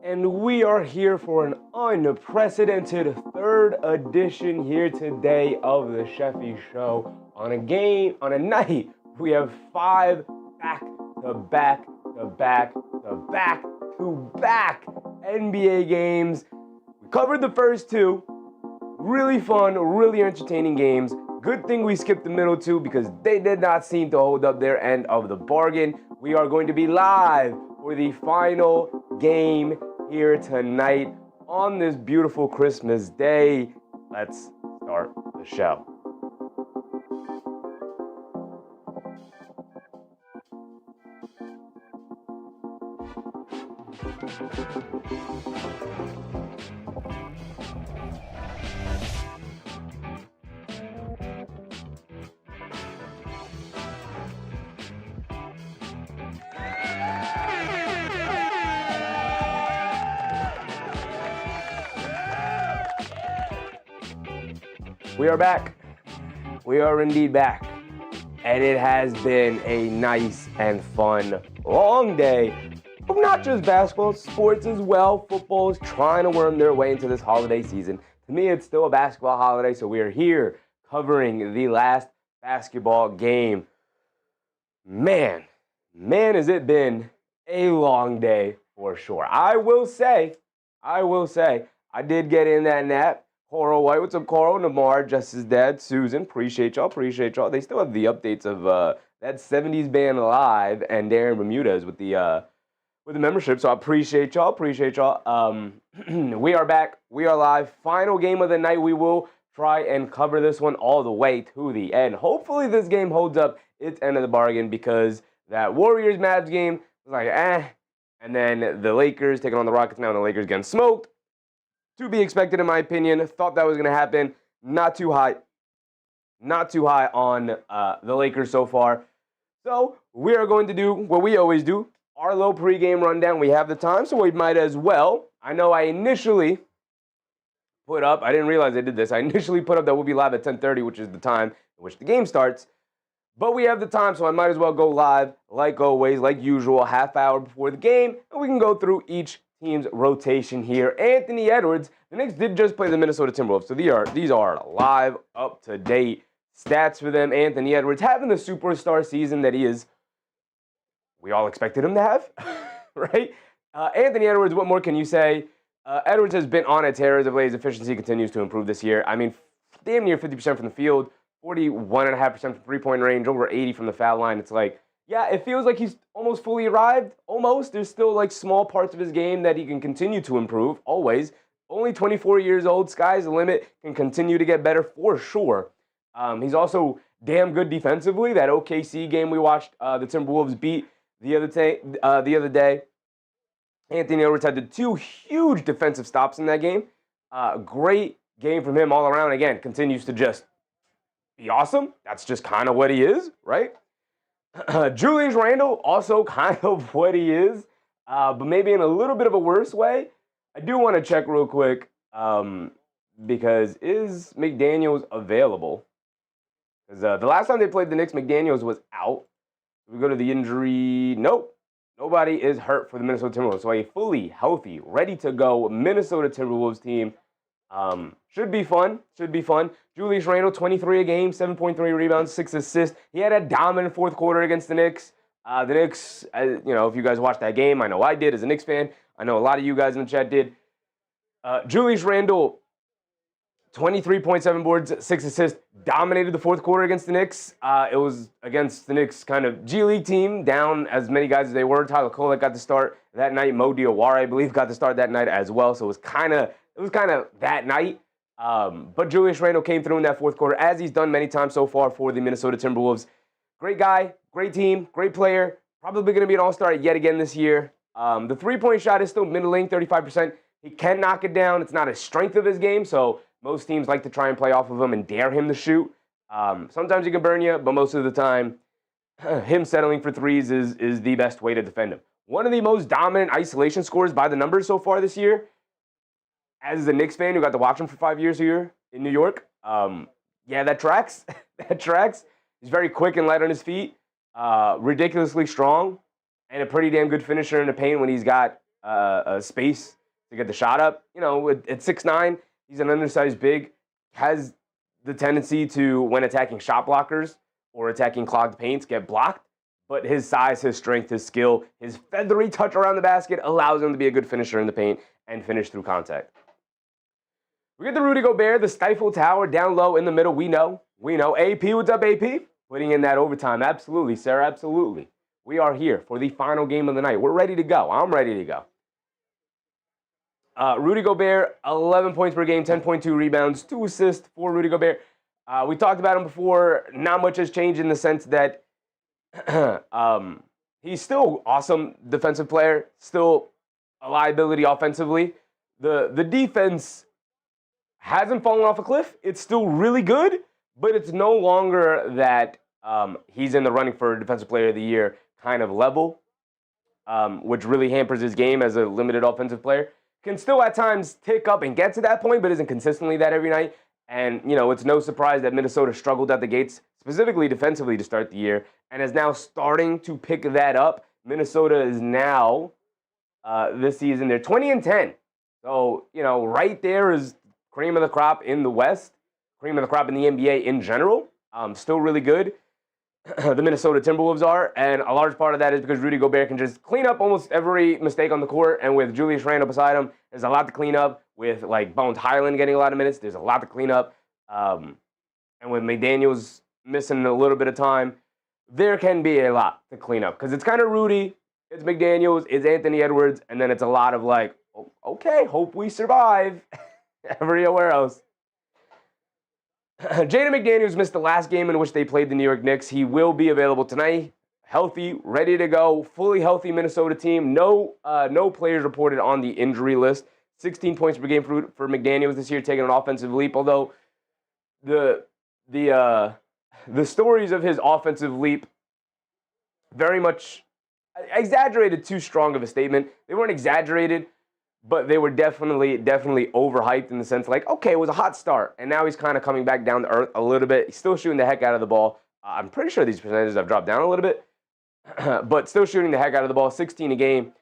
And we are here for an unprecedented third edition here today of the Sheffy Show. On a night, we have 5 back-to-back NBA games. We covered the first 2. Really fun, really entertaining games. Good thing we skipped the middle 2 because they did not seem to hold up their end of the bargain. We are going to be live for the final game here tonight on this beautiful Christmas day. Let's start the show. We are back. We are indeed back. And it has been a nice and fun, long day of not just basketball, sports as well. Football is trying to worm their way into this holiday season. To me, it's still a basketball holiday, so we are here covering the last basketball game. Man, has it been a long day for sure. I will say, I did get in that nap. Coral White, what's up, Coral? Namar, Justice's dad, Susan, appreciate y'all. They still have the updates of that 70s band live and Darren Bermudez with the membership, so I appreciate y'all. We are back. We are live. Final game of the night. We will try and cover this one all the way to the end. Hopefully this game holds up its end of the bargain because that Warriors-Mavs game was like, and then the Lakers taking on the Rockets now, and the Lakers getting smoked. To be expected, in my opinion. Thought that was going to happen. Not too high on the Lakers so far. So we are going to do what we always do, our low pregame rundown. We have the time, so we might as well. I know I initially put up, I didn't realize I did this. I initially put up that we'll be live at 10:30, which is the time in which the game starts. But we have the time, so I might as well go live, like always, like usual, half hour before the game, and we can go through each team's rotation here. Anthony Edwards, the Knicks did just play the Minnesota Timberwolves, so these are live, up-to-date stats for them. Anthony Edwards having the superstar season that we all expected him to have, right? Anthony Edwards, what more can you say? Edwards has been on a tear as of late. His efficiency continues to improve this year. I mean, damn near 50% from the field, 41.5% from three-point range, over 80 from the foul line. It's like, yeah, it feels like he's almost fully arrived. Almost. There's still like small parts of his game that he can continue to improve, always. Only 24 years old. Sky's the limit. Can continue to get better for sure. He's also damn good defensively. That OKC game we watched the Timberwolves beat the other day. Anthony Edwards had the 2 huge defensive stops in that game. Great game from him all around. Again, continues to just be awesome. That's just kind of what he is, right? Julius Randle, also kind of what he is, but maybe in a little bit of a worse way. I do want to check real quick because is McDaniels available? Because the last time they played the Knicks, McDaniels was out. We go to the injury. Nope. Nobody is hurt for the Minnesota Timberwolves. So a fully healthy, ready to go Minnesota Timberwolves team. Should be fun. Julius Randle, 23 a game, 7.3 rebounds, 6 assists. He had a dominant fourth quarter against the Knicks. The Knicks, if you guys watched that game, I know I did as a Knicks fan. I know a lot of you guys in the chat did. Julius Randle, 23.7 boards, 6 assists, dominated the fourth quarter against the Knicks. It was against the Knicks kind of G League team, down as many guys as they were. Tyler Kolek got to start that night. Mo Diawara, I believe, got to start that night as well. So it was kind of that night. But Julius Randle came through in that fourth quarter, as he's done many times so far for the Minnesota Timberwolves. Great guy, great team, great player. Probably going to be an all-star yet again this year. The three-point shot is still middling, 35%. He can knock it down. It's not a strength of his game, so most teams like to try and play off of him and dare him to shoot. Sometimes he can burn you, but most of the time, him settling for threes is the best way to defend him. One of the most dominant isolation scorers by the numbers so far this year. As a Knicks fan who got to watch him for 5 years here in New York, yeah, that tracks. That tracks. He's very quick and light on his feet, ridiculously strong, and a pretty damn good finisher in the paint when he's got space to get the shot up. You know, at 6'9", he's an undersized big, has the tendency to, when attacking shot blockers or attacking clogged paints, get blocked. But his size, his strength, his skill, his feathery touch around the basket allows him to be a good finisher in the paint and finish through contact. We get the Rudy Gobert, the Stifle Tower, down low in the middle. We know. AP, what's up, AP? Putting in that overtime. Absolutely, Sarah, absolutely. We are here for the final game of the night. We're ready to go. I'm ready to go. Rudy Gobert, 11 points per game, 10.2 rebounds, 2 assists for Rudy Gobert. We talked about him before. Not much has changed in the sense that he's still awesome defensive player, still a liability offensively. The defense hasn't fallen off a cliff. It's still really good, but it's no longer that he's in the running for Defensive Player of the Year kind of level, which really hampers his game as a limited offensive player. Can still at times tick up and get to that point, but isn't consistently that every night. And, you know, it's no surprise that Minnesota struggled at the gates, specifically defensively to start the year, and is now starting to pick that up. Minnesota is now, this season, they're 20-10. So, you know, right there is cream of the crop in the West, cream of the crop in the NBA in general. Still really good. The Minnesota Timberwolves are, and a large part of that is because Rudy Gobert can just clean up almost every mistake on the court, and with Julius Randle beside him, there's a lot to clean up. With, like, Bones Highland getting a lot of minutes, there's a lot to clean up. And with McDaniels missing a little bit of time, there can be a lot to clean up, because it's kind of Rudy, it's McDaniels, it's Anthony Edwards, and then it's a lot of, like, okay, hope we survive everywhere else. Jaden McDaniels missed the last game in which they played the New York Knicks. He will be available tonight, healthy, ready to go, fully healthy Minnesota team. No players reported on the injury list. 16 points per game for McDaniels this year, taking an offensive leap. Although the stories of his offensive leap very much exaggerated, too strong of a statement. They weren't exaggerated, but they were definitely overhyped in the sense like, okay, it was a hot start, and now he's kind of coming back down to earth a little bit. He's still shooting the heck out of the ball. I'm pretty sure these percentages have dropped down a little bit, but still shooting the heck out of the ball. 16 a game,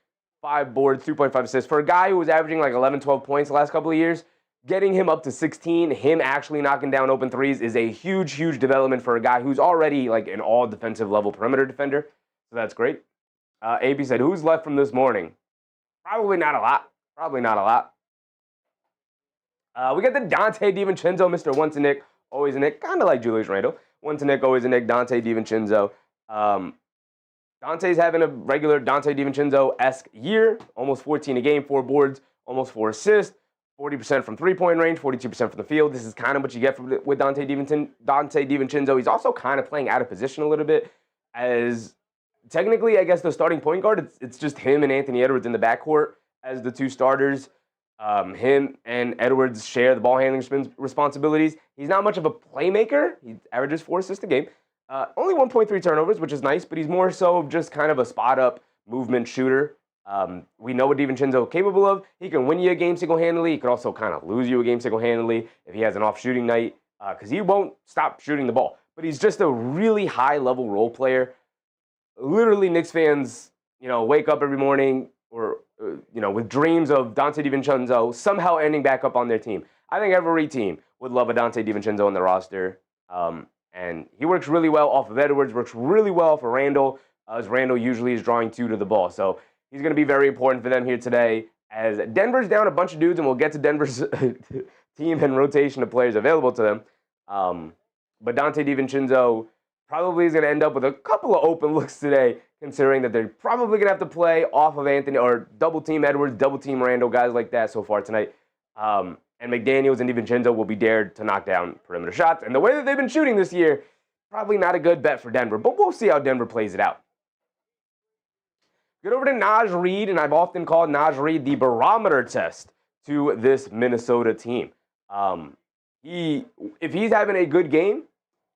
5 boards, 2.5 assists. For a guy who was averaging like 11, 12 points the last couple of years, getting him up to 16, him actually knocking down open threes is a huge, huge development for a guy who's already like an all-defensive level perimeter defender. So that's great. AB said, who's left from this morning? Probably not a lot. Probably not a lot. We got the Dante DiVincenzo, Mr. Once a Nick, always a Nick, kind of like Julius Randle. Once a Nick, always a Nick, Dante DiVincenzo. Dante's having a regular Dante DiVincenzo-esque year, almost 14 a game, 4 boards, almost 4 assists, 40% from three-point range, 42% from the field. This is kind of what you get with Dante DiVincenzo. He's also kind of playing out of position a little bit, as technically, I guess, the starting point guard, it's just him and Anthony Edwards in the backcourt as the two starters. Him and Edwards share the ball handling responsibilities. He's not much of a playmaker. He averages 4 assists a game. Only 1.3 turnovers, which is nice, but he's more so just kind of a spot-up movement shooter. We know what DiVincenzo is capable of. He can win you a game single-handedly. He can also kind of lose you a game single-handedly if he has an off-shooting night, because he won't stop shooting the ball. But he's just a really high-level role player. Literally, Knicks fans, wake up every morning or with dreams of Dante DiVincenzo somehow ending back up on their team. I think every team would love a Dante DiVincenzo on the roster. And he works really well off of Edwards, works really well for Randle, as Randle usually is drawing 2 to the ball. So he's going to be very important for them here today, as Denver's down a bunch of dudes, and we'll get to Denver's team and rotation of players available to them. But Dante DiVincenzo probably is going to end up with a couple of open looks today, considering that they're probably going to have to play off of Anthony or double-team Edwards, double-team Randle, guys like that so far tonight. And McDaniels and DiVincenzo will be dared to knock down perimeter shots. And the way that they've been shooting this year, probably not a good bet for Denver, but we'll see how Denver plays it out. Get over to Naj Reid, and I've often called Naj Reid the barometer test to this Minnesota team. If he's having a good game,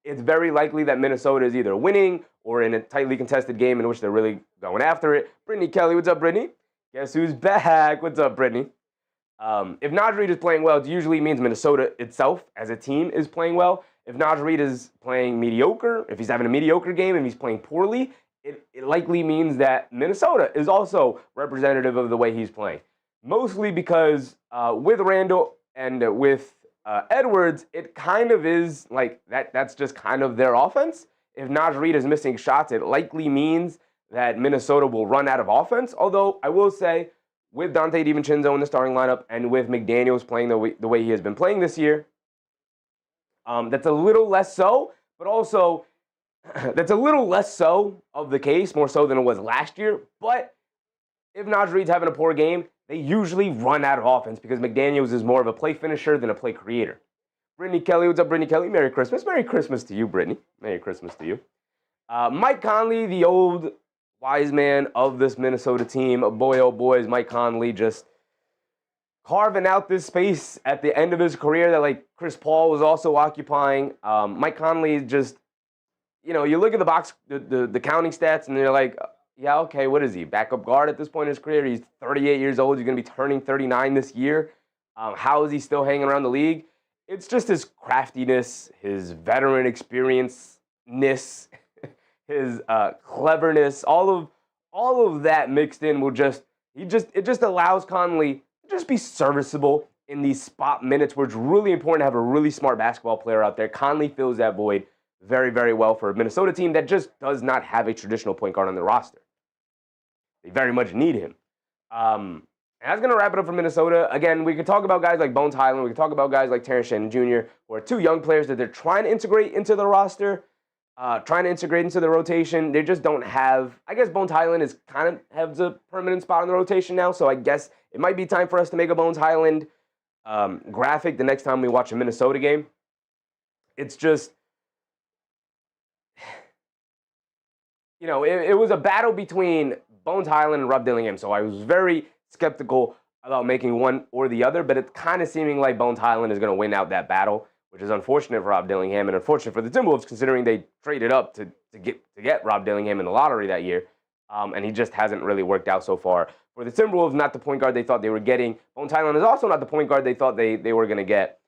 it's very likely that Minnesota is either winning or in a tightly contested game in which they're really going after it. Brittany Kelly, what's up, Brittany? Guess who's back? What's up, Brittany? If Naj Reid is playing well, it usually means Minnesota itself as a team is playing well. If Naj Reid is playing mediocre, if he's having a mediocre game and he's playing poorly, it likely means that Minnesota is also representative of the way he's playing. Mostly because with Randall and with Edwards, it kind of is like that's just kind of their offense. If Naj Reid is missing shots, it likely means that Minnesota will run out of offense. Although I will say, with Dante DiVincenzo in the starting lineup and with McDaniels playing the way he has been playing this year, that's a little less so, but also that's a little less so of the case, more so than it was last year. But if Naj Reid's having a poor game, they usually run out of offense because McDaniels is more of a play finisher than a play creator. Brittany Kelly, what's up, Brittany Kelly? Merry Christmas. Merry Christmas to you, Brittany. Merry Christmas to you. Mike Conley, the old wise man of this Minnesota team. Boy, oh boy, is Mike Conley just carving out this space at the end of his career that, like, Chris Paul was also occupying. Mike Conley just, you know, you look at the box, the counting stats, and you're like, yeah, okay, what is he? Backup guard at this point in his career? He's 38 years old. He's going to be turning 39 this year. How is he still hanging around the league? It's just his craftiness, his veteran experience-ness, his cleverness, all of that mixed in will it just allows Conley to just be serviceable in these spot minutes where it's really important to have a really smart basketball player out there. Conley fills that void very, very well for a Minnesota team that just does not have a traditional point guard on their roster. They very much need him. And that's going to wrap it up for Minnesota. Again, we could talk about guys like Bones Highland. We could talk about guys like Terrence Shannon Jr., who are two young players that they're trying to integrate into the roster, trying to integrate into the rotation. They just don't have, I guess Bones Highland is kind of has a permanent spot in the rotation now, so I guess it might be time for us to make a Bones Highland graphic the next time we watch a Minnesota game. It's just, you know, it was a battle between Bones Highland and Rob Dillingham, so I was very skeptical about making one or the other, but it's kind of seeming like Bones Highland is going to win out that battle, which is unfortunate for Rob Dillingham and unfortunate for the Timberwolves considering they traded up to get Rob Dillingham in the lottery that year, and he just hasn't really worked out so far. For the Timberwolves, not the point guard they thought they were getting. Bones Highland is also not the point guard they thought they were going to get,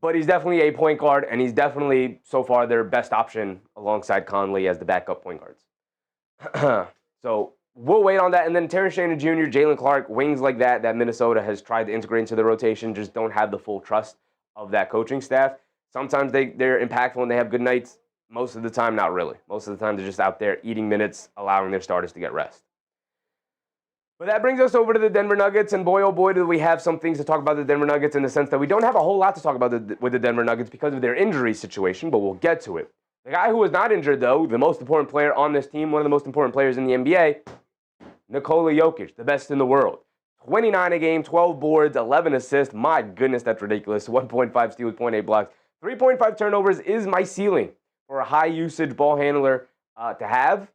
but he's definitely a point guard, and he's definitely, so far, their best option alongside Conley as the backup point guards. So we'll wait on that. And then Terrence Shannon Jr., Jalen Clark, wings like that Minnesota has tried to integrate into the rotation, just don't have the full trust of that coaching staff. Sometimes they're impactful and they have good nights. Most of the time, not really. Most of the time, they're just out there eating minutes, allowing their starters to get rest. But that brings us over to the Denver Nuggets, and boy, oh boy, do we have some things to talk about the Denver Nuggets in the sense that we don't have a whole lot to talk about with the Denver Nuggets because of their injury situation, but we'll get to it. The guy who was not injured, though, the most important player on this team, one of the most important players in the NBA, Nikola Jokic, the best in the world. 29 a game, 12 boards, 11 assists. My goodness, that's ridiculous. 1.5 steals, 0.8 blocks. 3.5 turnovers is my ceiling for a high-usage ball handler to have.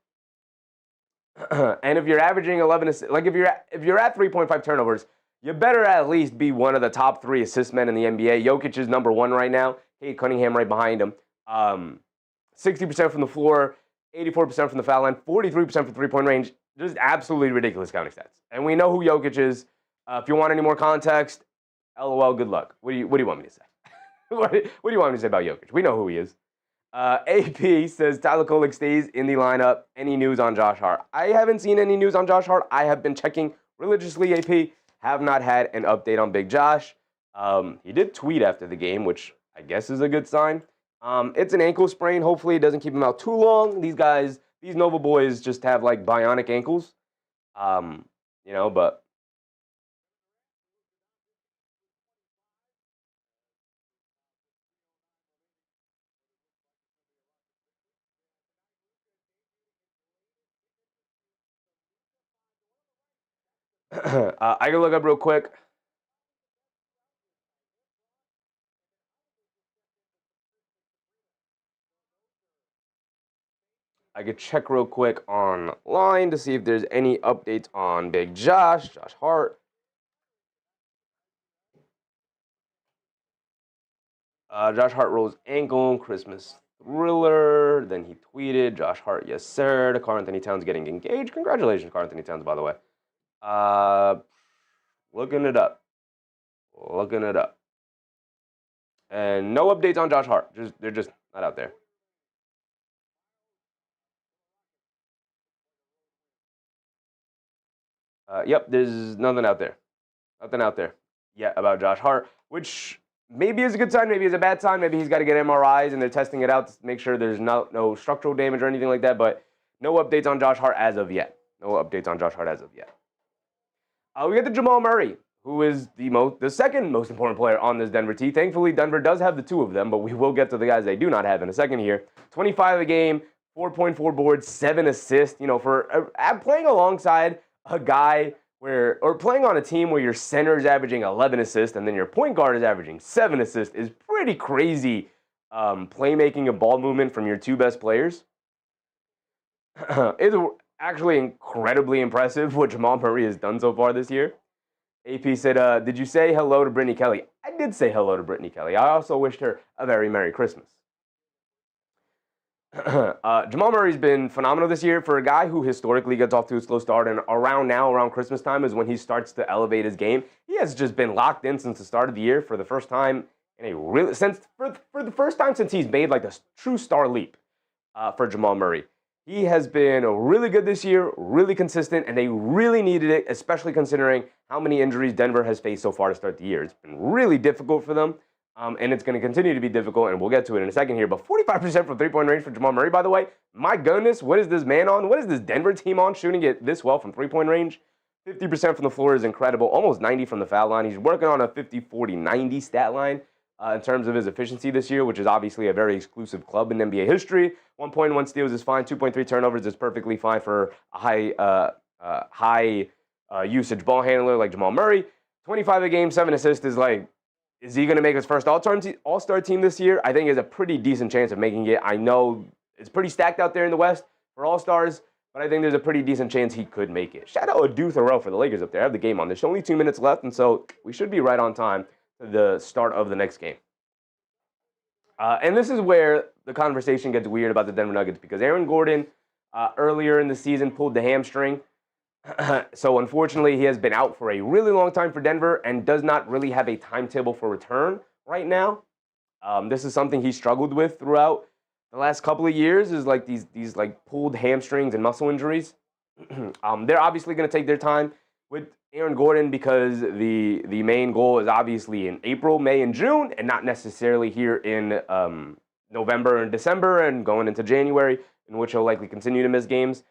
And if you're averaging 11 assists, like if you're at 3.5 turnovers, you better at least be one of the top 3 assist men in the NBA. Jokic is number 1 right now. Cade Cunningham right behind him. 60% from the floor, 84% from the foul line, 43% from three-point range. Just absolutely ridiculous counting stats. And we know who Jokic is. If you want any more context, LOL, good luck. What do you want me to say? what do you want me to say about Jokic? We know who he is. AP says Tyler Kolek stays in the lineup. Any news on Josh Hart? I haven't seen any news on Josh Hart. I have been checking religiously, AP. Have not had an update on Big Josh. He did tweet after the game, which I guess is a good sign. It's an ankle sprain. Hopefully it doesn't keep him out too long. These Nova boys just have like bionic ankles. You know, but I can look up real quick. I could check real quick online to see if there's any updates on Big Josh Hart. Josh Hart rolls ankle, Christmas thriller. Then he tweeted, Josh Hart, yes, sir. To Karl Anthony Towns getting engaged. Congratulations, Karl Anthony Towns, by the way. Looking it up. And no updates on Josh Hart. They're just not out there. Yep, there's nothing out there. Nothing out there yet about Josh Hart, which maybe is a good sign, maybe is a bad sign. Maybe he's got to get MRIs and they're testing it out to make sure there's no structural damage or anything like that. But no updates on Josh Hart as of yet. No updates on Josh Hart as of yet. We get to Jamal Murray, who is the second most important player on this Denver team. Thankfully, Denver does have the two of them, but we will get to the guys they do not have in a second here. 25 a game, 4.4 boards, 7 assists. You know, for playing alongside a guy or playing on a team where your center is averaging 11 assists and then your point guard is averaging 7 assists is pretty crazy playmaking and ball movement from your two best players. It's actually incredibly impressive what Jamal Murray has done so far this year. AP said, did you say hello to Brittany Kelly? I did say hello to Brittany Kelly. I also wished her a very Merry Christmas. Jamal Murray's been phenomenal this year for a guy who historically gets off to a slow start, and around Christmas time is when he starts to elevate his game. He has just been locked in since the start of the year for the first time for the first time since he's made like a true star leap for Jamal Murray. He has been really good this year, really consistent, and they really needed it, especially considering how many injuries Denver has faced so far to start the year. It's been really difficult for them, and it's going to continue to be difficult, and we'll get to it in a second here. But 45% from three-point range for Jamal Murray, by the way. My goodness, what is this man on? What is this Denver team on shooting it this well from three-point range? 50% from the floor is incredible, almost 90 from the foul line. He's working on a 50-40-90 stat line. In terms of his efficiency this year, which is obviously a very exclusive club in NBA history. 1.1 steals is fine. 2.3 turnovers is perfectly fine for a high usage ball handler like Jamal Murray. 25 a game, 7 assists is like, is he going to make his first all-star team this year? I think there's a pretty decent chance of making it. I know it's pretty stacked out there in the West for all-stars, but I think there's a pretty decent chance he could make it. Shout out Adu Thoreau for the Lakers up there. I have the game on. There's only 2 minutes left, and so we should be right on time to the start of the next game. And this is where the conversation gets weird about the Denver Nuggets because Aaron Gordon earlier in the season pulled the hamstring. So unfortunately, he has been out for a really long time for Denver and does not really have a timetable for return right now. This is something he struggled with throughout the last couple of years is like these like pulled hamstrings and muscle injuries. They're obviously going to take their time with Aaron Gordon because the main goal is obviously in April, May, and June, and not necessarily here in November and December and going into January, in which he'll likely continue to miss games.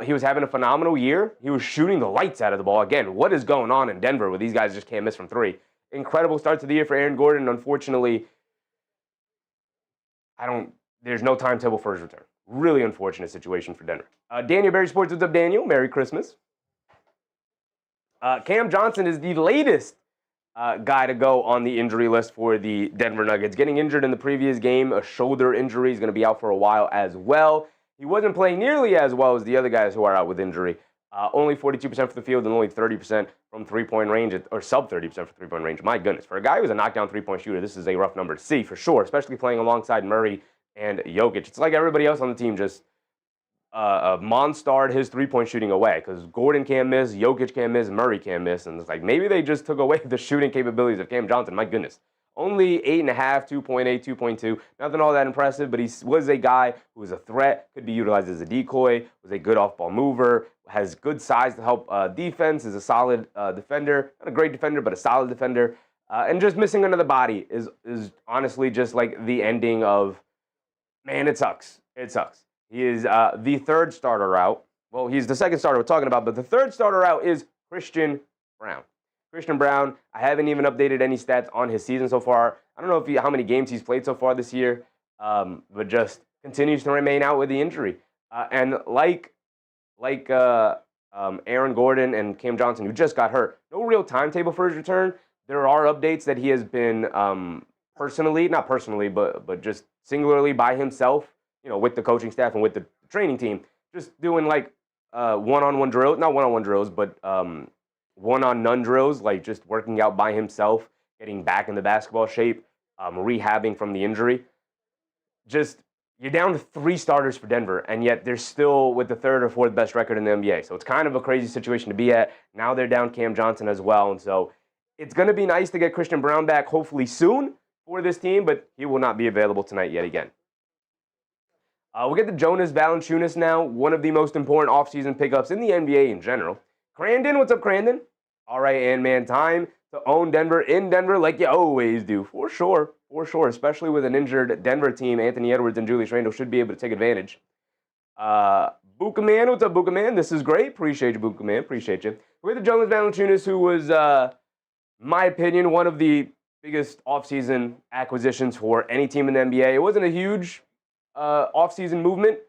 He was having a phenomenal year. He was shooting the lights out of the ball. Again, what is going on in Denver where these guys just can't miss from three? Incredible start to the year for Aaron Gordon. Unfortunately, there's no timetable for his return. Really unfortunate situation for Denver. Daniel Berry Sports, what's up, Daniel? Merry Christmas. Cam Johnson is the latest guy to go on the injury list for the Denver Nuggets. Getting injured in the previous game, a shoulder injury, is going to be out for a while as well. He wasn't playing nearly as well as the other guys who are out with injury. Only 42% from the field and only 30% from three-point range, or sub-30% from three-point range. My goodness, for a guy who's a knockdown three-point shooter, this is a rough number to see for sure, especially playing alongside Murray and Jokic. It's like everybody else on the team just monstered his three-point shooting away because Gordon can't miss, Jokic can't miss, Murray can't miss, and it's like maybe they just took away the shooting capabilities of Cam Johnson. My goodness. Only 8.5, 2.8, 2.2. Nothing all that impressive, but he was a guy who was a threat, could be utilized as a decoy, was a good off-ball mover, has good size to help defense, is a solid defender. Not a great defender, but a solid defender. And just missing another body is honestly just like the ending of, man, it sucks. It sucks. He is the third starter out. Well, he's the second starter we're talking about, but the third starter out is Christian Braun. Christian Braun, I haven't even updated any stats on his season so far. I don't know how many games he's played so far this year, but just continues to remain out with the injury. And like Aaron Gordon and Cam Johnson, who just got hurt, no real timetable for his return. There are updates that he has been not personally, but just singularly by himself, with the coaching staff and with the training team, just doing like one-on-one drills, not one-on-one drills, but one-on-none drills, like just working out by himself, getting back into basketball shape, rehabbing from the injury. Just, you're down to 3 starters for Denver, and yet they're still with the 3rd or 4th best record in the NBA. So it's kind of a crazy situation to be at. Now they're down Cam Johnson as well, and so it's going to be nice to get Christian Braun back hopefully soon for this team, but he will not be available tonight yet again. We'll get to Jonas Valanciunas now, one of the most important offseason pickups in the NBA in general. Crandon, what's up, Crandon? All right, man, time to own Denver in Denver like you always do. For sure, especially with an injured Denver team. Anthony Edwards and Julius Randle should be able to take advantage. Buka Man, what's up, Buka Man? This is great. Appreciate you, Buka Man. Appreciate you. With the Jonas Valanciunas, who was, my opinion, one of the biggest offseason acquisitions for any team in the NBA. It wasn't a huge offseason movement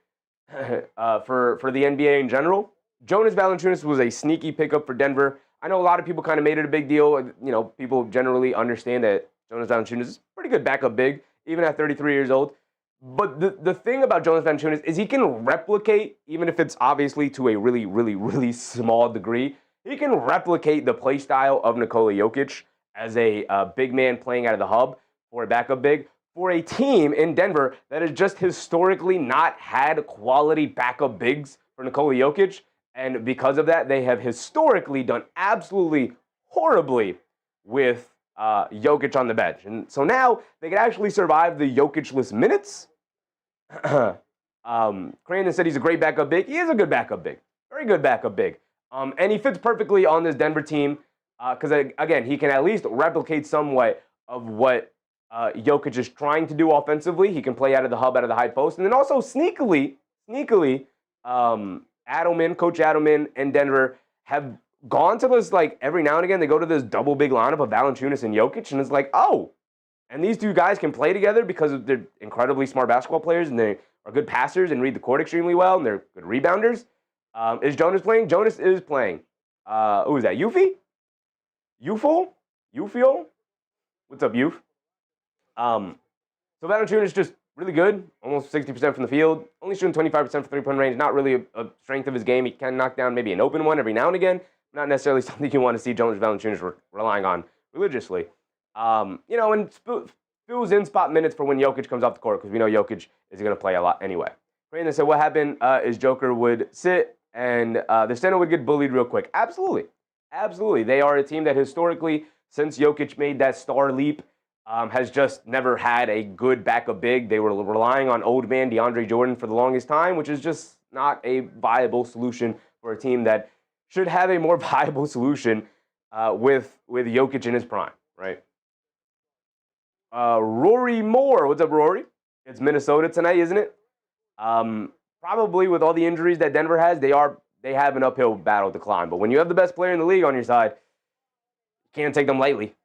for the NBA in general. Jonas Valanciunas was a sneaky pickup for Denver. I know a lot of people kind of made it a big deal. You know, people generally understand that Jonas Valanciunas is a pretty good backup big, even at 33 years old. But the thing about Jonas Valanciunas is he can replicate, even if it's obviously to a really, really, really small degree, he can replicate the play style of Nikola Jokic as a big man playing out of the hub for a backup big. For a team in Denver that has just historically not had quality backup bigs for Nikola Jokic, and because of that, they have historically done absolutely horribly with Jokic on the bench. And so now they can actually survive the Jokic-less minutes. Crandon said he's a great backup big. He is a good backup big. Very good backup big. And he fits perfectly on this Denver team because, again, he can at least replicate somewhat of what Jokic is trying to do offensively. He can play out of the hub, out of the high post. And then also sneakily, Coach Adelman and Denver have gone to this, like, every now and again, they go to this double big lineup of Valanciunas and Jokic, and it's like, oh, and these two guys can play together because they're incredibly smart basketball players, and they are good passers and read the court extremely well, and they're good rebounders. Is Jonas playing? Jonas is playing. Who is that? Yuffie? Ufiel? What's up, Youth? So Valanciunas is just really good, almost 60% from the field, only shooting 25% for three-point range, not really a strength of his game. He can knock down maybe an open one every now and again, not necessarily something you want to see Jonas Valanciunas relying on religiously. And fills in spot minutes for when Jokic comes off the court, because we know Jokic is going to play a lot anyway. Brandon said, what happened is Joker would sit and the center would get bullied real quick. Absolutely. They are a team that historically, since Jokic made that star leap, has just never had a good backup big. They were relying on old man DeAndre Jordan for the longest time, which is just not a viable solution for a team that should have a more viable solution with Jokic in his prime, right? Rory Moore, what's up, Rory? It's Minnesota tonight, isn't it? Probably with all the injuries that Denver has, they have an uphill battle to climb. But when you have the best player in the league on your side, you can't take them lightly.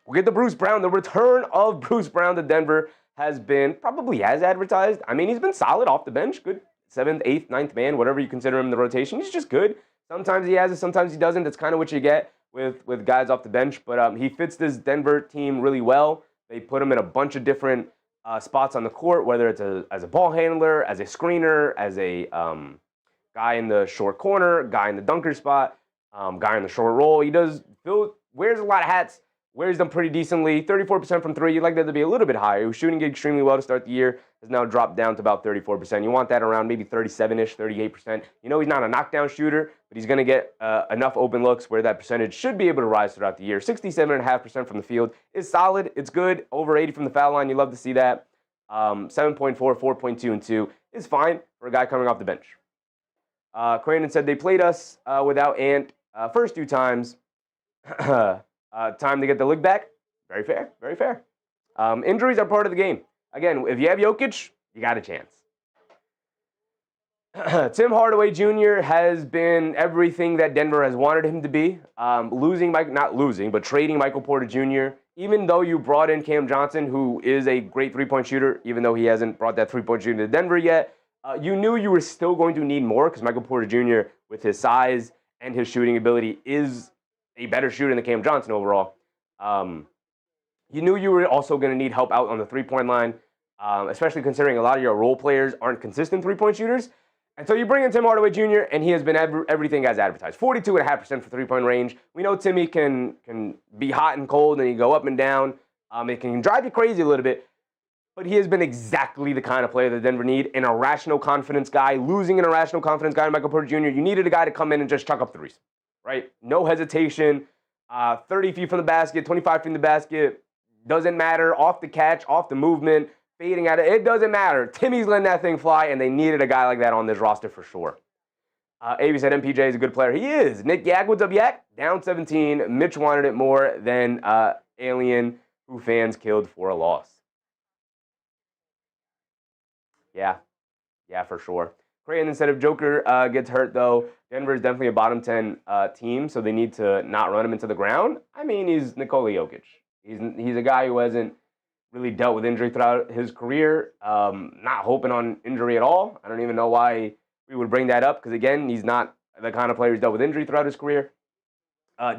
We'll get to Bruce Brown. The return of Bruce Brown to Denver has been probably as advertised. I mean, he's been solid off the bench. Good 7th, 8th, 9th man, whatever you consider him in the rotation. He's just good. Sometimes he has it, sometimes he doesn't. That's kind of what you get with guys off the bench. But he fits this Denver team really well. They put him in a bunch of different spots on the court, whether it's as a ball handler, as a screener, as a guy in the short corner, guy in the dunker spot, guy in the short roll. Wears a lot of hats. Wears them pretty decently. 34% from three. You'd like that to be a little bit higher. He was shooting it extremely well to start the year. Has now dropped down to about 34%. You want that around maybe 37-ish, 38%. You know he's not a knockdown shooter, but he's going to get enough open looks where that percentage should be able to rise throughout the year. 67.5% from the field is solid. It's good. Over 80 from the foul line. You love to see that. 7.4, 4.2, and 2 is fine for a guy coming off the bench. Crandon said they played us without Ant first 2 times. Time to get the leg back. Very fair. Injuries are part of the game. Again, if you have Jokic, you got a chance. Tim Hardaway Jr. has been everything that Denver has wanted him to be. Trading Michael Porter Jr., even though you brought in Cam Johnson, who is a great three-point shooter, even though he hasn't brought that three-point shooting to Denver yet, you knew you were still going to need more because Michael Porter Jr., with his size and his shooting ability, is a better shooter than Cam Johnson overall. You knew you were also going to need help out on the three-point line, especially considering a lot of your role players aren't consistent three-point shooters. And so you bring in Tim Hardaway Jr., and he has been everything as advertised. 42.5% for three-point range. We know Timmy can be hot and cold, and he go up and down. It can drive you crazy a little bit. But he has been exactly the kind of player that Denver need. An irrational confidence guy. Losing an irrational confidence guy, Michael Porter Jr., you needed a guy to come in and just chuck up threes. Right? No hesitation. 30 feet from the basket, 25 feet from the basket. Doesn't matter. Off the catch, off the movement, fading at it. It doesn't matter. Timmy's letting that thing fly, and they needed a guy like that on this roster for sure. AB said MPJ is a good player. He is. Nick Yak, what's up, Yak? Down 17. Mitch wanted it more than Alien, who fans killed for a loss. Yeah, for sure. Creighton, instead of Joker gets hurt, though, Denver is definitely a bottom 10 team, so they need to not run him into the ground. I mean, he's Nikola Jokic. He's a guy who hasn't really dealt with injury throughout his career. Not hoping on injury at all. I don't even know why we would bring that up because, again, he's not the kind of player who's dealt with injury throughout his career.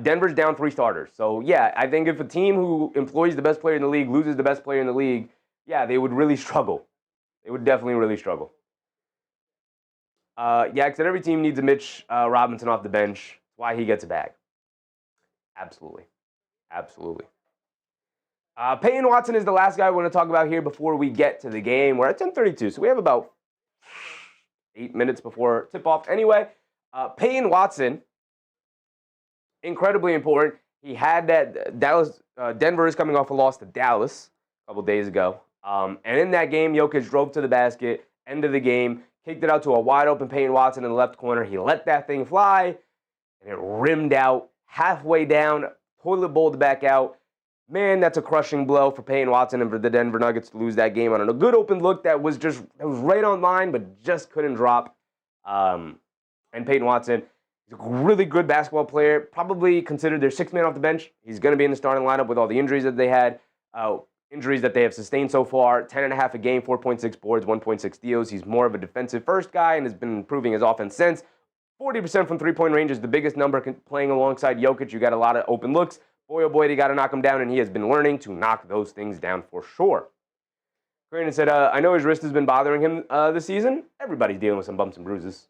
Denver's down 3 starters. So, yeah, I think if a team who employs the best player in the league loses the best player in the league, yeah, they would really struggle. They would definitely really struggle. Yeah, because every team needs a Mitch Robinson off the bench. That's why he gets a bag. Absolutely. Peyton Watson is the last guy I want to talk about here before we get to the game. We're at 10:32, so we have about 8 minutes before tip-off. Anyway, Peyton Watson, incredibly important. He had that Denver is coming off a loss to Dallas a couple days ago. And in that game, Jokic drove to the basket, end of the game, kicked it out to a wide-open Peyton Watson in the left corner. He let that thing fly, and it rimmed out halfway down, toilet bowled back out. Man, that's a crushing blow for Peyton Watson and for the Denver Nuggets to lose that game on a good open look that was right on line, but just couldn't drop. And Peyton Watson, he's a really good basketball player, probably considered their sixth man off the bench. He's going to be in the starting lineup with all the injuries that they had, injuries that they have sustained so far. 10.5 a game, 4.6 boards, 1.6 steals. He's more of a defensive first guy and has been improving his offense since. 40% from three-point range is the biggest number playing alongside Jokic. You got a lot of open looks. Boy, oh boy, they got to knock him down, and he has been learning to knock those things down for sure. Brandon said, I know his wrist has been bothering him this season. Everybody's dealing with some bumps and bruises.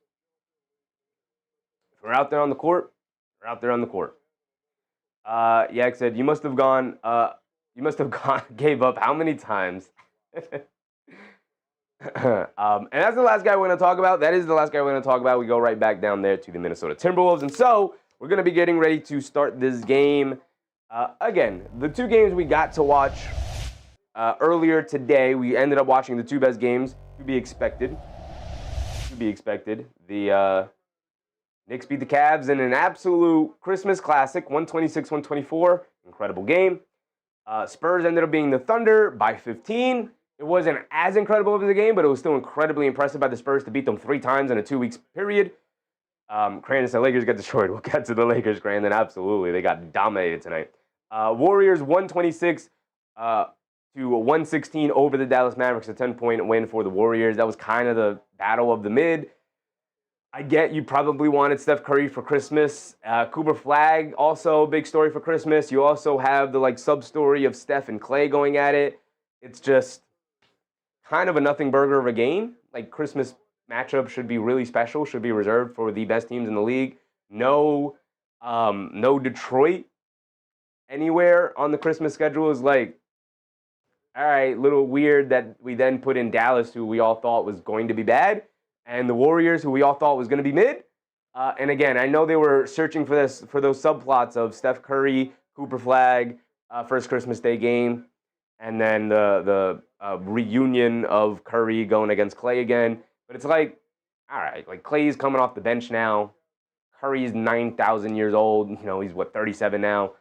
If we're out there on the court, we're out there on the court. Yak said, you must have gave up how many times? And that's the last guy we're going to talk about. That is the last guy we're going to talk about. We go right back down there to the Minnesota Timberwolves. And so we're going to be getting ready to start this game. Again, the 2 games we got to watch earlier today, we ended up watching the 2 best games to be expected. The Knicks beat the Cavs in an absolute Christmas classic, 126-124. Incredible game. Spurs ended up being the Thunder by 15. It wasn't as incredible of a game, but it was still incredibly impressive by the Spurs to beat them 3 times in a 2-week period. Crandon said Lakers got destroyed. We'll get to the Lakers, Crandon. Absolutely. They got dominated tonight. Warriors 126 to 116 over the Dallas Mavericks, a 10-point win for the Warriors. That was kind of the battle of the mid. I get you probably wanted Steph Curry for Christmas. Cooper Flag, also a big story for Christmas. You also have the sub-story of Steph and Clay going at it. It's just kind of a nothing burger of a game. Christmas matchup should be really special, should be reserved for the best teams in the league. No Detroit anywhere on the Christmas schedule is all right, little weird that we then put in Dallas, who we all thought was going to be bad, and the Warriors, who we all thought was going to be mid. And again, I know they were searching for those subplots of Steph Curry, Cooper Flag, first Christmas Day game, and then the reunion of Curry going against Clay again. But it's all right, Clay's coming off the bench now. Curry's 9,000 years old. He's 37 now.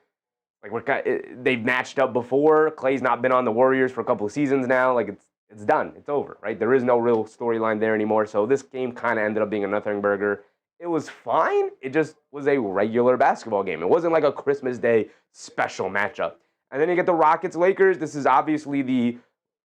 They've matched up before. Clay's not been on the Warriors for a couple of seasons now. It's done. It's over, right? There is no real storyline there anymore. So this game kind of ended up being a nothing burger. It was fine. It just was a regular basketball game. It wasn't like a Christmas Day special matchup. And then you get the Rockets-Lakers. This is obviously the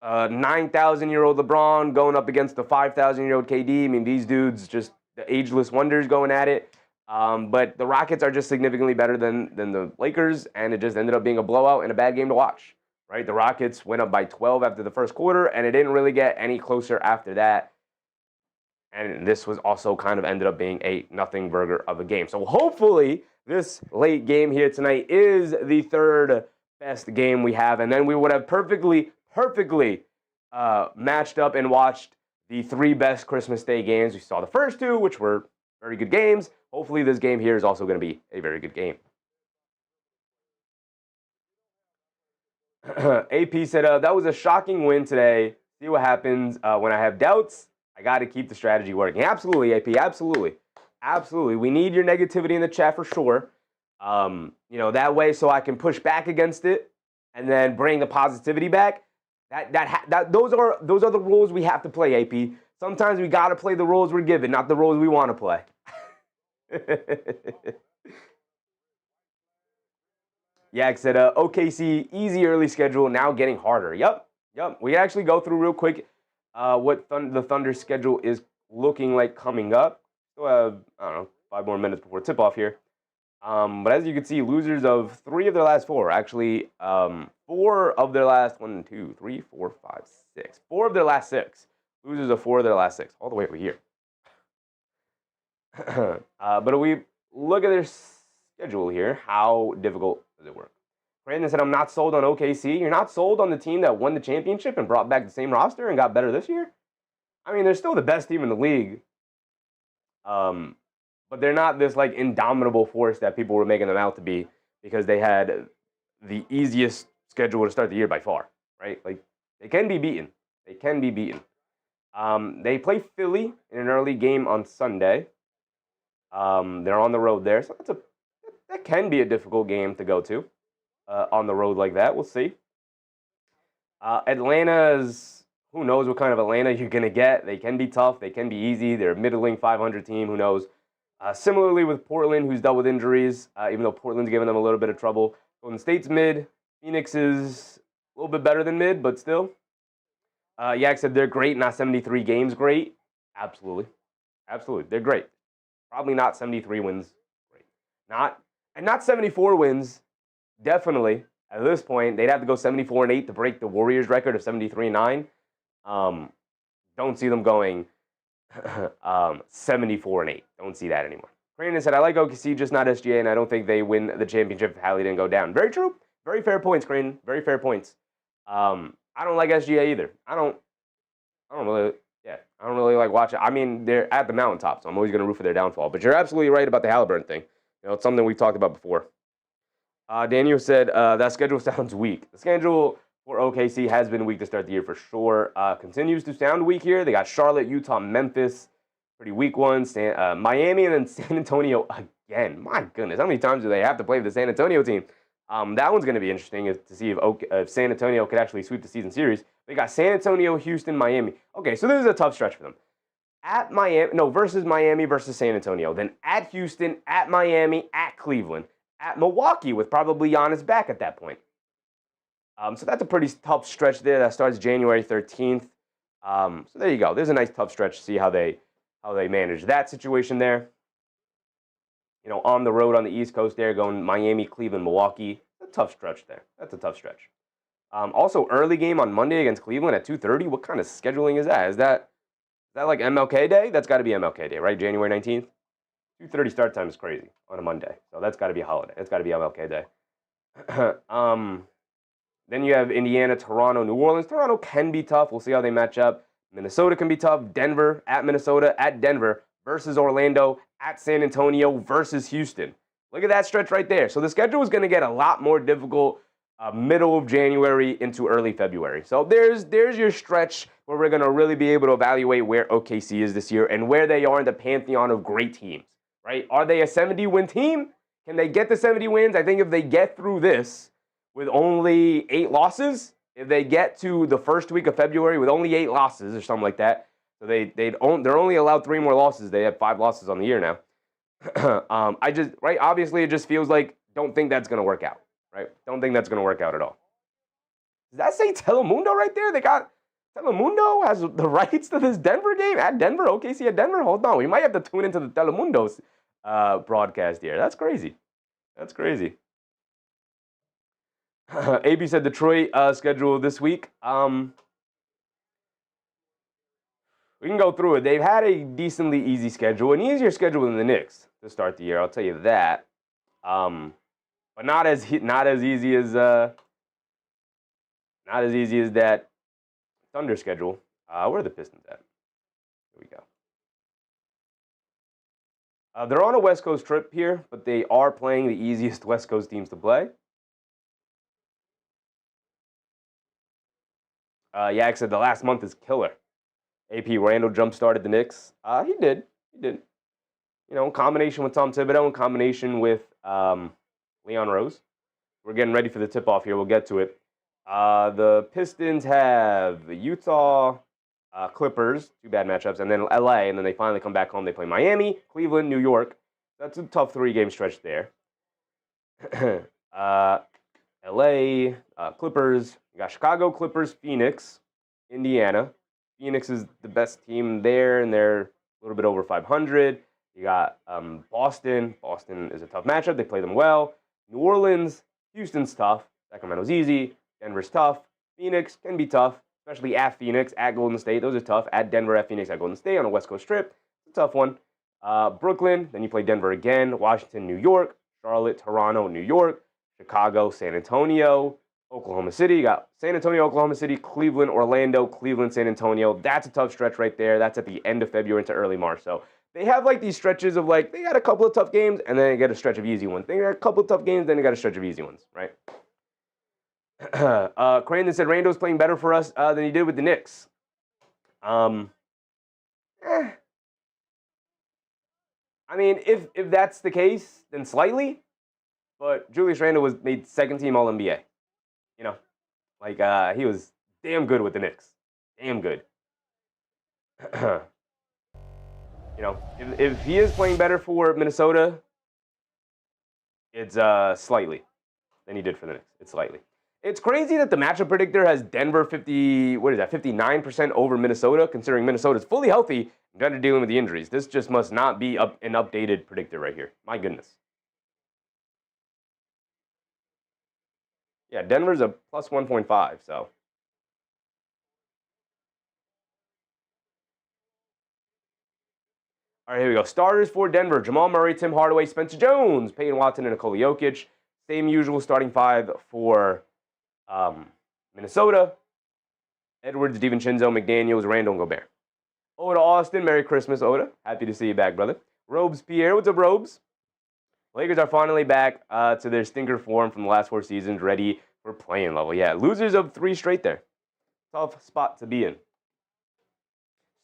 9,000-year-old LeBron going up against the 5,000-year-old KD. I mean, these dudes, just the ageless wonders going at it. But the Rockets are just significantly better than the Lakers, and it just ended up being a blowout and a bad game to watch, right? The Rockets went up by 12 after the first quarter, and it didn't really get any closer after that. And this was also kind of ended up being a nothing burger of a game. So hopefully this late game here tonight is the 3rd best game we have, and then we would have perfectly matched up and watched the 3 best Christmas Day games. We saw the first 2, which were very good games. Hopefully this game here is also going to be a very good game. AP said, that was a shocking win today. See what happens when I have doubts. I got to keep the strategy working. Absolutely, AP, absolutely. Absolutely. We need your negativity in the chat for sure. That way so I can push back against it and then bring the positivity back. Those are the rules we have to play, AP. Sometimes we got to play the rules we're given, not the rules we want to play. Yak said, OKC, easy early schedule, now getting harder. Yep. We actually go through real quick what the Thunder schedule is looking like coming up. Still have, 5 more minutes before tip-off here. But as you can see, losers of 3 of their last 4. Actually, 4 of their last 1, 2, 3, 4, 5, 6. 4 of their last 6. Losers of 4 of their last 6. All the way over here. But if we look at their schedule here, how difficult does it work? Brandon said, I'm not sold on OKC. You're not sold on the team that won the championship and brought back the same roster and got better this year? I mean, they're still the best team in the league. But they're not this, like, indomitable force that people were making them out to be because they had the easiest schedule to start the year by far, right? Like, they can be beaten. They play Philly in an early game on Sunday. They're on the road there, so that can be a difficult game to go to on the road like that. We'll see. Atlanta's, who knows what kind of Atlanta you're going to get. They can be tough. They can be easy. They're a middling 500 team. Who knows? Similarly with Portland, who's dealt with injuries, even though Portland's given them a little bit of trouble. Golden State's mid. Phoenix is a little bit better than mid, but still. Yak said they're great, not 73 games great. Absolutely. They're great. Probably not 73 wins great. Not 74 wins, definitely. At this point, they'd have to go 74-8 to break the Warriors record of 73-9. Don't see them going 74-8. Don't see that anymore. Brandon said, I like OKC, just not SGA, and I don't think they win the championship if Hallie didn't go down. Very true. Very fair points, Crane. Very fair points. I don't like SGA either. I don't really like watching. I mean, they're at the mountaintop, so I'm always going to root for their downfall. But you're absolutely right about the Halliburton thing. It's something we've talked about before. Daniel said, that schedule sounds weak. The schedule for OKC has been weak to start the year for sure. Continues to sound weak here. They got Charlotte, Utah, Memphis. Pretty weak ones. Miami and then San Antonio again. My goodness, how many times do they have to play with the San Antonio team? That one's going to be interesting to see if San Antonio could actually sweep the season series. They got San Antonio, Houston, Miami. Okay, so this is a tough stretch for them. Versus Miami versus San Antonio. Then at Houston, at Miami, at Cleveland, at Milwaukee with probably Giannis back at that point. So that's a pretty tough stretch there. That starts January 13th. So there you go. There's a nice tough stretch to see how they manage that situation there. On the road on the East Coast there, going Miami, Cleveland, Milwaukee. That's a tough stretch there. That's a tough stretch. Also, early game on Monday against Cleveland at 2:30. What kind of scheduling is that? Is that like MLK Day? That's got to be MLK Day, right? January 19th? 2:30 start time is crazy on a Monday. So that's got to be a holiday. That's got to be MLK Day. Then you have Indiana, Toronto, New Orleans. Toronto can be tough. We'll see how they match up. Minnesota can be tough. Denver at Minnesota, at Denver versus Orlando, at San Antonio versus Houston. Look at that stretch right there. So the schedule is going to get a lot more difficult middle of January into early February. So there's your stretch where we're going to really be able to evaluate where OKC is this year and where they are in the pantheon of great teams, right? Are they a 70-win team? Can they get to 70 wins? I think if they get through this with only 8 losses, if they get to the first week of February with only 8 losses or something like that, so they're only allowed 3 more losses. They have 5 losses on the year now. Obviously, it just feels like don't think that's going to work out, right? Don't think that's going to work out at all. Does that say Telemundo right there? They got Telemundo has the rights to this Denver game at Denver, OKC at Denver. Hold on, we might have to tune into the Telemundo's broadcast here. That's crazy. AB said Detroit schedule this week. We can go through it. They've had a decently easy schedule, an easier schedule than the Knicks to start the year. I'll tell you that. But not as easy as that Thunder schedule. Where are the Pistons at? Here we go. They're on a West Coast trip here, but they are playing the easiest West Coast teams to play. Yak said the last month is killer. AP Randall jump-started the Knicks. He did. combination with Tom Thibodeau in combination with Leon Rose. We're getting ready for the tip-off here. We'll get to it. The Pistons have the Utah Clippers, 2 bad matchups, and then LA, and then they finally come back home. They play Miami, Cleveland, New York. That's a tough 3-game stretch there. LA, Clippers. You got Chicago, Clippers, Phoenix, Indiana. Phoenix is the best team there, and they're a little bit over 500. You got Boston. Boston is a tough matchup. They play them well. New Orleans, Houston's tough. Sacramento's easy. Denver's tough. Phoenix can be tough, especially at Phoenix, at Golden State. Those are tough. At Denver, at Phoenix, at Golden State on a West Coast trip. It's a tough one. Brooklyn, then you play Denver again. Washington, New York. Charlotte, Toronto, New York. Chicago, San Antonio. Oklahoma City. You got San Antonio, Oklahoma City, Cleveland, Orlando, Cleveland, San Antonio. That's a tough stretch right there. That's at the end of February into early March. So they have like these stretches of like, they got a couple of tough games and then they get a stretch of easy ones. They got a couple of tough games, then they got a stretch of easy ones, right? Crandon said Rando's playing better for us than he did with the Knicks. I mean, if that's the case, then slightly. But Julius Randle was made second-team All-NBA. He was damn good with the Knicks. Damn good. If he is playing better for Minnesota, it's slightly than he did for the Knicks. It's slightly. It's crazy that the matchup predictor has Denver 59% over Minnesota, considering Minnesota's fully healthy and kind of dealing with the injuries. This just must not be an updated predictor right here. My goodness. Yeah, Denver's a plus 1.5, so. All right, here we go. Starters for Denver: Jamal Murray, Tim Hardaway, Spencer Jones, Peyton Watson, and Nikola Jokic. Same usual starting 5 for Minnesota: Edwards, DiVincenzo, McDaniels, Randle, and Gobert. Oda Austin, Merry Christmas, Oda. Happy to see you back, brother. Robes Pierre, what's up, Robes? Lakers are finally back to their stinker form from the last 4 seasons, ready for playing level. Yeah, losers of 3 straight there. Tough spot to be in.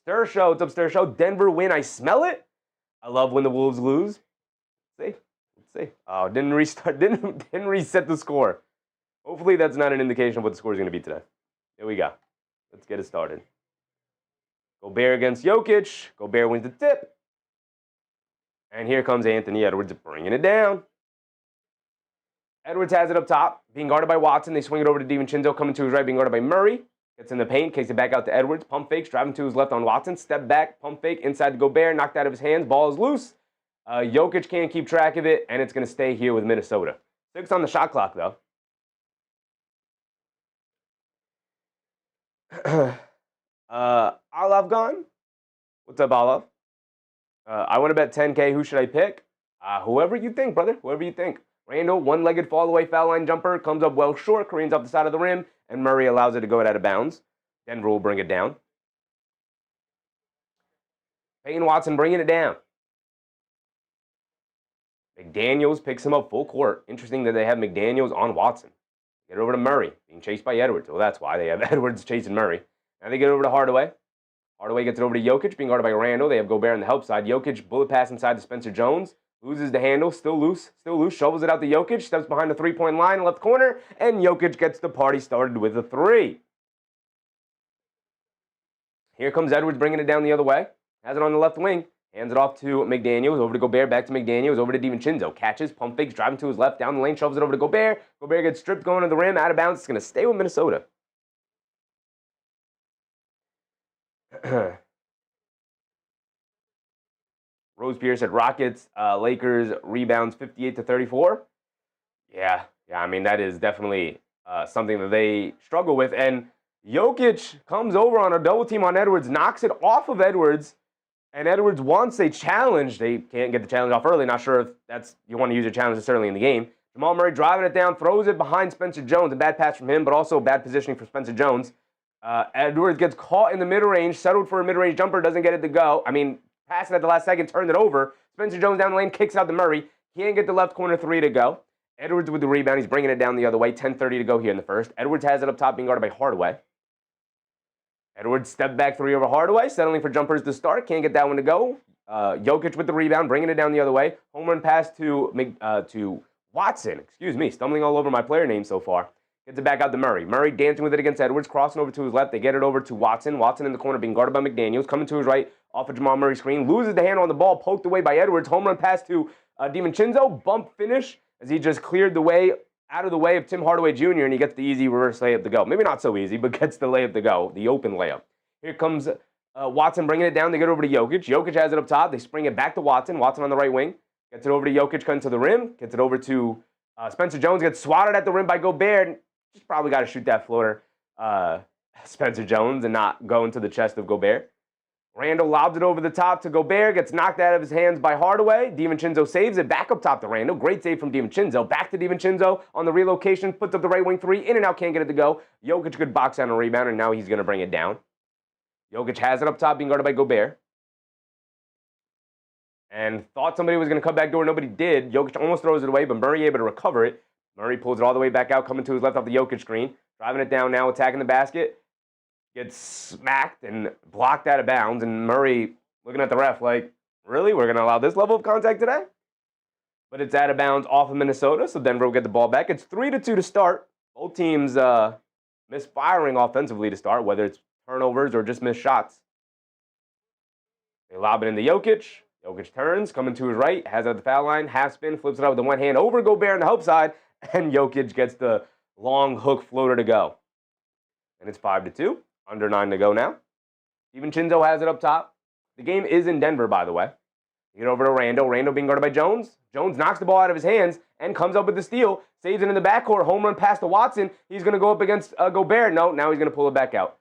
Stir Show, what's up, Stir Show? Denver win, I smell it. I love when the Wolves lose. Let's see. Oh, didn't reset the score. Hopefully that's not an indication of what the score is going to be today. Here we go. Let's get it started. Gobert against Jokic. Gobert wins the tip. And here comes Anthony Edwards bringing it down. Edwards has it up top, being guarded by Watson. They swing it over to DiVincenzo, coming to his right, being guarded by Murray. Gets in the paint, kicks it back out to Edwards. Pump fakes, driving to his left on Watson. Step back, pump fake, inside to Gobert, knocked out of his hands. Ball is loose. Jokic can't keep track of it, and it's going to stay here with Minnesota. 6 on the shot clock, though. Olav gone? What's up, Olav? I want to bet 10K. Who should I pick? Whoever you think, brother. Whoever you think. Randle, one-legged fall-away foul line jumper, comes up well short, careens off the side of the rim, and Murray allows it to go out of bounds. Denver will bring it down. Peyton Watson bringing it down. McDaniels picks him up full court. Interesting that they have McDaniels on Watson. Get over to Murray, being chased by Edwards. Well, that's why they have Edwards chasing Murray. Now they get over to Hardaway. Hardaway gets it over to Jokic, being guarded by Randle. They have Gobert on the help side. Jokic bullet pass inside to Spencer Jones. Loses the handle, still loose, shovels it out to Jokic, steps behind the three-point line, left corner, and Jokic gets the party started with a 3. Here comes Edwards bringing it down the other way. Has it on the left wing, hands it off to McDaniels, over to Gobert, back to McDaniels, over to DiVincenzo. Catches, pump fakes, driving to his left, down the lane, shovels it over to Gobert. Gobert gets stripped going to the rim, out of bounds. It's going to stay with Minnesota. Rose Pierce said Rockets, Lakers rebounds 58-34. Yeah, I mean, that is definitely something that they struggle with. And Jokic comes over on a double team on Edwards, knocks it off of Edwards, and Edwards wants a challenge. They can't get the challenge off early. Not sure if that's you want to use your challenge necessarily in the game. Jamal Murray driving it down, throws it behind Spencer Jones. A bad pass from him, but also bad positioning for Spencer Jones. Edwards gets caught in the mid-range, settled for a mid-range jumper, doesn't get it to go. I mean, passed it at the last second, turned it over. Spencer Jones down the lane, kicks out to Murray. Can't get the left corner 3 to go. Edwards with the rebound. He's bringing it down the other way. 10:30 to go here in the first. Edwards has it up top, being guarded by Hardaway. Edwards step back 3 over Hardaway, settling for jumpers to start. Can't get that one to go. Jokic with the rebound, bringing it down the other way. Home run pass to Watson. Excuse me, stumbling all over my player name so far. Gets it back out to Murray. Murray dancing with it against Edwards, crossing over to his left. They get it over to Watson. Watson in the corner being guarded by McDaniels. Coming to his right off of Jamal Murray's screen. Loses the handle on the ball, poked away by Edwards. Home run pass to DiVincenzo. Bump finish as he just cleared the way out of the way of Tim Hardaway Jr. and he gets the easy reverse layup to go. Maybe not so easy, but gets the layup to go, the open layup. Here comes Watson bringing it down. They get over to Jokic. Jokic has it up top. They spring it back to Watson. Watson on the right wing. Gets it over to Jokic, cutting to the rim. Gets it over to Spencer Jones. Gets swatted at the rim by Gobert. Just probably got to shoot that floater, Spencer Jones, and not go into the chest of Gobert. Randall lobs it over the top to Gobert. Gets knocked out of his hands by Hardaway. DiVincenzo saves it back up top to Randall. Great save from DiVincenzo. Back to DiVincenzo on the relocation. Puts up the right wing three. In and out. Can't get it to go. Jokic good box on a rebound, and now he's going to bring it down. Jokic has it up top, being guarded by Gobert. And thought somebody was going to come back door. Nobody did. Jokic almost throws it away, but Murray able to recover it. Murray pulls it all the way back out, coming to his left off the Jokic screen. Driving it down now, attacking the basket. Gets smacked and blocked out of bounds. And Murray looking at the ref like, really? We're going to allow this level of contact today? But it's out of bounds off of Minnesota, so Denver will get the ball back. It's 3-2 to start. Both teams misfiring offensively to start, whether it's turnovers or just missed shots. They lob it into Jokic. Jokic turns, coming to his right, has it at the foul line, half spin, flips it out with the one hand over Gobert on the help side, and Jokic gets the long hook floater to go. And it's 5-2, under 9 to go now. DiVincenzo has it up top. The game is in Denver, by the way. Get over to Randall. Randall being guarded by Jones. Jones knocks the ball out of his hands and comes up with the steal. Saves it in the backcourt. Home run pass to Watson. He's going to go up against Gobert. No, now he's going to pull it back out.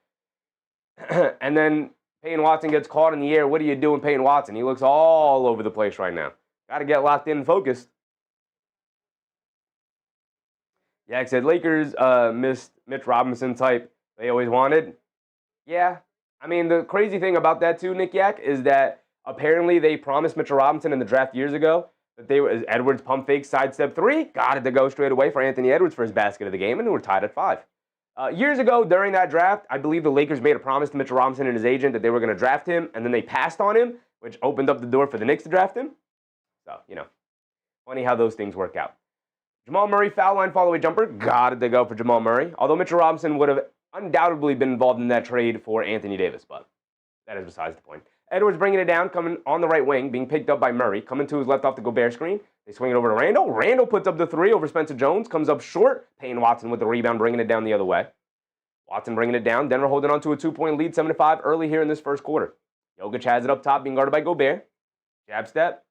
And then Peyton Watson gets caught in the air. What are you doing, Peyton Watson? He looks all over the place right now. Got to get locked in and focused. Yak said, Lakers missed Mitch Robinson type they always wanted. Yeah. I mean, the crazy thing about that too, Nick Yak, is that apparently they promised Mitchell Robinson in the draft years ago that they were Edwards pump fake sidestep three. Got it to go straight away for Anthony Edwards for his basket of the game, and we're tied at 5. Years ago, during that draft, I believe the Lakers made a promise to Mitchell Robinson and his agent that they were going to draft him, and then they passed on him, which opened up the door for the Knicks to draft him. So, funny how those things work out. Jamal Murray, foul line follow-away jumper. Got it to go for Jamal Murray. Although Mitchell Robinson would have undoubtedly been involved in that trade for Anthony Davis, but that is besides the point. Edwards bringing it down, coming on the right wing, being picked up by Murray, coming to his left off the Gobert screen. They swing it over to Randall. Randall puts up the three over Spencer Jones, comes up short. Payne Watson with the rebound, bringing it down the other way. Watson bringing it down. Denver holding on to a 2-point lead, 7-5 early here in this first quarter. Jokic has it up top, being guarded by Gobert. Jab step.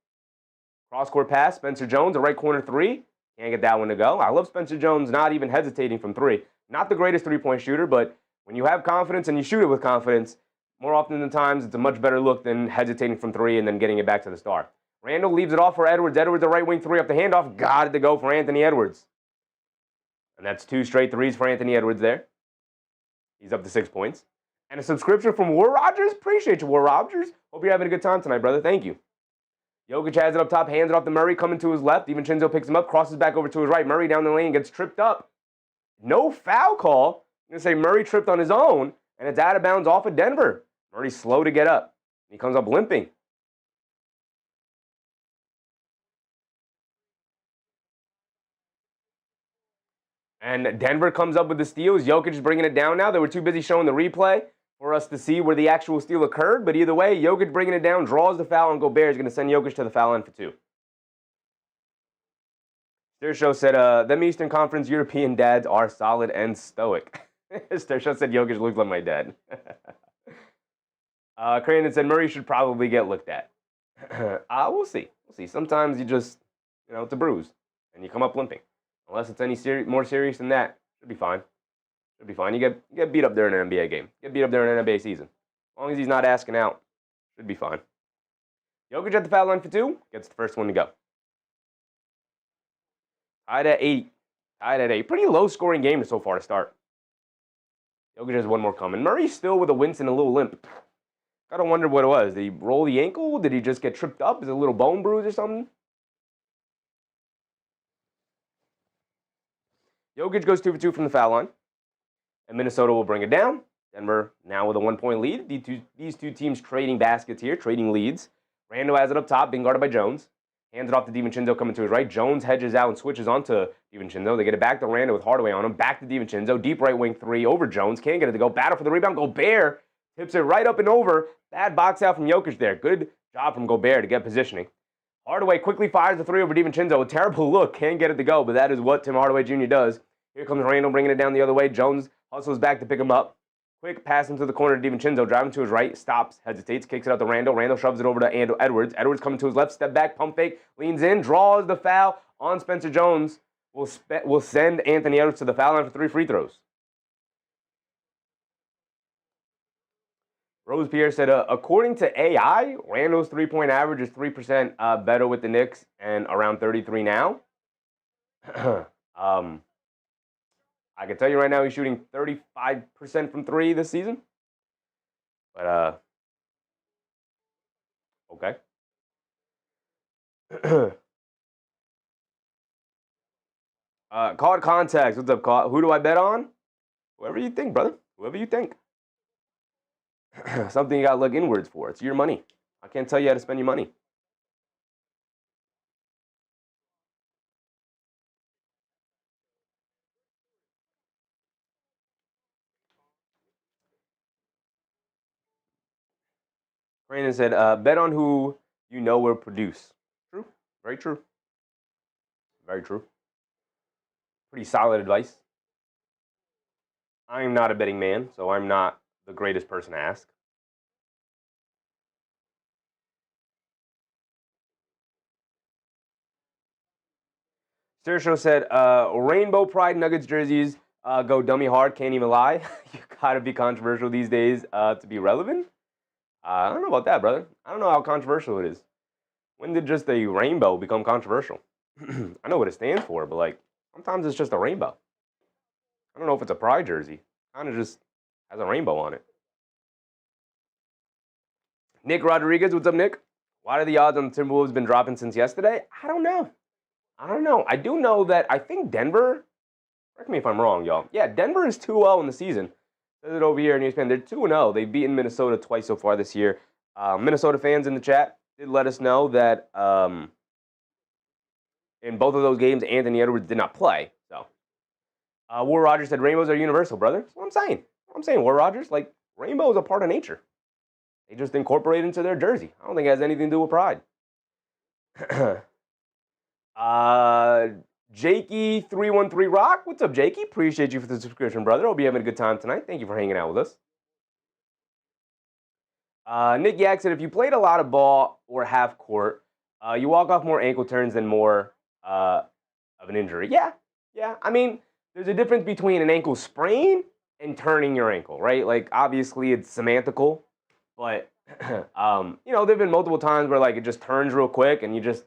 Cross-court pass. Spencer Jones, a right corner three. Can't get that one to go. I love Spencer Jones not even hesitating from three. Not the greatest three-point shooter, but when you have confidence and you shoot it with confidence, more often than times, it's a much better look than hesitating from three and then getting it back to the star. Randall leaves it off for Edwards. Edwards, a right wing three up the handoff. Got it to go for Anthony Edwards. And that's 2 straight threes for Anthony Edwards there. He's up to 6 points. And a subscription from War Rogers. Appreciate you, War Rogers. Hope you're having a good time tonight, brother. Thank you. Jokic has it up top, hands it off to Murray, coming to his left. DiVincenzo picks him up, crosses back over to his right. Murray down the lane, gets tripped up. No foul call. I'm going to say Murray tripped on his own, and it's out of bounds off of Denver. Murray's slow to get up. He comes up limping. And Denver comes up with the steals. Jokic is bringing it down now. They were too busy showing the replay for us to see where the actual steal occurred. But either way, Jokic bringing it down, draws the foul, and Gobert is going to send Jokic to the foul line for 2. Their show said, them Eastern Conference European dads are solid and stoic. Their show said Jokic looks like my dad. Crandon said Murray should probably get looked at. We'll see. We'll see. Sometimes you just, it's a bruise, and you come up limping. Unless it's any more serious than that, should be fine. Should be fine. You get beat up during an NBA game. Get beat up during an NBA season. As long as he's not asking out, should be fine. Jokic at the foul line for 2. Gets the first one to go. Tied at 8. Tied at 8. Pretty low-scoring game so far to start. Jokic has one more coming. Murray's still with a wince and a little limp. Gotta wonder what it was. Did he roll the ankle? Did he just get tripped up? Is it a little bone bruise or something? Jokic goes 2 for 2 from the foul line. And Minnesota will bring it down. Denver now with a 1-point lead. These two teams trading baskets here, trading leads. Randle has it up top, being guarded by Jones. Hands it off to DiVincenzo coming to his right. Jones hedges out and switches onto DiVincenzo. They get it back to Randle with Hardaway on him. Back to DiVincenzo. Deep right wing three over Jones. Can't get it to go. Battle for the rebound. Gobert tips it right up and over. Bad box out from Jokic there. Good job from Gobert to get positioning. Hardaway quickly fires the three over DiVincenzo. A terrible look. Can't get it to go, but that is what Tim Hardaway Jr. does. Here comes Randle bringing it down the other way. Jones hustles back to pick him up. Quick pass into the corner to DiVincenzo, driving to his right, stops, hesitates, kicks it out to Randle. Randle shoves it over to Edwards. Edwards coming to his left, step back, pump fake, leans in, draws the foul on Spencer Jones. Will send Anthony Edwards to the foul line for 3 free throws. Rose Pierre said, according to AI, Randle's three-point average is 3% better with the Knicks and around 33 now. I can tell you right now he's shooting 35% from 3 this season. But, okay. Caught Contacts. What's up, Caught? Who do I bet on? Whoever you think, brother. Whoever you think. Something you got to look inwards for. It's your money. I can't tell you how to spend your money. Brandon said, bet on who you know will produce. True. Very true. Very true. Pretty solid advice. I am not a betting man, so I'm not the greatest person to ask. Sergio said, Rainbow Pride Nuggets jerseys go dummy hard, can't even lie. You gotta be controversial these days to be relevant. I don't know about that, brother. I don't know how controversial it is. When did just a rainbow become controversial? I know what it stands for, but like sometimes it's just a rainbow. I don't know if it's a pride jersey. Kind of just has a rainbow on it. Nick Rodriguez, what's up, Nick? Why are the odds on the Timberwolves been dropping since yesterday? I don't know. I do know that I think Denver, correct me if I'm wrong, y'all. Yeah, Denver is 2-0 in the season. Says it over here in ESPN. They're 2-0. They've beaten Minnesota twice so far this year. Minnesota fans in the chat did let us know that in both of those games, Anthony Edwards did not play. So, War Rogers said, rainbows are universal, brother. That's what I'm saying. War Rogers, like, rainbow is a part of nature. They just incorporate it into their jersey. I don't think it has anything to do with pride. Jakey313 Rock. What's up, Jakey? Appreciate you for the subscription, brother. Hope you're having a good time tonight. Thank you for hanging out with us. Nick Yak said, if you played a lot of ball or half court, you walk off more ankle turns than more of an injury. Yeah. I mean, there's a difference between an ankle sprain and turning your ankle, right? Like, obviously, it's semantical. But, there have been multiple times where, like, it just turns real quick and you just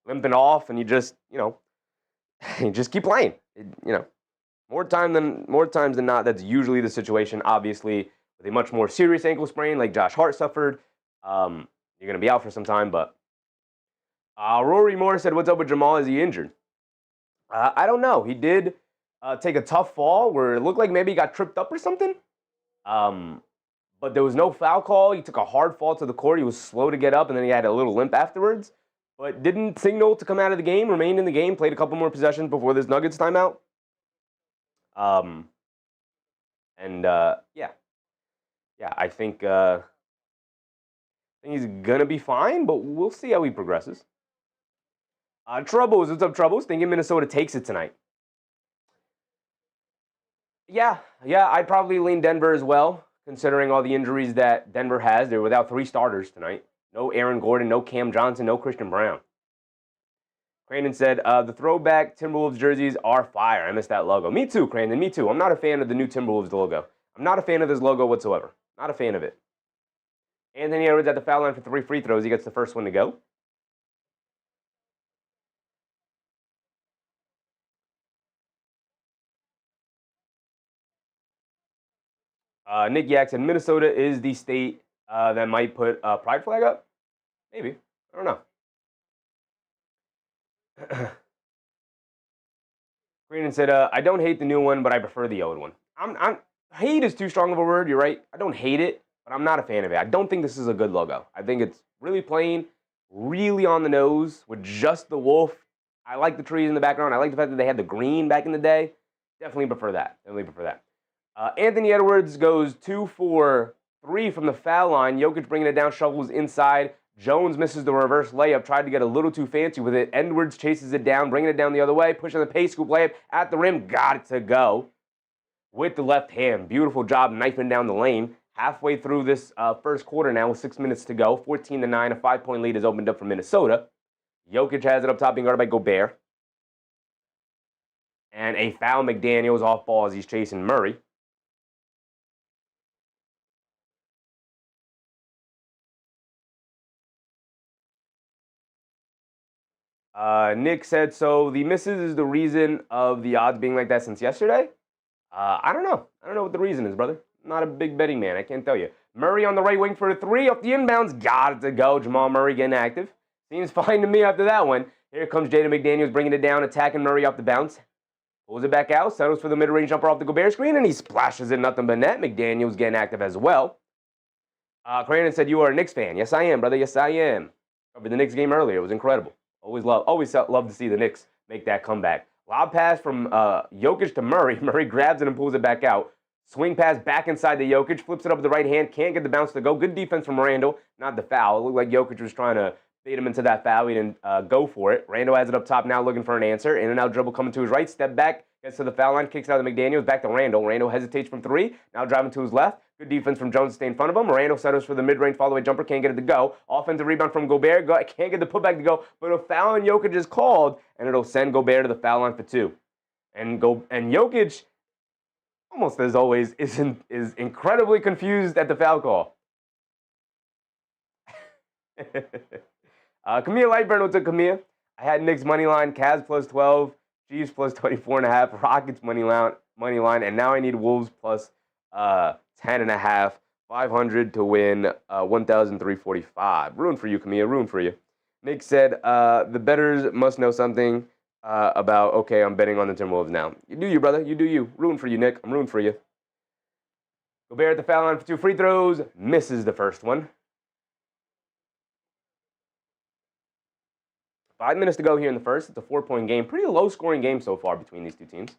limping off and you just, you just keep playing. More times than not, that's usually the situation. Obviously, with a much more serious ankle sprain like Josh Hart suffered, you're going to be out for some time. But Rory Moore said, what's up with Jamal? Is he injured? I don't know. He did take a tough fall where it looked like maybe he got tripped up or something. But there was no foul call. He took a hard fall to the court. He was slow to get up, and then he had a little limp afterwards. But didn't signal to come out of the game, remained in the game, played a couple more possessions before this Nuggets timeout. I think he's going to be fine, but we'll see how he progresses. Troubles, what's up, Troubles? Thinking Minnesota takes it tonight. Yeah, I'd probably lean Denver as well, considering all the injuries that Denver has. They're without 3 starters tonight. No Aaron Gordon, no Cam Johnson, no Christian Brown. Crandon said, the throwback Timberwolves jerseys are fire. I missed that logo. Me too, Crandon, me too. I'm not a fan of the new Timberwolves logo. I'm not a fan of this logo whatsoever. Not a fan of it. Anthony Edwards at the foul line for 3 free throws. He gets the first one to go. Nick Yak said, Minnesota is the state that might put a pride flag up? Maybe. I don't know. Greenan said, I don't hate the new one, but I prefer the old one. Hate is too strong of a word. You're right. I don't hate it, but I'm not a fan of it. I don't think this is a good logo. I think it's really plain. really on the nose with just the wolf. I like the trees in the background. I like the fact that they had the green back in the day. Definitely prefer that. Anthony Edwards goes 2 for 3 from the foul line. Jokic bringing it down, shovels inside. Jones misses the reverse layup, tried to get a little too fancy with it. Edwards chases it down, bringing it down the other way, pushing the pace scoop layup at the rim, got it to go with the left hand. Beautiful job knifing down the lane. Halfway through this first quarter now with 6 minutes to go, 14-9, a 5-point lead is opened up for Minnesota. Jokic has it up top, being guarded by Gobert. And a foul, McDaniels off ball as he's chasing Murray. Nick said, so the misses is the reason of the odds being like that since yesterday? I don't know. I don't know what the reason is, brother. I'm not a big betting man. I can't tell you. Murray on the right wing for a 3 off the inbounds. Got it to go. Jamal Murray getting active. Seems fine to me after that one. Here comes Jaden McDaniels bringing it down, attacking Murray off the bounce. Pulls it back out, settles for the mid-range jumper off the Gobert screen, and he splashes it nothing but net. McDaniels getting active as well. Crandon said, you are a Knicks fan. Yes, I am, brother. Yes, I am. Covered the Knicks game earlier. It was incredible. Always love to see the Knicks make that comeback. Lob pass from Jokic to Murray. Murray grabs it and pulls it back out. Swing pass back inside the Jokic. Flips it up with the right hand. Can't get the bounce to go. Good defense from Randall. Not the foul. It looked like Jokic was trying to bait him into that foul. He didn't go for it. Randall has it up top now looking for an answer. In and out dribble coming to his right. Step back. Gets to the foul line. Kicks out to McDaniels. Back to Randall. Randall hesitates from 3. Now driving to his left. Good defense from Jones to stay in front of him. Randall settles for the mid-range follow-away jumper. Can't get it to go. Offensive rebound from Gobert. Can't get the putback to go. But a foul on Jokic is called, and it'll send Gobert to the foul line for 2. And Jokic, almost as always, is incredibly confused at the foul call. Camille Lightburn will take Camille. I had Knicks money line, Cavs plus 12, Chiefs plus 24.5, Rockets money line, and now I need Wolves plus 10.5, 500 to win 1,345. Ruin for you, Camille. Ruin for you. Nick said the bettors must know something about. Okay, I'm betting on the Timberwolves now. You do you, brother. You do you. Ruin for you, Nick. I'm rooting for you. Gobert at the foul line for 2 free throws. Misses the first one. 5 minutes to go here in the first. It's a 4-point game. Pretty low-scoring game so far between these two teams.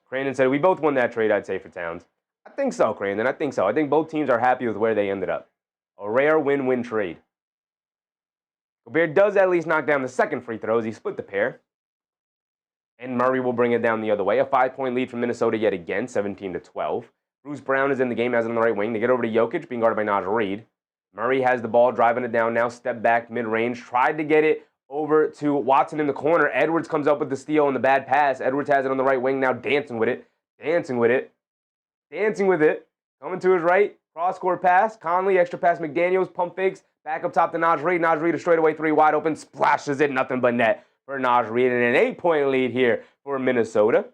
Crandon said, we both won that trade, I'd say, for Towns. I think so, Crandon. I think so. I think both teams are happy with where they ended up. A rare win-win trade. Gobert does at least knock down the second free throws. He split the pair. And Murray will bring it down the other way. A 5-point lead from Minnesota yet again, 17-12. Bruce Brown is in the game, has it on the right wing. They get over to Jokic, being guarded by Naj Reid. Murray has the ball, driving it down now. Step back, mid-range. Tried to get it over to Watson in the corner. Edwards comes up with the steal and the bad pass. Edwards has it on the right wing now, dancing with it. Coming to his right. Cross-court pass. Conley, extra pass, McDaniels. Pump fakes. Back up top to Naj Reid. Naj Reid, a straightaway 3 wide open. Splashes it, nothing but net for Naj Reid. And an 8-point lead here for Minnesota.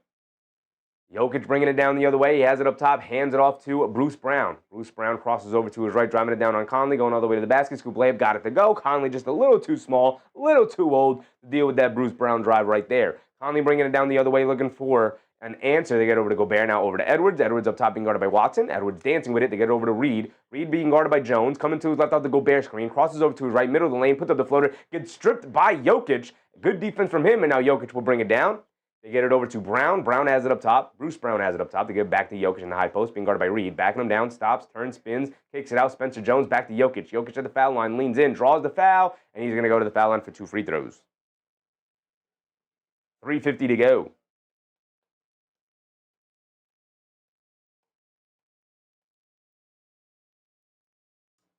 Jokic bringing it down the other way. He has it up top, hands it off to Bruce Brown. Bruce Brown crosses over to his right, driving it down on Conley, going all the way to the basket. Scoop layup, got it to go. Conley just a little too small, a little too old to deal with that Bruce Brown drive right there. Conley bringing it down the other way, looking for an answer. They get over to Gobert, now over to Edwards. Edwards up top being guarded by Watson. Edwards dancing with it. They get over to Reid. Reid being guarded by Jones. Coming to his left off the Gobert screen. Crosses over to his right, middle of the lane, puts up the floater. Gets stripped by Jokic. Good defense from him, and now Jokic will bring it down. They get it over to Brown. Brown has it up top. Bruce Brown has it up top. They get it back to Jokic in the high post, being guarded by Reid. Backing him down, stops, turns, spins, kicks it out. Spencer Jones back to Jokic. Jokic at the foul line, leans in, draws the foul, and he's going to go to the foul line for 2 free throws. 3:50 to go.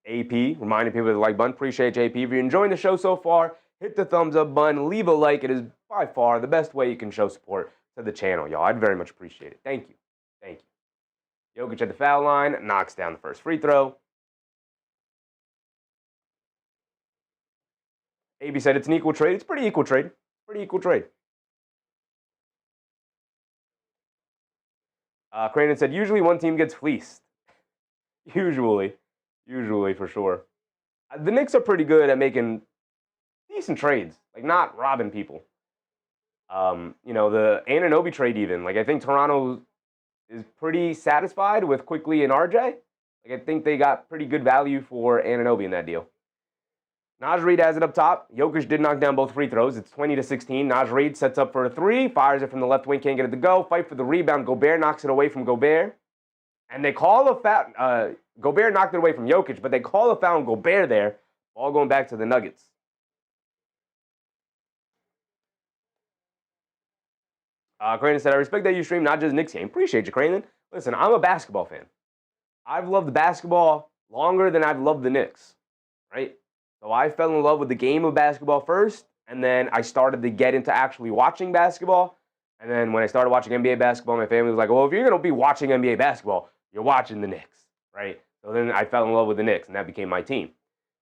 AP, reminding people to the like button. Appreciate you, AP. If you're enjoying the show so far, hit the thumbs up button. Leave a like. It is by far the best way you can show support to the channel, y'all. I'd very much appreciate it. Thank you. Thank you. Jokic at the foul line. Knocks down the first free throw. AB said it's an equal trade. It's pretty equal trade. Pretty equal trade. Crandon said, usually one team gets fleeced. Usually, for sure. The Knicks are pretty good at making decent trades, like not robbing people. You know, the Anunoby trade even. Like, I think Toronto is pretty satisfied with Quickly and RJ. Like, I think they got pretty good value for Anunoby in that deal. Naj Reid has it up top. Jokic did knock down both free throws. It's 20-16. Naj Reid sets up for a three, fires it from the left wing, can't get it to go. Fight for the rebound. Gobert knocks it away from Gobert. And they call a foul. Gobert knocked it away from Jokic, but they call a foul on Gobert there. All going back to the Nuggets. Crandon said, I respect that you stream not just Knicks game. Appreciate you, Crandon. Listen, I'm a basketball fan. I've loved basketball longer than I've loved the Knicks, right? So I fell in love with the game of basketball first, and then I started to get into actually watching basketball. And then when I started watching NBA basketball, my family was like, well, if you're going to be watching NBA basketball, you're watching the Knicks, right? So then I fell in love with the Knicks, and that became my team.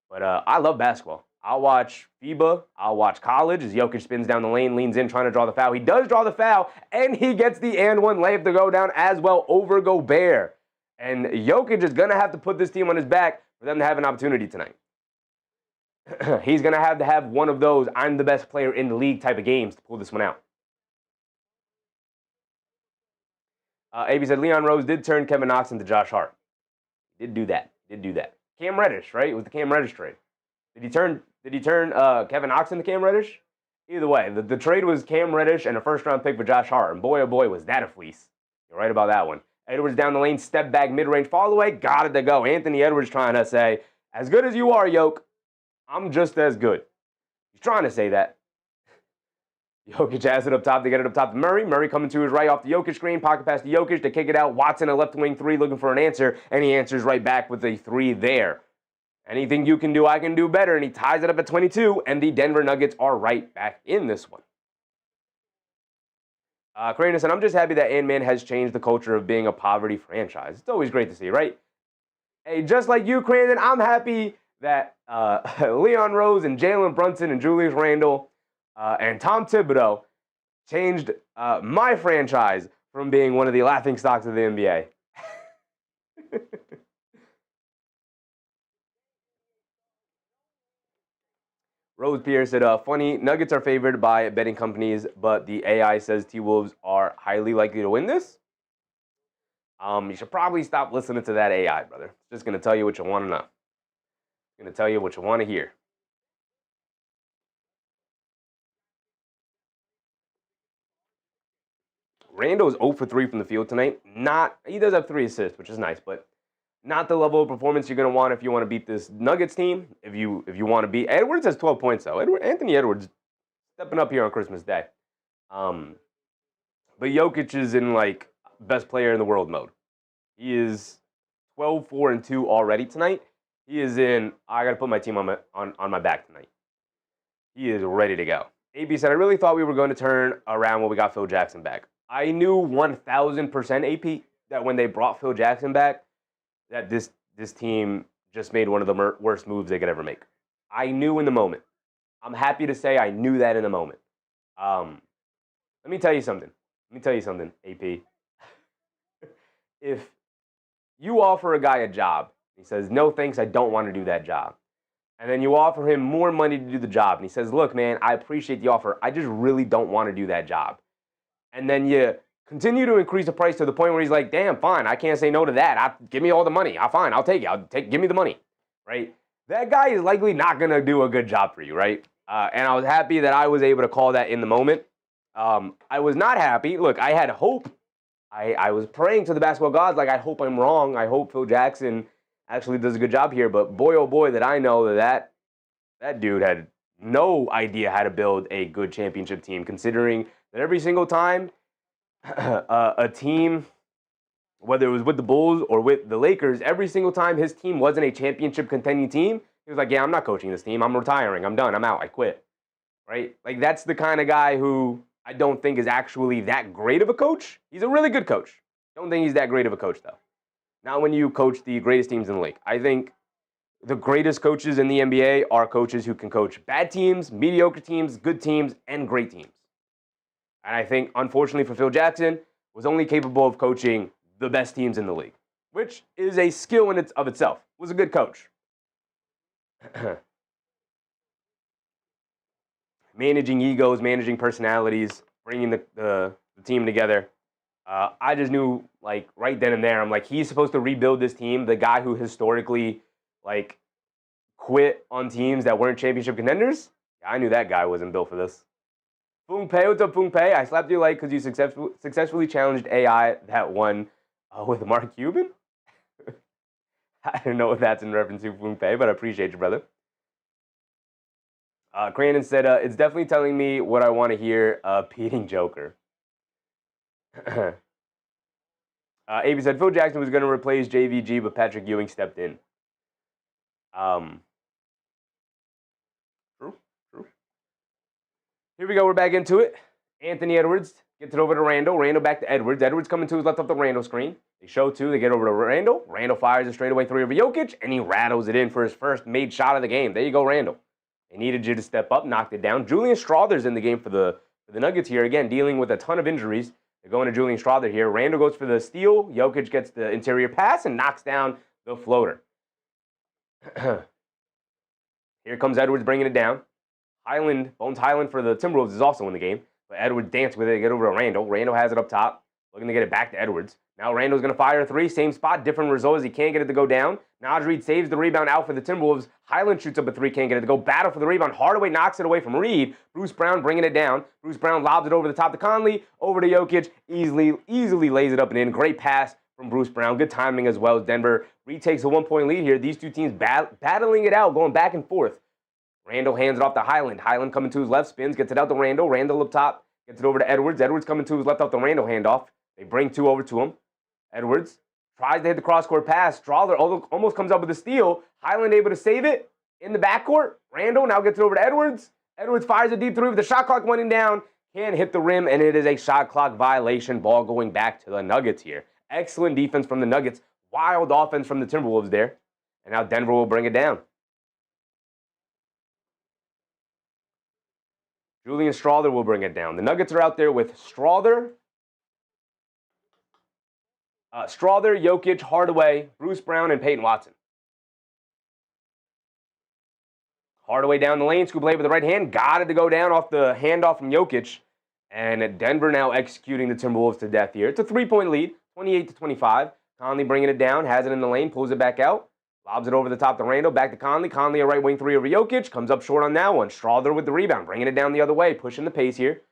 But I love basketball. I'll watch FIBA. I'll watch college as Jokic spins down the lane, leans in, trying to draw the foul. He does draw the foul, and he gets the and one layup to go down as well over Gobert. And Jokic is going to have to put this team on his back for them to have an opportunity tonight. He's going to have one of those I'm the best player in the league type of games to pull this one out. AB said Leon Rose did turn Kevin Knox into Josh Hart. Did do that. Cam Reddish, right? It was the Cam Reddish trade. Did he turn Kevin Knox into Cam Reddish? Either way, the trade was Cam Reddish and a first-round pick for Josh Hart. And boy, oh boy, was that a fleece. You're right about that one. Edwards down the lane, step back, mid-range, fall away, got it to go. Anthony Edwards trying to say, as good as you are, Yoke, I'm just as good. He's trying to say that. Jokic has it up top. They get it up top to Murray. Murray coming to his right off the Jokic screen. Pocket pass to Jokic. They kick it out. Watson, a left wing three, looking for an answer. And he answers right back with a three there. Anything you can do, I can do better. And he ties it up at 22. And the Denver Nuggets are right back in this one. Crane said, I'm just happy that Ant-Man has changed the culture of being a poverty franchise. It's always great to see, right? Hey, just like you, Crandon, I'm happy that Leon Rose and Jalen Brunson and Julius Randle and Tom Thibodeau changed my franchise from being one of the laughingstocks of the NBA. Rose Pierre said, funny, Nuggets are favored by betting companies, but the AI says T-Wolves are highly likely to win this. You should probably stop listening to that AI, brother. It's just going to tell you what you want to know. It's going to tell you what you want to hear. Randall is 0 for 3 from the field tonight. He does have 3 assists, which is nice, but not the level of performance you're going to want if you want to beat this Nuggets team. If you want to beat Edwards has 12 points though. Anthony Edwards stepping up here on Christmas Day. But Jokic is in like best player in the world mode. He is 12, 4, and 2 already tonight. He is in, I got to put my team on my back tonight. He is ready to go. AB said, I really thought we were going to turn around when we got Phil Jackson back. I knew 1,000% AP that when they brought Phil Jackson back, that this team just made one of the worst moves they could ever make. I knew in the moment. I'm happy to say I knew that in the moment. Let me tell you something, AP. If you offer a guy a job, he says, no thanks, I don't want to do that job. And then you offer him more money to do the job. And he says, look, man, I appreciate the offer. I just really don't want to do that job. And then you continue to increase the price to the point where he's like, damn, fine, I can't say no to that. Give me all the money. I'll take it. Give me the money, right? That guy is likely not going to do a good job for you, right? And I was happy that I was able to call that in the moment. I was not happy. Look, I had hope. I was praying to the basketball gods, like, I hope I'm wrong. I hope Phil Jackson actually does a good job here. But boy, oh boy, did I know that dude had no idea how to build a good championship team, considering that every single time a team, whether it was with the Bulls or with the Lakers, every single time his team wasn't a championship contending team, he was like, yeah, I'm not coaching this team. I'm retiring. I'm done. I'm out. I quit. Right? Like, that's the kind of guy who I don't think is actually that great of a coach. He's a really good coach. Don't think he's that great of a coach, though. Not when you coach the greatest teams in the league. I think the greatest coaches in the NBA are coaches who can coach bad teams, mediocre teams, good teams, and great teams. And I think, unfortunately for Phil Jackson, was only capable of coaching the best teams in the league, which is a skill in of itself. Was a good coach. Managing egos, managing personalities, bringing the team together. I just knew, like, right then and there, I'm like, he's supposed to rebuild this team. The guy who historically, like, quit on teams that weren't championship contenders. I knew that guy wasn't built for this. Foong Pei, what's up, Foong Pei? I slapped you like because you successfully challenged AI that one with Mark Cuban. I don't know if that's in reference to Foong Pei, but I appreciate you, brother. Crandon said, it's definitely telling me what I want to hear, Peting Joker. AB said, Phil Jackson was going to replace JVG, but Patrick Ewing stepped in. True. Here we go. We're back into it. Anthony Edwards gets it over to Randall. Randall back to Edwards. Edwards coming to his left off the Randall screen. They show two. They get over to Randall. Randall fires a straightaway three over Jokic, and he rattles it in for his first made shot of the game. There you go, Randall. They needed you to step up, knocked it down. Julian Strawther's in the game for the Nuggets here. Again, dealing with a ton of injuries. They're going to Julian Strawther here. Randall goes for the steal. Jokic gets the interior pass and knocks down the floater. Here comes Edwards bringing it down. Bones Highland for the Timberwolves is also in the game. But Edwards danced with it to get over to Randall. Randall has it up top, looking to get it back to Edwards. Now Randall's going to fire a three. Same spot, different result as he can't get it to go down. Naj Reid saves the rebound out for the Timberwolves. Highland shoots up a three, can't get it to go. Battle for the rebound. Hardaway knocks it away from Reid. Bruce Brown bringing it down. Bruce Brown lobs it over the top to Conley. Over to Jokic. Easily lays it up and in. Great pass from Bruce Brown. Good timing as well. Denver retakes a 1-point lead here. These two teams battling it out, going back and forth. Randall hands it off to Highland. Highland coming to his left, spins, gets it out to Randall. Randall up top, gets it over to Edwards. Edwards coming to his left off the Randall handoff. They bring two over to him. Edwards tries to hit the cross-court pass. Strawther almost comes up with a steal. Highland able to save it in the backcourt. Randall now gets it over to Edwards. Edwards fires a deep three with the shot clock running down. Can't hit the rim, and it is a shot clock violation. Ball going back to the Nuggets here. Excellent defense from the Nuggets. Wild offense from the Timberwolves there. And now Denver will bring it down. Julian Strawther will bring it down. The Nuggets are out there with Strawther, Jokic, Hardaway, Bruce Brown, and Peyton Watson. Hardaway down the lane, scoop play with the right hand. Got it to go down off the handoff from Jokic. And Denver now executing the Timberwolves to death here. It's a 3-point lead, 28-25. Conley bringing it down, has it in the lane, pulls it back out. Lobs it over the top to Randall, back to Conley. Conley a right wing three over Jokic. Comes up short on that one. Strawther with the rebound, bringing it down the other way, pushing the pace here.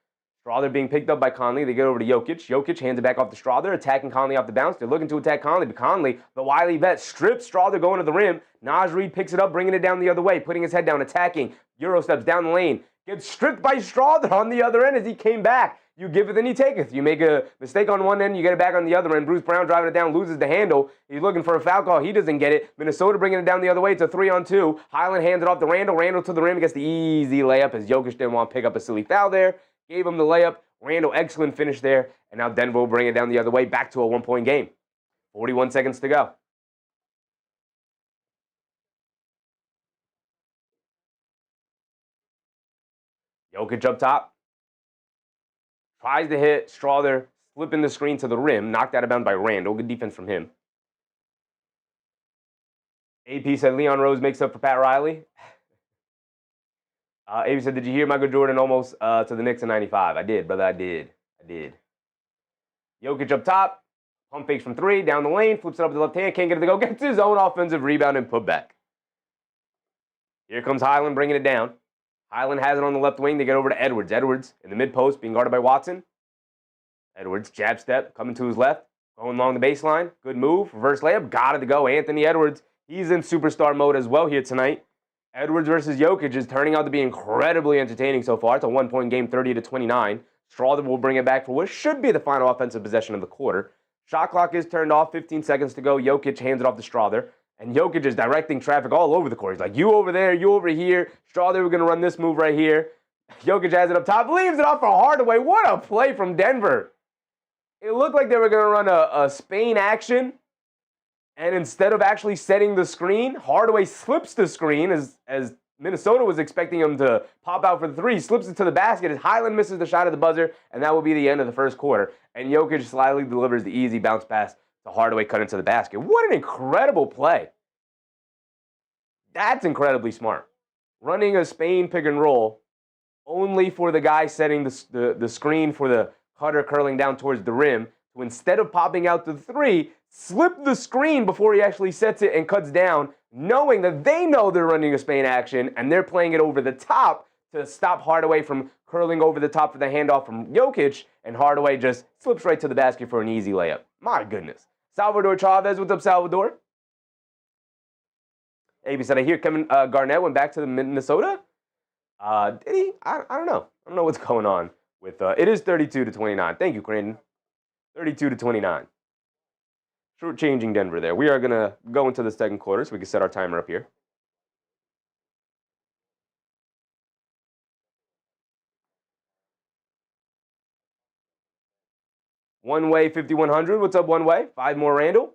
Strawther being picked up by Conley. They get over to Jokic. Jokic hands it back off to Strawther, attacking Conley off the bounce. They're looking to attack Conley, but Conley, the wily vet, strips Strawther going to the rim. Naj Reid picks it up, bringing it down the other way, putting his head down, attacking. Euro steps down the lane. Gets stripped by Strawther on the other end as he came back. You give it, then he taketh. You make a mistake on one end, you get it back on the other end. Bruce Brown driving it down, loses the handle. He's looking for a foul call. He doesn't get it. Minnesota bringing it down the other way. It's a 3-on-2. Highland hands it off to Randall. Randall to the rim, gets the easy layup as Jokic didn't want to pick up a silly foul there. Gave him the layup. Randall, excellent finish there. And now Denver will bring it down the other way, back to a 1-point game. 41 seconds to go. Jokic up top. Tries to hit Strawther, flipping the screen to the rim. Knocked out of bounds by Randall. Good defense from him. AP said Leon Rose makes up for Pat Riley. AP said, did you hear Michael Jordan almost to the Knicks in 95? I did, brother. I did. Jokic up top. Pump fakes from three. Down the lane. Flips it up to the left hand. Can't get it to go. Gets his own offensive rebound and put back. Here comes Highland bringing it down. Highland has it on the left wing. They get over to Edwards. Edwards in the mid-post being guarded by Watson. Edwards, jab step, coming to his left. Going along the baseline. Good move. Reverse layup. Got it to go. Anthony Edwards. He's in superstar mode as well here tonight. Edwards versus Jokic is turning out to be incredibly entertaining so far. It's a 1-point game, 30-29. Strawther will bring it back for what should be the final offensive possession of the quarter. Shot clock is turned off. 15 seconds to go. Jokic hands it off to Strawther. And Jokic is directing traffic all over the court. He's like, you over there, you over here. Strawther, we're going to run this move right here. Jokic has it up top, leaves it off for Hardaway. What a play from Denver. It looked like they were going to run a Spain action. And instead of actually setting the screen, Hardaway slips the screen as Minnesota was expecting him to pop out for the three. Slips it to the basket as Highland misses the shot at the buzzer. And that will be the end of the first quarter. And Jokic slyly delivers the easy bounce pass to Hardaway, cut into the basket. What an incredible play. That's incredibly smart. Running a Spain pick and roll only for the guy setting the screen for the cutter curling down towards the rim to, instead of popping out the three, slip the screen before he actually sets it and cuts down, knowing that they know they're running a Spain action and they're playing it over the top to stop Hardaway from curling over the top for the handoff from Jokic, and Hardaway just slips right to the basket for an easy layup. My goodness. Salvador Chavez, what's up, Salvador? AB said, I hear Kevin Garnett went back to the Minnesota. Did he? I don't know. I don't know what's going on with. It is 32-29. Thank you, Crandon. 32-29. Short-changing Denver there. We are going to go into the second quarter so we can set our timer up here. One Way 5100. What's up, One Way? 5 more Randall.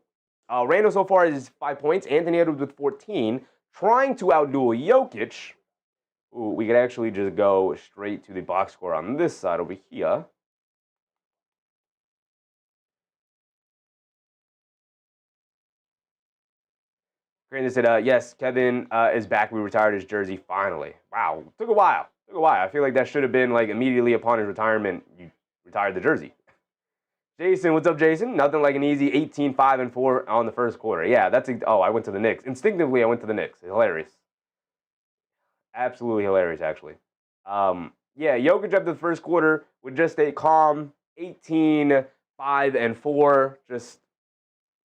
Randall so far is 5 points. Anthony Edwards with 14. Trying to outduel Jokic. Ooh, we could actually just go straight to the box score on this side over here. Brandon said, yes, Kevin is back. We retired his jersey finally. Wow, took a while. I feel like that should have been like immediately upon his retirement, you retired the jersey. Jason, what's up, Jason? Nothing like an easy 18-5-4 on the first quarter. Yeah, I went to the Knicks. Instinctively, I went to the Knicks. Hilarious. Absolutely hilarious, actually. Yeah, Jokic after the first quarter with just a calm 18-5-4, just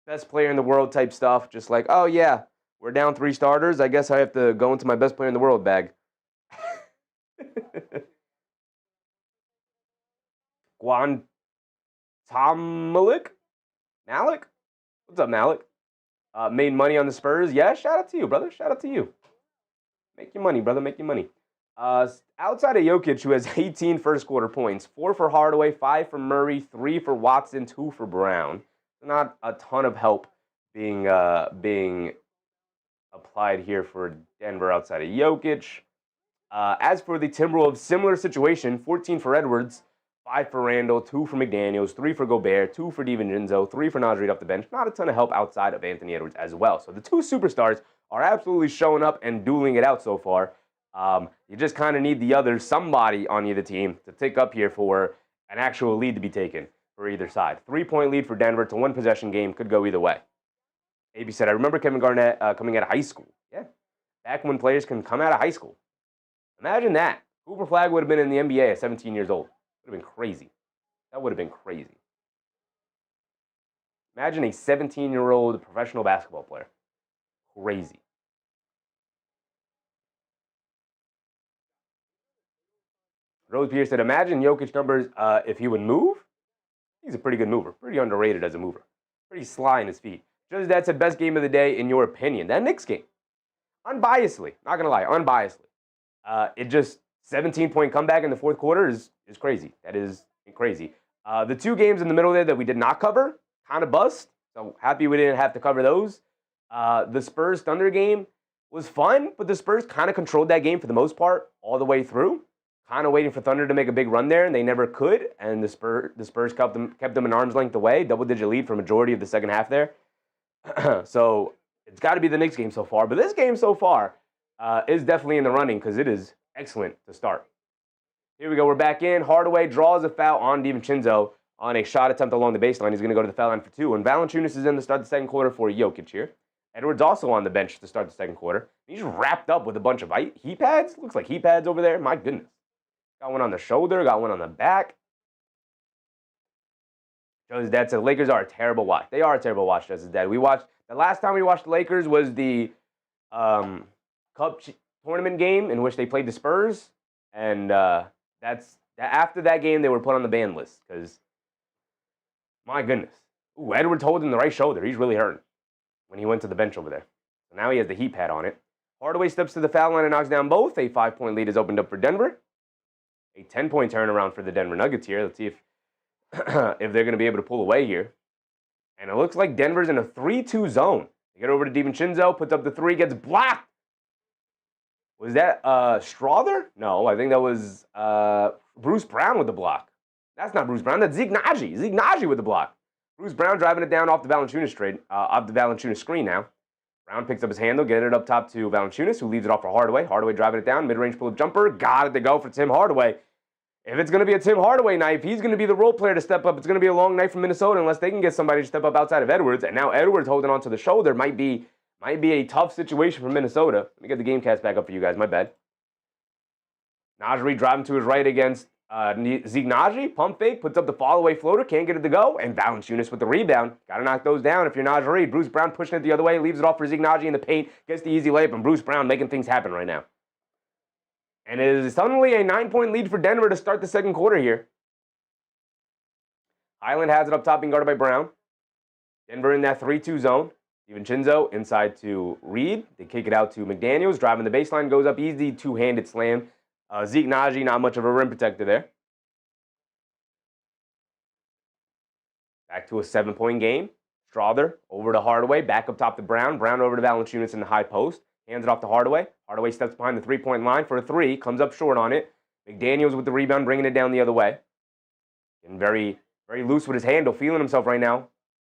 best player in the world type stuff. Just like, oh yeah, we're down 3 starters. I guess I have to go into my best player in the world bag. Malik? What's up, Malik? Made money on the Spurs. Yeah, shout out to you, brother. Shout out to you. Make your money, brother. Make your money. Outside of Jokic, who has 18 first quarter points, 4 for Hardaway, 5 for Murray, 3 for Watson, 2 for Brown. Not a ton of help being applied here for Denver outside of Jokic. As for the Timberwolves, similar situation, 14 for Edwards, 5 for Randall, 2 for McDaniels, 3 for Gobert, 2 for DiVincenzo, 3 for Naz Reid off the bench. Not a ton of help outside of Anthony Edwards as well. So the 2 superstars are absolutely showing up and dueling it out so far. You just kind of need the other somebody on either team to take up here for an actual lead to be taken for either side. 3-point lead for Denver. It's a 1-possession game. Could go either way. AB said, I remember Kevin Garnett coming out of high school. Yeah. Back when players can come out of high school. Imagine that. Cooper Flagg would have been in the NBA at 17 years old. Would have been crazy. That would have been crazy. Imagine a 17-year-old professional basketball player. Crazy. Rose Pierce said, imagine Jokic numbers if he would move. He's a pretty good mover. Pretty underrated as a mover. Pretty sly in his feet. Just that's the best game of the day in your opinion. That Knicks game. Unbiasedly. Not going to lie. Unbiasedly. It just 17-point comeback in the fourth quarter is crazy. That is crazy. The 2 games in the middle there that we did not cover, kind of bust. So happy we didn't have to cover those. The Spurs-Thunder game was fun, but the Spurs kind of controlled that game for the most part all the way through. Kind of waiting for Thunder to make a big run there, and they never could. And the Spurs kept them an arm's length away, double-digit lead for majority of the second half there. So it's got to be the Knicks game so far. But this game so far is definitely in the running because it is excellent to start. Here we go. We're back in. Hardaway draws a foul on DiVincenzo on a shot attempt along the baseline. He's going to go to the foul line for 2. And Valanciunas is in to start the second quarter for Jokic here. Edwards also on the bench to start the second quarter. He's wrapped up with a bunch of heat pads. Looks like heat pads over there. My goodness. Got one on the shoulder. Got one on the back. Joe's dad said the Lakers are a terrible watch. They are a terrible watch, Joe's dad. The last time we watched the Lakers was the Cup tournament game in which they played the Spurs. And after that game, they were put on the ban list because, my goodness. Ooh, Edwards holding the right shoulder. He's really hurting when he went to the bench over there. So now he has the heat pad on it. Hardaway steps to the foul line and knocks down both. A 5-point lead is opened up for Denver. A 10-point turnaround for the Denver Nuggets here. Let's see if they're going to be able to pull away here. And it looks like Denver's in a 3-2 zone. They get over to DiVincenzo, puts up the 3, gets blocked. Was that Strother? No, I think that was Bruce Brown with the block. That's not Bruce Brown. That's Zeke Naji. Zeke Naji with the block. Bruce Brown driving it down off the Valanciunas screen now. Brown picks up his handle, getting it up top to Valanciunas, who leaves it off for Hardaway. Hardaway driving it down, mid-range pull-up jumper. Got it to go for Tim Hardaway. if it's going to be a Tim Hardaway night, if he's going to be the role player to step up, it's going to be a long night for Minnesota unless they can get somebody to step up outside of Edwards. And now Edwards holding on to the shoulder might be a tough situation for Minnesota. Let me get the game cast back up for you guys. My bad. Najee driving to his right against Zeke Najee. Pump fake, puts up the fall-away floater, can't get it to go, and Valanciunas with the rebound. Got to knock those down if you're Najee. Bruce Brown pushing it the other way, leaves it off for Zeke Najee in the paint, gets the easy layup, and Bruce Brown making things happen right now. And it is suddenly a 9-point lead for Denver to start the second quarter here. Highland has it up top, being guarded by Brown. Denver in that 3-2 zone. DiVincenzo inside to Reed. They kick it out to McDaniels. Driving the baseline, goes up easy, two-handed slam. Zeke Najee, not much of a rim protector there. Back to a 7-point game. Strother over to Hardaway. Back up top to Brown. Brown over to Valanciunas in the high post. Hands it off to Hardaway. Hardaway steps behind the three-point line for a three. Comes up short on it. McDaniels with the rebound, bringing it down the other way. And very, very loose with his handle. Feeling himself right now.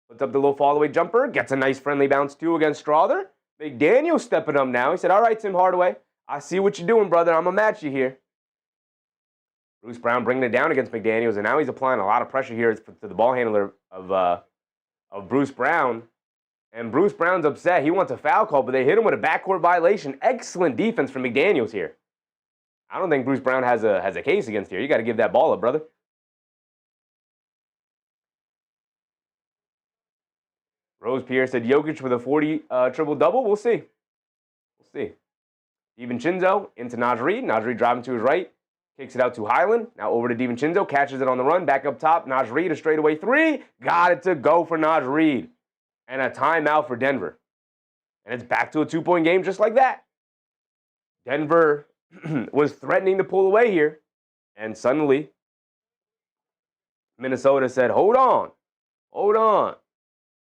Puts up the little fall-away jumper. Gets a nice friendly bounce, too, against Strother. McDaniels stepping up now. He said, all right, Tim Hardaway. I see what you're doing, brother. I'm going to match you here. Bruce Brown bringing it down against McDaniels, and now he's applying a lot of pressure here to the ball handler of Bruce Brown. And Bruce Brown's upset. He wants a foul call, but they hit him with a backcourt violation. Excellent defense from McDaniels here. I don't think Bruce Brown has a case against here. You got to give that ball up, brother. Rose Pierre said Jokic with a 40 triple-double. We'll see. We'll see. DiVincenzo into Najee. Najee driving to his right. Kicks it out to Highland. Now over to DiVincenzo. Catches it on the run. Back up top. Najee, a straightaway three. Got it to go for Najee. And a timeout for Denver. And it's back to a 2-point game just like that. Denver was threatening to pull away here. And suddenly, Minnesota said, hold on. Hold on.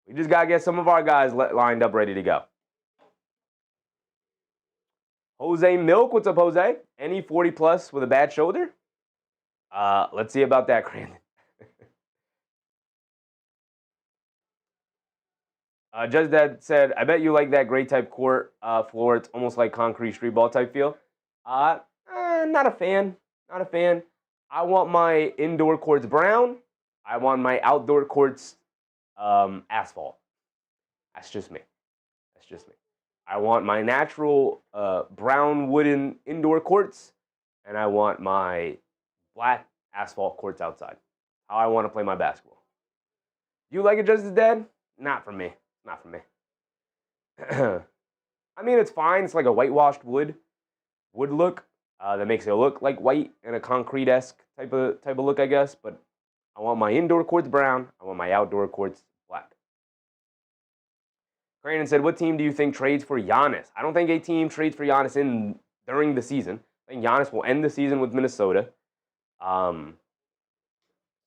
We just got to get some of our guys lined up, ready to go. Jose Milk, what's up, Jose? Any 40-plus with a bad shoulder? Let's see about that, Crandon. Just Dad said, I bet you like that gray type court floor. It's almost like concrete street ball type feel. Not a fan. Not a fan. I want my indoor courts brown. I want my outdoor courts asphalt. That's just me. That's just me. I want my natural brown wooden indoor courts, and I want my black asphalt courts outside. How I want to play my basketball. You like it just as dead? Not for me. Not for me. I mean, it's fine. It's like a whitewashed wood look that makes it look like white and a concrete-esque type of look, I guess. But I want my indoor courts brown. I want my outdoor courts black. Crandon said, what team do you think trades for Giannis? I don't think a team trades for Giannis during the season. I think Giannis will end the season with Minnesota.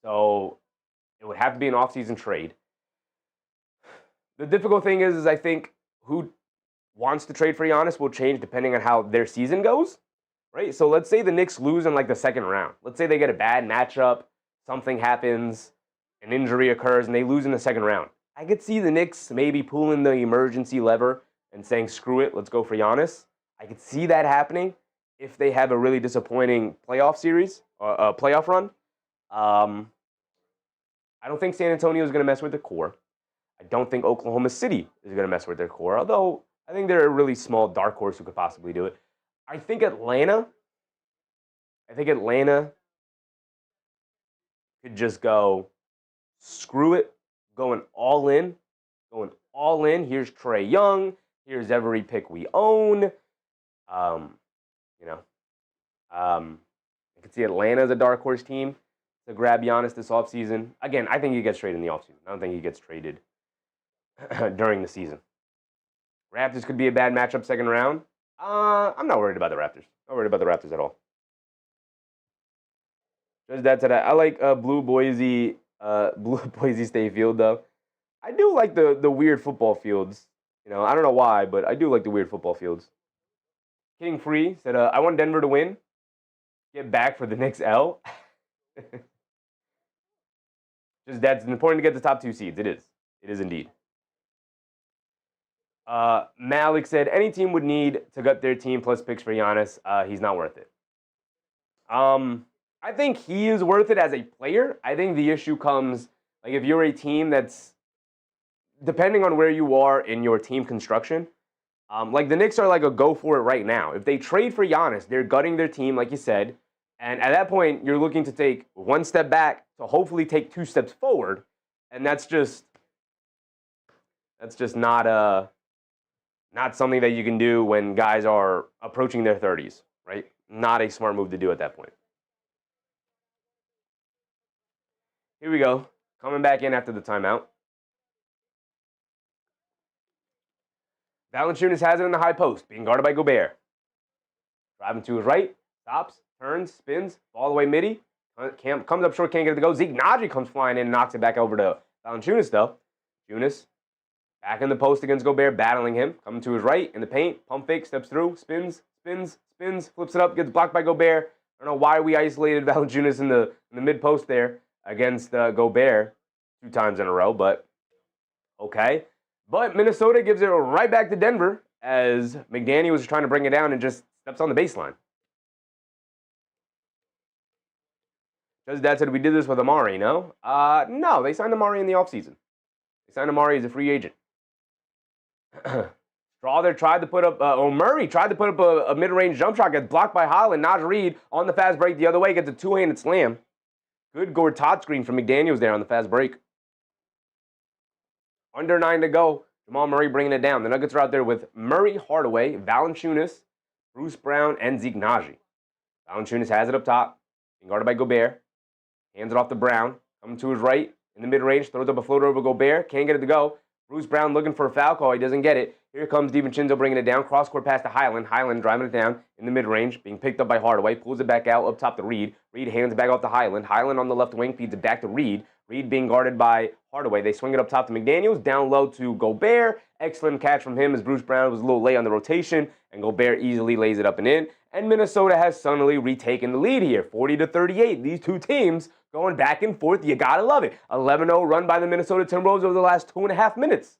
So it would have to be an offseason trade. The difficult thing is I think who wants to trade for Giannis will change depending on how their season goes, right? So let's say the Knicks lose in like the second round. Let's say they get a bad matchup, something happens, an injury occurs, and they lose in the second round. I could see the Knicks maybe pulling the emergency lever and saying, screw it, let's go for Giannis. I could see that happening if they have a really disappointing playoff series, or playoff run. I don't think San Antonio is going to mess with the core. I don't think Oklahoma City is going to mess with their core, although I think they're a really small dark horse who could possibly do it. I think Atlanta could just go, screw it, going all in. Here's Trae Young. Here's every pick we own. I could see Atlanta as a dark horse team to grab Giannis this offseason. Again, I think he gets traded in the offseason. I don't think he gets traded during the season. Raptors could be a bad matchup second round. I'm not worried about the Raptors. Not worried about the Raptors at all. Just that today. I like Blue Boise State Field though. I do like the weird football fields. I don't know why, but I do like the weird football fields. King Free said, I want Denver to win. Get back for the Knicks L. Just that's important to get the top 2 seeds. It is. It is indeed. Malik said, any team would need to gut their team plus picks for Giannis. He's not worth it. I think he is worth it as a player. I think the issue comes, like, if you're a team that's, depending on where you are in your team construction, like the Knicks are like a go for it right now. If they trade for Giannis, they're gutting their team, like you said. And at that point, you're looking to take one step back to hopefully take 2 steps forward. And that's just not something that you can do when guys are approaching their 30s, right? Not a smart move to do at that point. Here we go. Coming back in after the timeout. Valanciunas has it in the high post, being guarded by Gobert. Driving to his right, stops, turns, spins, all the way midi. Comes up short, can't get it to go. Zeke Naji comes flying in and knocks it back over to Valanciunas, though. Junis back in the post against Gobert, battling him. Coming to his right in the paint, pump fake, steps through, spins, flips it up, gets blocked by Gobert. I don't know why we isolated Valanciunas in the mid post there against Gobert 2 times in a row, but okay. But Minnesota gives it right back to Denver as McDaniel was trying to bring it down and just steps on the baseline. Because Dad said we did this with Amari, no? No, they signed Amari in the offseason. They signed Amari as a free agent. Strawther tried to put up, Murray tried to put up a mid-range jump shot, gets blocked by Holland. Naj Reid on the fast break the other way, gets a 2-handed slam. Good Gortat screen from McDaniels there on the fast break. Under 9 to go. Jamal Murray bringing it down. The Nuggets are out there with Murray, Hardaway, Valanciunas, Bruce Brown, and Zeke Naji. Valanciunas has it up top, being guarded by Gobert. Hands it off to Brown. Coming to his right in the mid-range. Throws up a floater over Gobert. Can't get it to go. Bruce Brown looking for a foul call. He doesn't get it. Here comes DiVincenzo bringing it down. Cross-court pass to Highland. Highland driving it down in the mid-range. Being picked up by Hardaway. Pulls it back out up top to Reid. Reid hands it back off to Highland. Highland on the left wing. Feeds it back to Reid. Reid being guarded by Hardaway. They swing it up top to McDaniels. Down low to Gobert. Excellent catch from him as Bruce Brown was a little late on the rotation. And Gobert easily lays it up and in. And Minnesota has suddenly retaken the lead here. 40-38. These two teams going back and forth. You gotta love it. 11-0 run by the Minnesota Timberwolves over the last 2.5 minutes.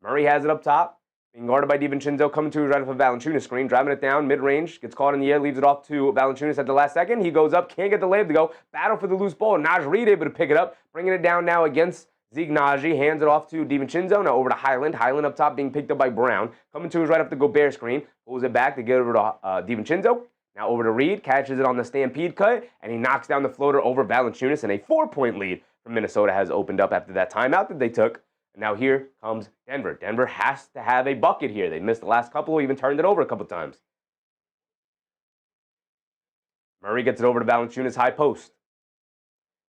Murray has it up top. Being guarded by DiVincenzo, coming to his right off a Valanciunas screen, driving it down, mid-range, gets caught in the air, leaves it off to Valanciunas at the last second. He goes up, can't get the layup to go. Battle for the loose ball. Naj Reid able to pick it up, bringing it down now against Zeke Naji. Hands it off to DiVincenzo. Now over to Highland. Highland up top being picked up by Brown. Coming to his right off the Gobert screen. Pulls it back to get over to DiVincenzo. Now over to Reid. Catches it on the stampede cut, and he knocks down the floater over Valanciunas, and a 4-point lead for Minnesota has opened up after that timeout that they took. Now here comes Denver. Denver has to have a bucket here. They missed the last couple, even turned it over a couple times. Murray gets it over to Valanciunas, high post.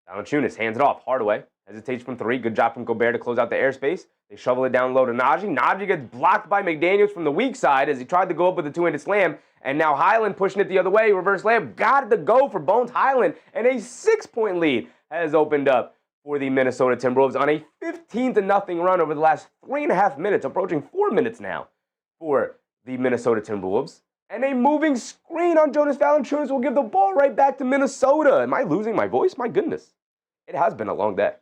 Valanciunas hands it off. Hardaway hesitates from 3. Good job from Gobert to close out the airspace. They shovel it down low to Naji. Naji gets blocked by McDaniels from the weak side as he tried to go up with a 2-handed slam. And now Highland pushing it the other way. Reverse layup. Got it to go for Bones Highland. And a 6-point lead has opened up for the Minnesota Timberwolves on a 15-0 run over the last 3.5 minutes, approaching 4 minutes now for the Minnesota Timberwolves. And a moving screen on Jonas Valanciunas will give the ball right back to Minnesota. Am I losing my voice? My goodness. It has been a long day.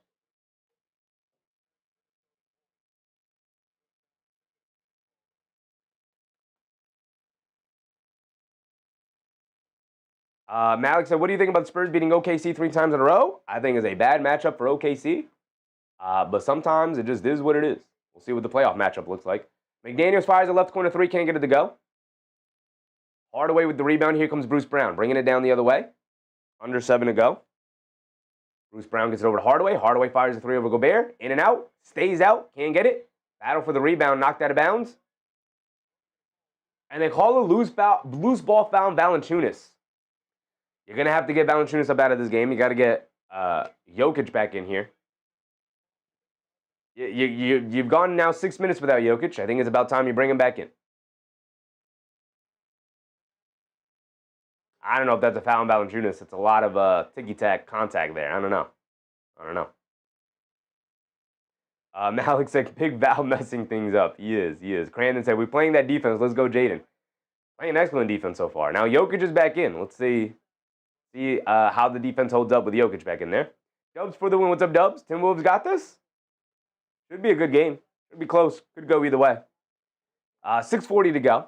Malik said, what do you think about the Spurs beating OKC 3 times in a row? I think it's a bad matchup for OKC. But sometimes it just is what it is. We'll see what the playoff matchup looks like. McDaniels fires a left corner 3, can't get it to go. Hardaway with the rebound. Here comes Bruce Brown, bringing it down the other way. Under 7 to go. Bruce Brown gets it over to Hardaway. Hardaway fires a 3 over Gobert. In and out. Stays out. Can't get it. Battle for the rebound. Knocked out of bounds. And they call a loose ball foul on Valanciunas. You're going to have to get Valanciunas up out of this game. You got to get Jokic back in here. You've gone now 6 minutes without Jokic. I think it's about time you bring him back in. I don't know if that's a foul on Valanciunas. It's a lot of ticky-tack contact there. I don't know. Malik said, Big Val messing things up. He is. Crandon said, we're playing that defense. Let's go, Jaden. Playing excellent defense so far. Now Jokic is back in. Let's see how the defense holds up with Jokic back in there. Dubs for the win. What's up, Dubs? Timberwolves got this? Should be a good game. Should be close. Could go either way. 6:40 to go.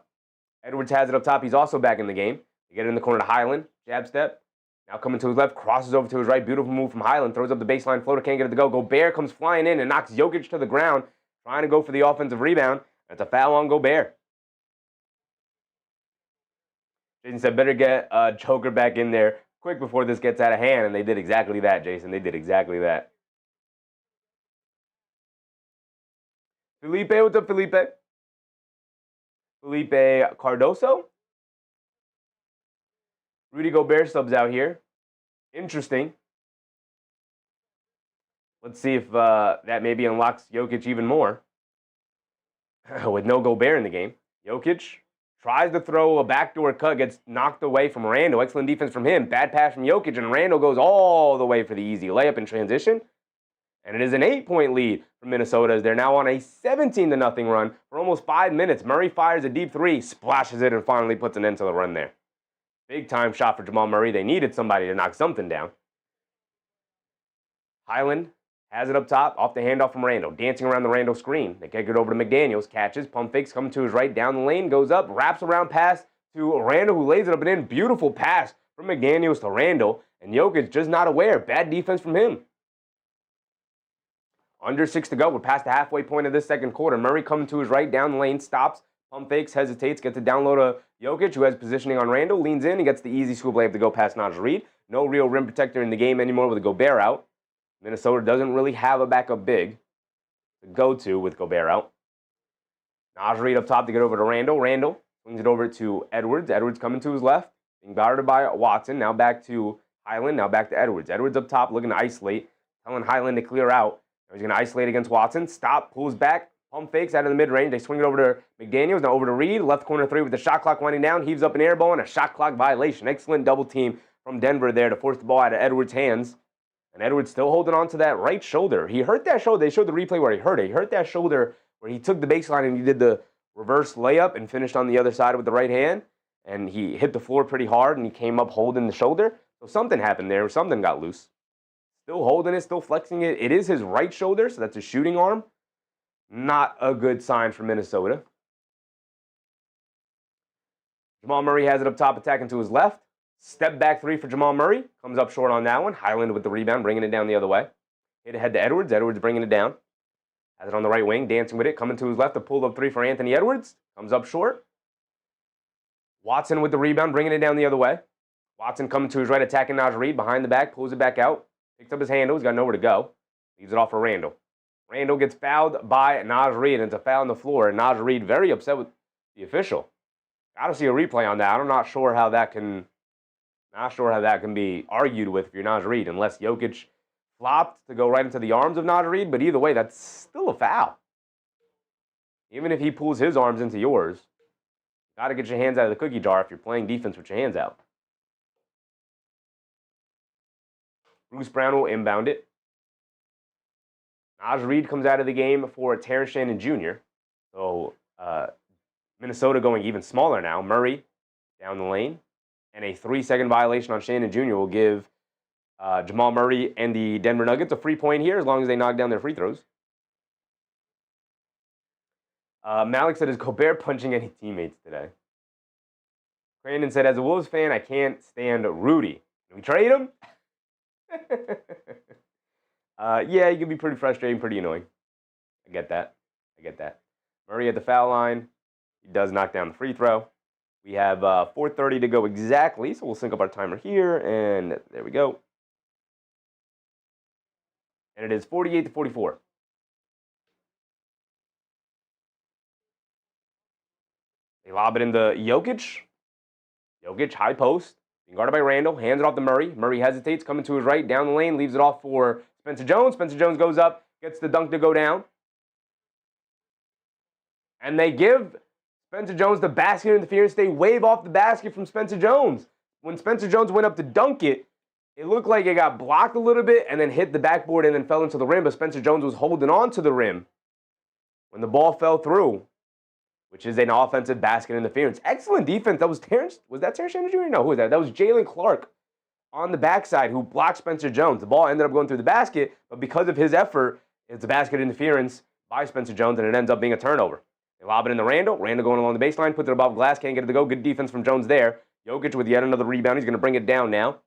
Edwards has it up top. He's also back in the game. They get it in the corner to Highland. Jab step. Now coming to his left, crosses over to his right. Beautiful move from Highland. Throws up the baseline floater, can't get it to go. Gobert comes flying in and knocks Jokic to the ground, trying to go for the offensive rebound. That's a foul on Gobert. Jason said, better get Joker back in there quick before this gets out of hand. And they did exactly that, Jason. They did exactly that. Felipe, what's up, Felipe? Felipe Cardoso. Rudy Gobert subs out here. Interesting. Let's see if that maybe unlocks Jokic even more. With no Gobert in the game. Jokic tries to throw a backdoor cut, gets knocked away from Randle. Excellent defense from him. Bad pass from Jokic, and Randle goes all the way for the easy layup in transition. And it is an 8-point lead for Minnesota as they're now on a 17-0 run for almost 5 minutes. Murray fires a deep three, splashes it, and finally puts an end to the run there. Big-time shot for Jamal Murray. They needed somebody to knock something down. Highland has it up top, off the handoff from Randle. Dancing around the Randle screen. They kick it over to McDaniels. Catches, pump fakes, coming to his right, down the lane, goes up, wraps around pass to Randle, who lays it up and in. Beautiful pass from McDaniels to Randle. And Jokic just not aware. Bad defense from him. Under 6 to go. We're past the halfway point of this second quarter. Murray coming to his right, down the lane, stops, pump fakes, hesitates, gets a down low to Jokic, who has positioning on Randle, leans in, he gets the easy scoop layup to go past Naj Reid. No real rim protector in the game anymore with a Gobert out. Minnesota doesn't really have a backup big to go to with Gobert out. Naj Reid up top to get over to Randle. Randle swings it over to Edwards. Edwards coming to his left, being guarded by Watson. Now back to Highland, now back to Edwards. Edwards up top looking to isolate, telling Highland to clear out. Now he's going to isolate against Watson. Stop, pulls back, pump fakes out of the mid-range. They swing it over to McDaniels, now over to Reid. Left corner three with the shot clock winding down. Heaves up an air ball and a shot clock violation. Excellent double team from Denver there to force the ball out of Edwards' hands. And Edwards still holding on to that right shoulder. He hurt that shoulder. They showed the replay where he hurt it. He hurt that shoulder where he took the baseline and he did the reverse layup and finished on the other side with the right hand. And he hit the floor pretty hard and he came up holding the shoulder. So something happened there. Something got loose. Still holding it, still flexing it. It is his right shoulder, so that's his shooting arm. Not a good sign for Minnesota. Jamal Murray has it up top, attacking to his left. Step back three for Jamal Murray. Comes up short on that one. Highland with the rebound, bringing it down the other way. Hit ahead to Edwards. Edwards bringing it down. Has it on the right wing, dancing with it. Coming to his left, a pull-up three for Anthony Edwards. Comes up short. Watson with the rebound, bringing it down the other way. Watson coming to his right, attacking Naj Reid. Behind the back, pulls it back out. Picks up his handle. He's got nowhere to go. Leaves it off for Randle. Randle gets fouled by Naj Reid, and it's a foul on the floor. And Naj Reid very upset with the official. Got to see a replay on that. I'm not sure how that can be argued with if you're Naj Reid, unless Jokic flopped to go right into the arms of Naj Reid. But either way, that's still a foul. Even if he pulls his arms into yours, got to get your hands out of the cookie jar if you're playing defense with your hands out. Bruce Brown will inbound it. Naj Reid comes out of the game for Terrence Shannon Jr. So Minnesota going even smaller now. Murray down the lane. And a 3-second violation on Shannon Jr. will give Jamal Murray and the Denver Nuggets a free point here as long as they knock down their free throws. Malik said, is Gobert punching any teammates today? Brandon said, as a Wolves fan, I can't stand Rudy. Can we trade him? Yeah, he can be pretty frustrating, pretty annoying. I get that. Murray at the foul line. He does knock down the free throw. We have 4:30 to go exactly, so we'll sync up our timer here, and there we go. And it is 48-44. They lob it into Jokic. Jokic, high post. Being guarded by Randle. Hands it off to Murray. Murray hesitates, coming to his right, down the lane, leaves it off for Spencer Jones. Spencer Jones goes up, gets the dunk to go down. And they give Spencer Jones the basket interference. They wave off the basket from Spencer Jones. When Spencer Jones went up to dunk it, it looked like it got blocked a little bit and then hit the backboard and then fell into the rim, but Spencer Jones was holding on to the rim when the ball fell through, which is an offensive basket interference. Excellent defense. That was Terrence. Was that Terrence Shannon Jr.? No, who was that? That was Jalen Clark on the backside who blocked Spencer Jones. The ball ended up going through the basket, but because of his effort, it's a basket interference by Spencer Jones, and it ends up being a turnover. They lob it into Randle. Randle going along the baseline, puts it above glass, can't get it to go. Good defense from Jones there. Jokic with yet another rebound. He's going to bring it down now.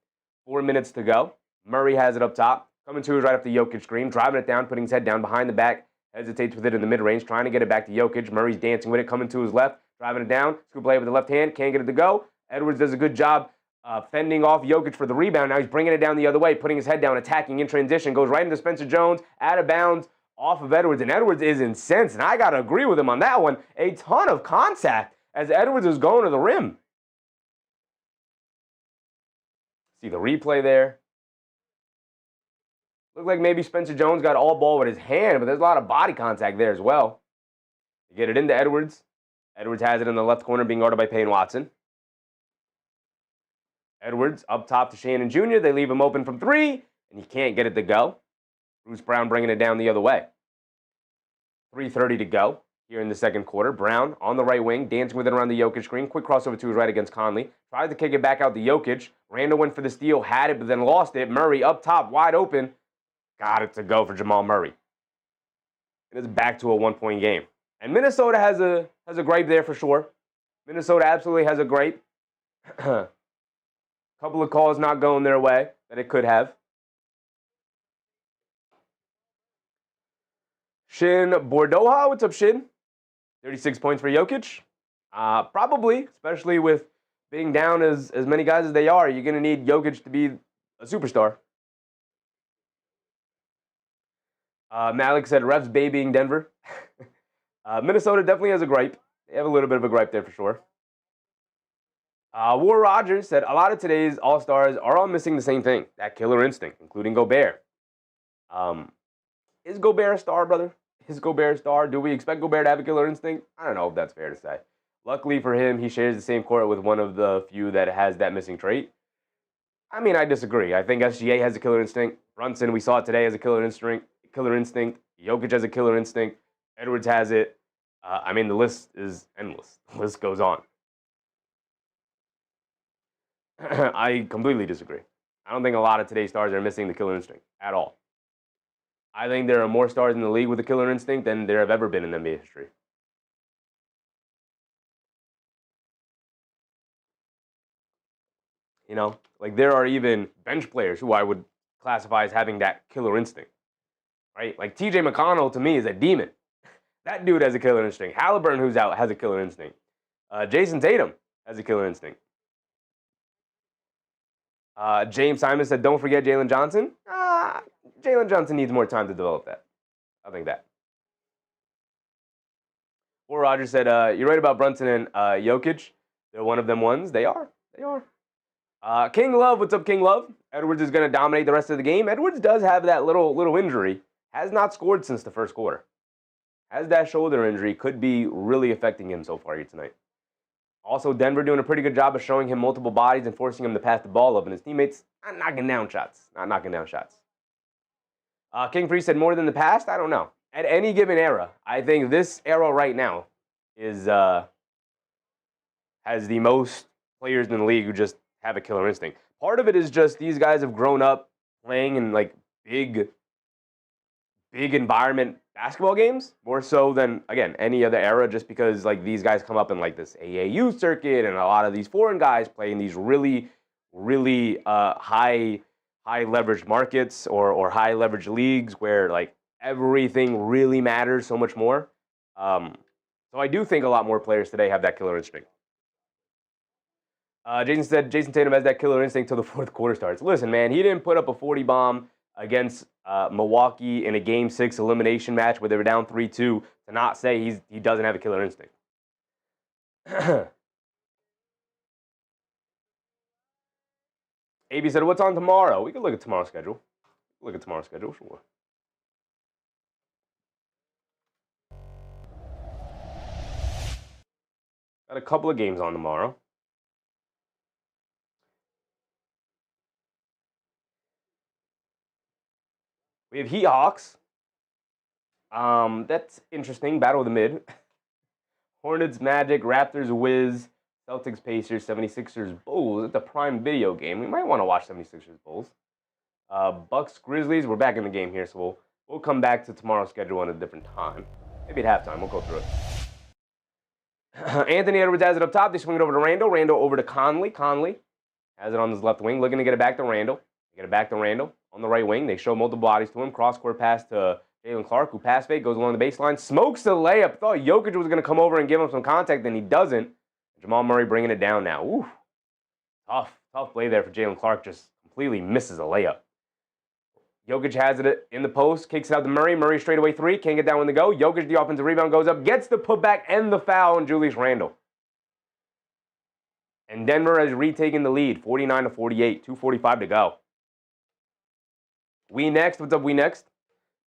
4 minutes to go. Murray has it up top. Coming to is right off the Jokic screen. Driving it down, putting his head down behind the back. Hesitates with it in the mid-range, trying to get it back to Jokic. Murray's dancing with it, coming to his left. Driving it down. Scoop play with the left hand. Can't get it to go. Edwards does a good job fending off Jokic for the rebound. Now he's bringing it down the other way, putting his head down, attacking in transition. Goes right into Spencer Jones, out of bounds, off of Edwards. And Edwards is incensed, and I got to agree with him on that one. A ton of contact as Edwards is going to the rim. See the replay there. Looked like maybe Spencer Jones got all ball with his hand, but there's a lot of body contact there as well. They get it into Edwards. Edwards has it in the left corner, being guarded by Payne Watson. Edwards up top to Shannon Jr. They leave him open from three, and he can't get it to go. Bruce Brown bringing it down the other way. 3:30 to go here in the second quarter. Brown on the right wing, dancing with it around the Jokic screen. Quick crossover to his right against Conley. Tried to kick it back out to Jokic. Randall went for the steal, had it, but then lost it. Murray up top, wide open. Got it to go for Jamal Murray. It is back to a one-point game. And Minnesota has a gripe there for sure. Minnesota absolutely has a gripe. Couple of calls not going their way that it could have. Shin Bordoha, what's up, Shin? 36 points for Jokic. Probably, especially with being down as many guys as they are, you're going to need Jokic to be a superstar. Malik said, refs babying Denver. Minnesota definitely has a gripe. They have a little bit of a gripe there for sure. War Rogers said, a lot of today's All-Stars are all missing the same thing, that killer instinct, including Gobert. Is Gobert a star, brother? Is Gobert a star? Do we expect Gobert to have a killer instinct? I don't know if that's fair to say. Luckily for him, he shares the same court with one of the few that has that missing trait. I mean, I disagree. I think SGA has a killer instinct. Brunson, we saw it today, has a killer instinct. Jokic has a killer instinct. Edwards has it. I mean, the list is endless. The list goes on. I completely disagree. I don't think a lot of today's stars are missing the killer instinct at all. I think there are more stars in the league with a killer instinct than there have ever been in NBA history. You know, like there are even bench players who I would classify as having that killer instinct, right? Like TJ McConnell to me is a demon. That dude has a killer instinct. Halliburton, who's out, has a killer instinct. Jason Tatum has a killer instinct. James Simon said, don't forget Jalen Johnson. Jalen Johnson needs more time to develop that. I think that. Or Roger said, you're right about Brunson and Jokic. They're one of them ones. They are. They are. King Love, what's up, King Love? Edwards is going to dominate the rest of the game. Edwards does have that little injury. Has not scored since the first quarter. Has that shoulder injury. Could be really affecting him so far here tonight. Also, Denver doing a pretty good job of showing him multiple bodies and forcing him to pass the ball up. And his teammates not knocking down shots. Not knocking down shots. King Free said more than the past? I don't know. At any given era, I think this era right now is has the most players in the league who just have a killer instinct. Part of it is just these guys have grown up playing in like big environment basketball games, more so than, again, any other era, just because like these guys come up in like this AAU circuit, and a lot of these foreign guys play in these really high leveraged markets or high leveraged leagues where like everything really matters so much more. So I do think a lot more players today have that killer instinct. Jason said Jason Tatum has that killer instinct till the fourth quarter starts. Listen, man, he didn't put up a 40 bomb against Milwaukee in a Game 6 elimination match where they were down 3-2 to not say he doesn't have a killer instinct. AB said, what's on tomorrow? We can look at tomorrow's schedule. Sure. Got a couple of games on tomorrow. We have Heat Hawks. That's interesting. Battle of the mid. Hornets, Magic, Raptors, Wiz, Celtics, Pacers, 76ers, Bulls. It's a prime video game. We might want to watch 76ers, Bulls. Bucks, Grizzlies. We're back in the game here, so we'll come back to tomorrow's schedule at a different time. Maybe at halftime. We'll go through it. Anthony Edwards has it up top. They swing it over to Randall. Randall over to Conley. Conley Has it on his left wing, looking to get it back to Randall. Get it back to Randall on the right wing. They show multiple bodies to him. Cross-court pass to Jalen Clark, who pass fake, goes along the baseline, smokes the layup. Thought Jokic was going to come over and give him some contact, and he doesn't. Jamal Murray bringing it down now. Ooh, tough play there for Jalen Clark. Just completely misses a layup. Jokic has it in the post, kicks it out to Murray. Murray straightaway three, can't get that one to go. Jokic, the offensive rebound, goes up, gets the putback and the foul on Julius Randle. And Denver has retaken the lead, 49-48, 2:45 to go. We next. What's up, we next?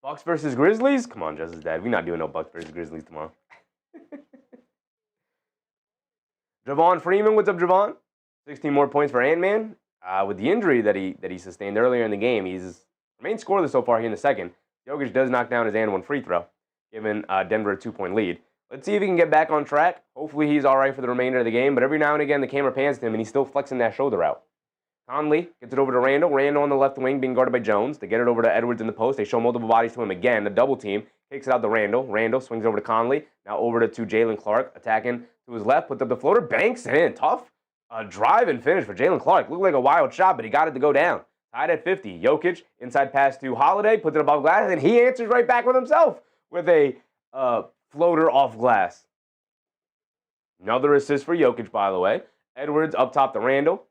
Bucks versus Grizzlies? Come on, Justice Dad. We're not doing no Bucks versus Grizzlies tomorrow. Javon Freeman, what's up, Javon? 16 more points for Ant-Man. With the injury that he sustained earlier in the game, he's remained scoreless so far here in the second. Jokic does knock down his and one free throw, giving Denver a 2-point lead. Let's see if he can get back on track. Hopefully he's all right for the remainder of the game, but every now and again the camera pans to him and he's still flexing that shoulder out. Conley gets it over to Randall. Randall on the left wing being guarded by Jones. They get it over to Edwards in the post. They show multiple bodies to him again. The double team kicks it out to Randall. Randall swings over to Conley. Now over to Jalen Clark, attacking to his left. Puts up the floater. Banks it in. Tough drive and finish for Jalen Clark. Looked like a wild shot, but he got it to go down. Tied at 50. Jokic, inside pass to Holiday. Puts it above glass, and he answers right back with himself with a floater off glass. Another assist for Jokic, by the way. Edwards up top to Randall.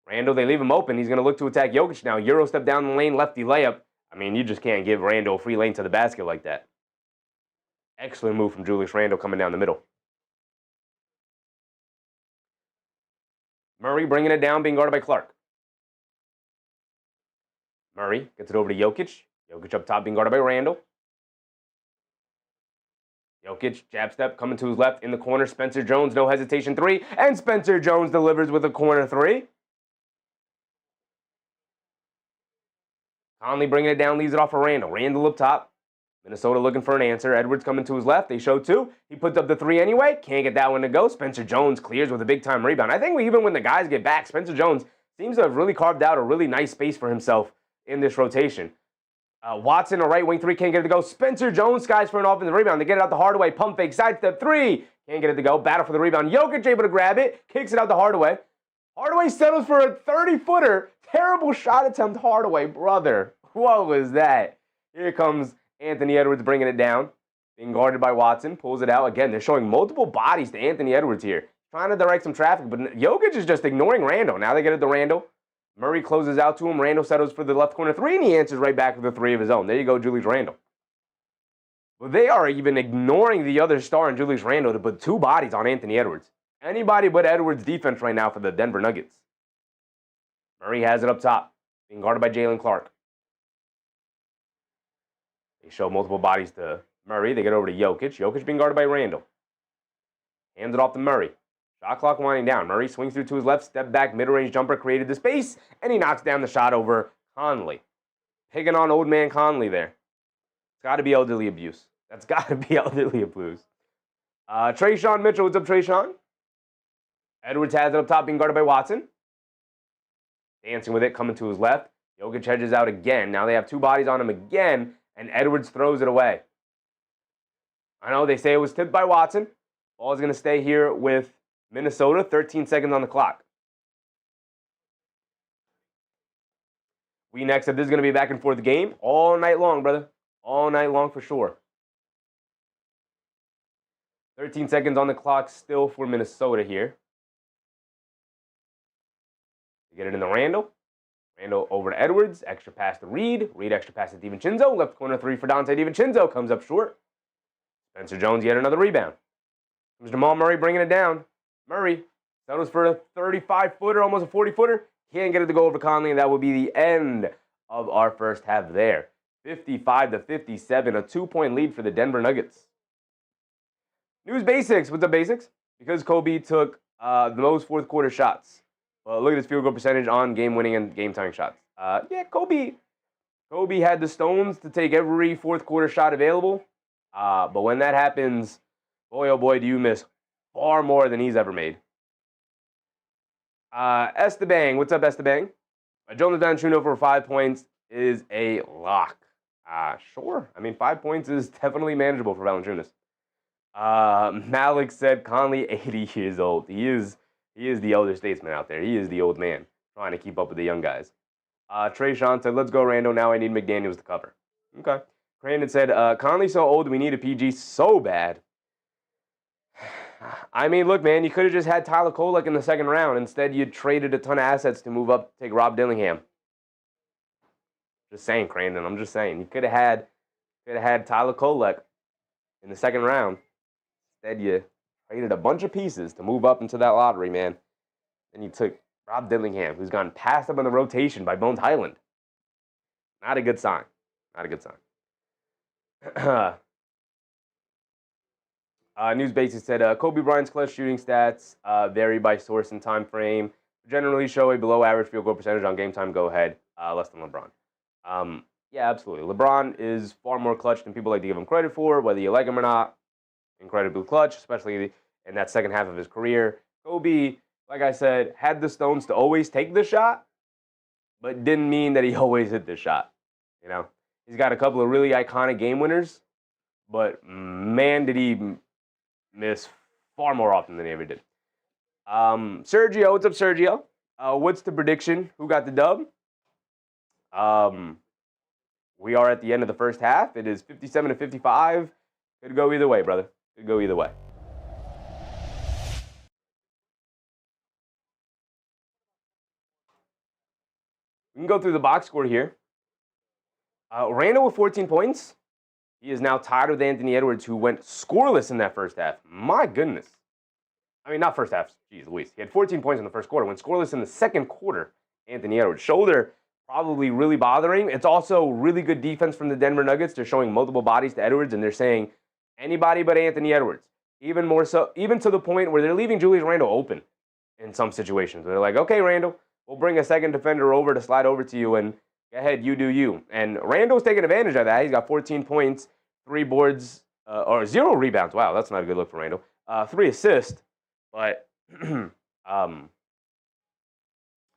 Randall, they leave him open. He's going to look to attack Jokic now. Euro step down the lane, lefty layup. I mean, you just can't give Randall a free lane to the basket like that. Excellent move from Julius Randle coming down the middle. Murray bringing it down, being guarded by Clark. Murray gets it over to Jokic. Jokic up top being guarded by Randall. Jokic, jab step, coming to his left in the corner. Spencer Jones, no hesitation, three. And Spencer Jones delivers with a corner three. Conley bringing it down, leaves it off for Randall. Randall up top. Minnesota looking for an answer. Edwards coming to his left. They show two. He puts up the three anyway. Can't get that one to go. Spencer Jones clears with a big-time rebound. I think even when the guys get back, Spencer Jones seems to have really carved out a really nice space for himself in this rotation. Watson, a right wing three, can't get it to go. Spencer Jones skies for an offensive rebound. They get it out the Hardaway. Pump fake, sidestep three. Can't get it to go. Battle for the rebound. Jokic able to grab it. Kicks it out to Hardaway. Hardaway settles for a 30-footer. Terrible shot attempt, Hardaway, brother. What was that? Here comes Anthony Edwards bringing it down. Being guarded by Watson. Pulls it out. Again, they're showing multiple bodies to Anthony Edwards here. Trying to direct some traffic, but Jokic is just ignoring Randall. Now they get it to Randall. Murray closes out to him. Randall settles for the left corner three, and he answers right back with a three of his own. There you go, Julius Randle. Well, they are even ignoring the other star in Julius Randle to put two bodies on Anthony Edwards. Anybody but Edwards' defense right now for the Denver Nuggets. Murray has it up top, being guarded by Jalen Clark. They show multiple bodies to Murray. They get over to Jokic. Jokic being guarded by Randall. Hands it off to Murray. Shot clock winding down. Murray swings through to his left, step back, mid-range jumper, created the space, and he knocks down the shot over Conley. Picking on old man Conley there. It's got to be elderly abuse. That's got to be elderly abuse. Trayshawn Mitchell, what's up, Trayshawn? Edwards has it up top, being guarded by Watson. Dancing with it, coming to his left. Jokic hedges out again. Now they have two bodies on him again, and Edwards throws it away. I know they say it was tipped by Watson. Ball is going to stay here with Minnesota, 13 seconds on the clock. We next said this is going to be a back and forth game all night long, brother. All night long for sure. 13 seconds on the clock still for Minnesota here. Get it into Randall. Randall over to Edwards. Extra pass to Reed. Reed extra pass to DiVincenzo. Left corner three for Dante DiVincenzo. Comes up short. Spencer Jones yet another rebound. Comes Jamal Murray bringing it down. Murray settles for a 35-footer, almost a 40-footer. Can't get it to go over Conley, and that will be the end of our first half there. 55-57, a 2-point lead for the Denver Nuggets. News Basics. What's up, Basics? Because Kobe took the most fourth-quarter shots. Well, look at his field goal percentage on game-winning and game-tying shots. Yeah, Kobe had the stones to take every fourth-quarter shot available. But when that happens, boy, oh boy, do you miss far more than he's ever made. Esteban, what's up, Esteban? Jonas Valanciunas for 5 points is a lock. Sure. I mean, 5 points is definitely manageable for Valanciunas. Malik said Conley, 80 years old. He is the elder statesman out there. He is the old man. trying to keep up with the young guys. Trey Sean said, let's go, Randall. Now I need McDaniels to cover. Okay. Crandon said, Conley's so old, we need a PG so bad. I mean, look, man, you could have just had Tyler Kolek in the second round. Instead, you traded a ton of assets to move up, take Rob Dillingham. Just saying, Crandon. I'm just saying. You could have had Tyler Kolek in the second round. Instead, you traded a bunch of pieces to move up into that lottery, man. And you took Rob Dillingham, who's gone passed up on the rotation by Bones Highland. Not a good sign. Not a good sign. News Basics said, Kobe Bryant's clutch shooting stats vary by source and time frame. Generally show a below average field goal percentage on game time go ahead, less than LeBron. Yeah, absolutely. LeBron is far more clutch than people like to give him credit for, whether you like him or not. Incredibly clutch, especially in that second half of his career. Kobe, like I said, had the stones to always take the shot, but didn't mean that he always hit the shot. You know, he's got a couple of really iconic game winners, but man, did he miss far more often than he ever did. Sergio, what's up, Sergio? What's the prediction? Who got the dub? We are at the end of the first half. It is 57-55. Could go either way, brother. Could go either way. We can go through the box score here. Randall with 14 points. He is now tied with Anthony Edwards, who went scoreless in that first half. My goodness. I mean, not first half. Jeez Louise. He had 14 points in the first quarter. Went scoreless in the second quarter. Anthony Edwards. Shoulder probably really bothering. It's also really good defense from the Denver Nuggets. They're showing multiple bodies to Edwards, and they're saying anybody but Anthony Edwards. Even more so, even to the point where they're leaving Julius Randle open in some situations. They're like, okay, Randle, we'll bring a second defender over to slide over to you, and go ahead, you do you. And Randall's taking advantage of that. He's got 14 points, 3 boards, or 0 rebounds. Wow, that's not a good look for Randall. 3 assists, but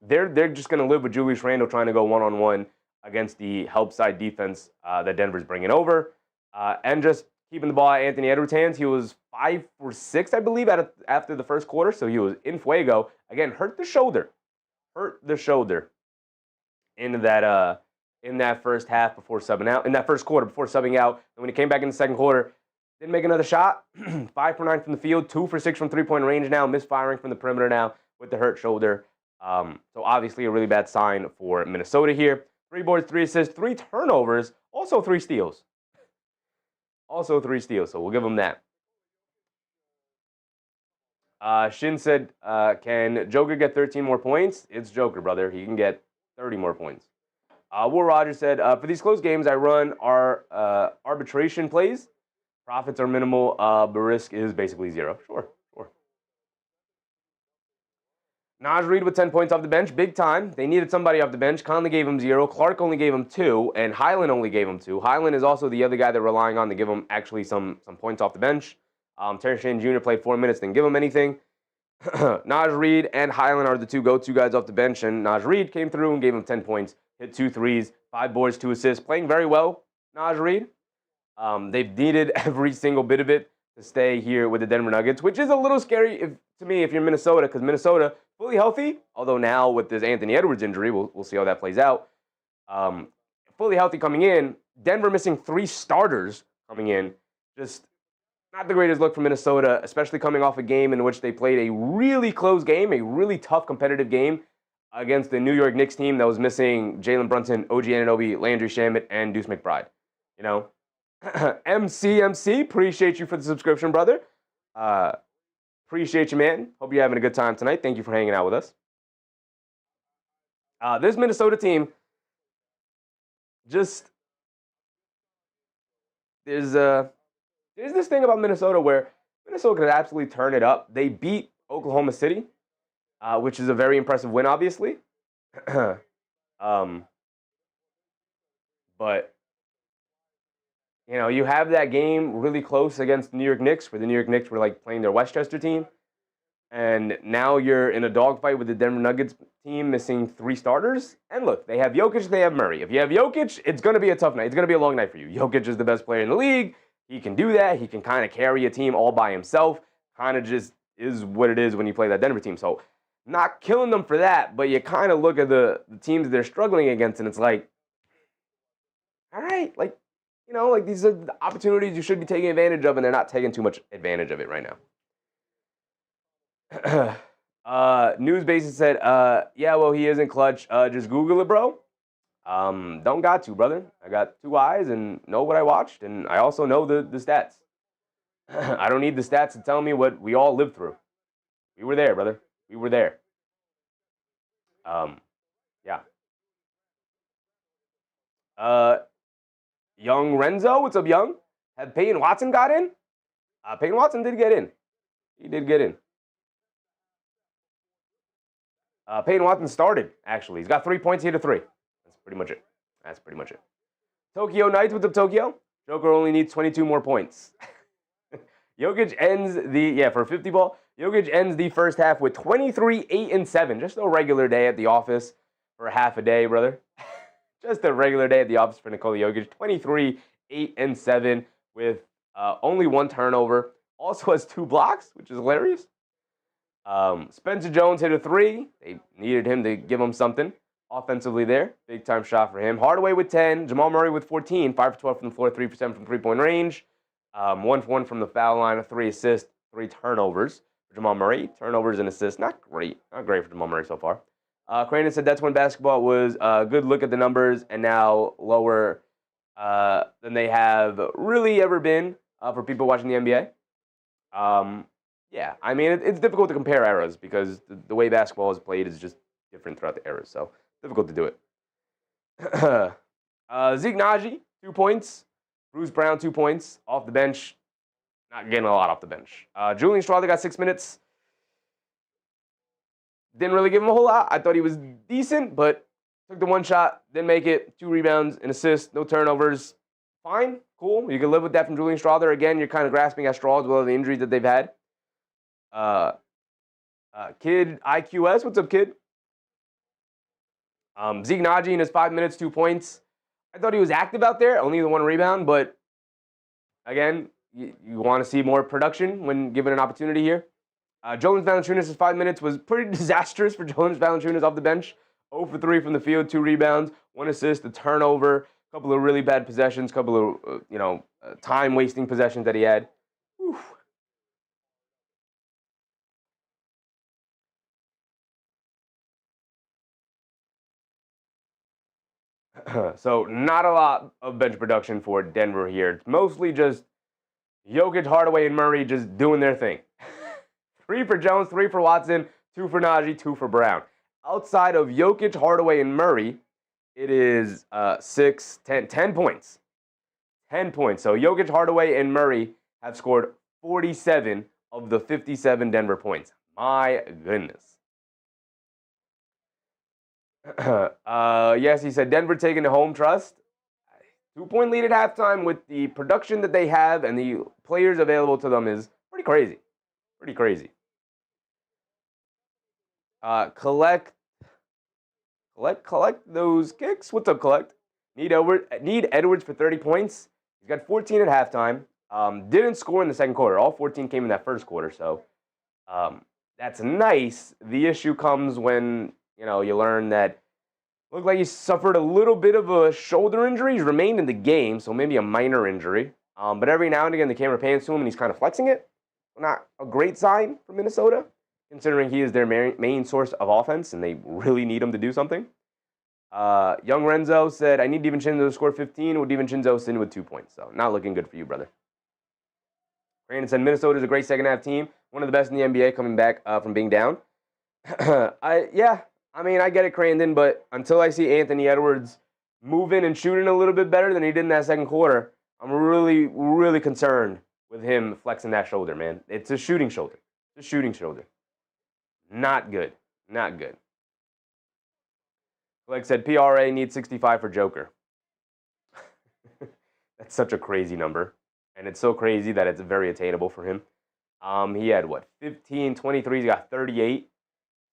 they're just going to live with Julius Randle trying to go one-on-one against the help side defense that Denver's bringing over. And just keeping the ball at Anthony Edwards' hands. He was 5 for 6, I believe, after the first quarter, so he was in fuego. Again, hurt the shoulder in that first half before subbing out, in that first quarter before subbing out. And when he came back in the second quarter, didn't make another shot. 5 for 9 from the field, 2 for 6 from three-point range now, misfiring from the perimeter now with the hurt shoulder. So obviously a really bad sign for Minnesota here. 3 boards, 3 assists, 3 turnovers, also 3 steals. Also 3 steals, so we'll give him that. Shin said, can Joker get 13 more points? It's Joker, brother. He can get 30 more points. Will Rogers said, for these close games, I run our arbitration plays. Profits are minimal, but risk is basically 0. Sure. Naj Reid with 10 points off the bench, big time. They needed somebody off the bench. Conley gave him 0. Clark only gave him 2, and Highland only gave him 2. Highland is also the other guy they're relying on to give him actually some points off the bench. Terry Shane Jr. played 4 minutes, didn't give him anything. Naj Reid and Highland are the 2 go-to guys off the bench, and Naj Reid came through and gave him 10 points, hit 2 threes, 5 boards, 2 assists, playing very well, Naj Reid. They've needed every single bit of it to stay here with the Denver Nuggets, which is a little scary to me if you're Minnesota, because Minnesota, fully healthy, although now with this Anthony Edwards injury, we'll see how that plays out. Fully healthy coming in, Denver missing 3 starters coming in, just not the greatest look for Minnesota, especially coming off a game in which they played a really close game, a really tough competitive game against the New York Knicks team that was missing Jalen Brunson, OG Anunoby, Landry Shamet, and Deuce McBride. You know, MC, appreciate you for the subscription, brother. Appreciate you, man. Hope you're having a good time tonight. Thank you for hanging out with us. This Minnesota team, just there's this thing about Minnesota where Minnesota could absolutely turn it up. They beat Oklahoma City, which is a very impressive win, obviously. But you know, you have that game really close against the New York Knicks, where the New York Knicks were like playing their Westchester team. And now you're in a dogfight with the Denver Nuggets team missing 3 starters. And look, they have Jokic, they have Murray. If you have Jokic, it's going to be a tough night. It's going to be a long night for you. Jokic is the best player in the league. He can do that. He can kind of carry a team all by himself. Kind of just is what it is when you play that Denver team. So Not killing them for that, but you kind of look at the teams they're struggling against, and it's like, all right, like, like these are the opportunities you should be taking advantage of, and they're not taking too much advantage of it right now. News basis said, yeah, well, he isn't clutch. Just Google it, bro. Don't got to, brother. I got 2 eyes and know what I watched, and I also know the stats. I don't need the stats to tell me what we all lived through. We were there, brother. We were there. Yeah. Young Renzo, what's up, Young? Have Peyton Watson got in? Peyton Watson did get in. He did get in. Peyton Watson started, actually. He's got 3 points, he hit a 3. That's pretty much it. That's pretty much it. Tokyo Knights, what's up, Tokyo? Joker only needs 22 more points. Jokic ends for a 50 ball. Jokic ends the first half with 23, 8, and 7. Just a regular day at the office for half a day, brother. Just a regular day at the office for Nikola Jokic. 23, 8, and 7 with only 1 turnover. Also has 2 blocks, which is hilarious. Spencer Jones hit a 3. They needed him to give him something offensively there. Big time shot for him. Hardaway with 10. Jamal Murray with 14. 5 for 12 from the floor, 3 for 7 from 3-point range. 1 for 1 from the foul line, 3 assists, 3 turnovers for Jamal Murray. Turnovers and assists, not great. Not great for Jamal Murray so far. Crandon said that's when basketball was a good look at the numbers and now lower than they have really ever been for people watching the NBA. Yeah, I mean, it's difficult to compare eras because the way basketball is played is just different throughout the eras, so difficult to do it. Zeke Naji, 2 points. Bruce Brown, 2 points. Off the bench, not getting a lot off the bench. Julian Strawther got 6 minutes. Didn't really give him a whole lot. I thought he was decent, but took the 1 shot, didn't make it. 2 rebounds, an assist, no turnovers. Fine, cool. You can live with that from Julian Strawther. Again, you're kind of grasping at straws with all the injuries that they've had. Kid IQS, what's up, kid? Zeke Naji in his 5 minutes, 2 points. I thought he was active out there, only the 1 rebound, but again, you want to see more production when given an opportunity here. Jonas Valanciunas' 5 minutes was pretty disastrous for Jonas Valanciunas off the bench. 0 for 3 from the field, 2 rebounds, 1 assist, a turnover, a couple of really bad possessions, a couple of time-wasting possessions that he had. Whew. So not a lot of bench production for Denver here. It's mostly just Jokic, Hardaway, and Murray just doing their thing. 3 for Jones, 3 for Watson, 2 for Naji, 2 for Brown. Outside of Jokic, Hardaway, and Murray, it is 10 points. 10 points. So Jokic, Hardaway, and Murray have scored 47 of the 57 Denver points. My goodness. Yes, he said Denver taking the home trust. 2-point lead at halftime with the production that they have and the players available to them is pretty crazy. Pretty crazy. Collect those kicks. What's up, Collect? Need Edwards for 30 points. He's got 14 at halftime. Didn't score in the second quarter. All 14 came in that first quarter, so that's nice. The issue comes when you learn that looked like he suffered a little bit of a shoulder injury. He's remained in the game, so maybe a minor injury. But every now and again, the camera pans to him, and he's kind of flexing it. Not a great sign for Minnesota, considering he is their main source of offense, and they really need him to do something. Young Renzo said, I need DiVincenzo to score 15. With DiVincenzo sitting with 2 points, so not looking good for you, brother. Brandon said, Minnesota is a great second-half team. One of the best in the NBA coming back from being down. I mean, I get it, Crandon, but until I see Anthony Edwards moving and shooting a little bit better than he did in that second quarter, I'm really, really concerned with him flexing that shoulder, man. It's a shooting shoulder. It's a shooting shoulder. Not good. Not good. Like said, PRA needs 65 for Joker. That's such a crazy number. And it's so crazy that it's very attainable for him. He had, 15, 23. He got 38.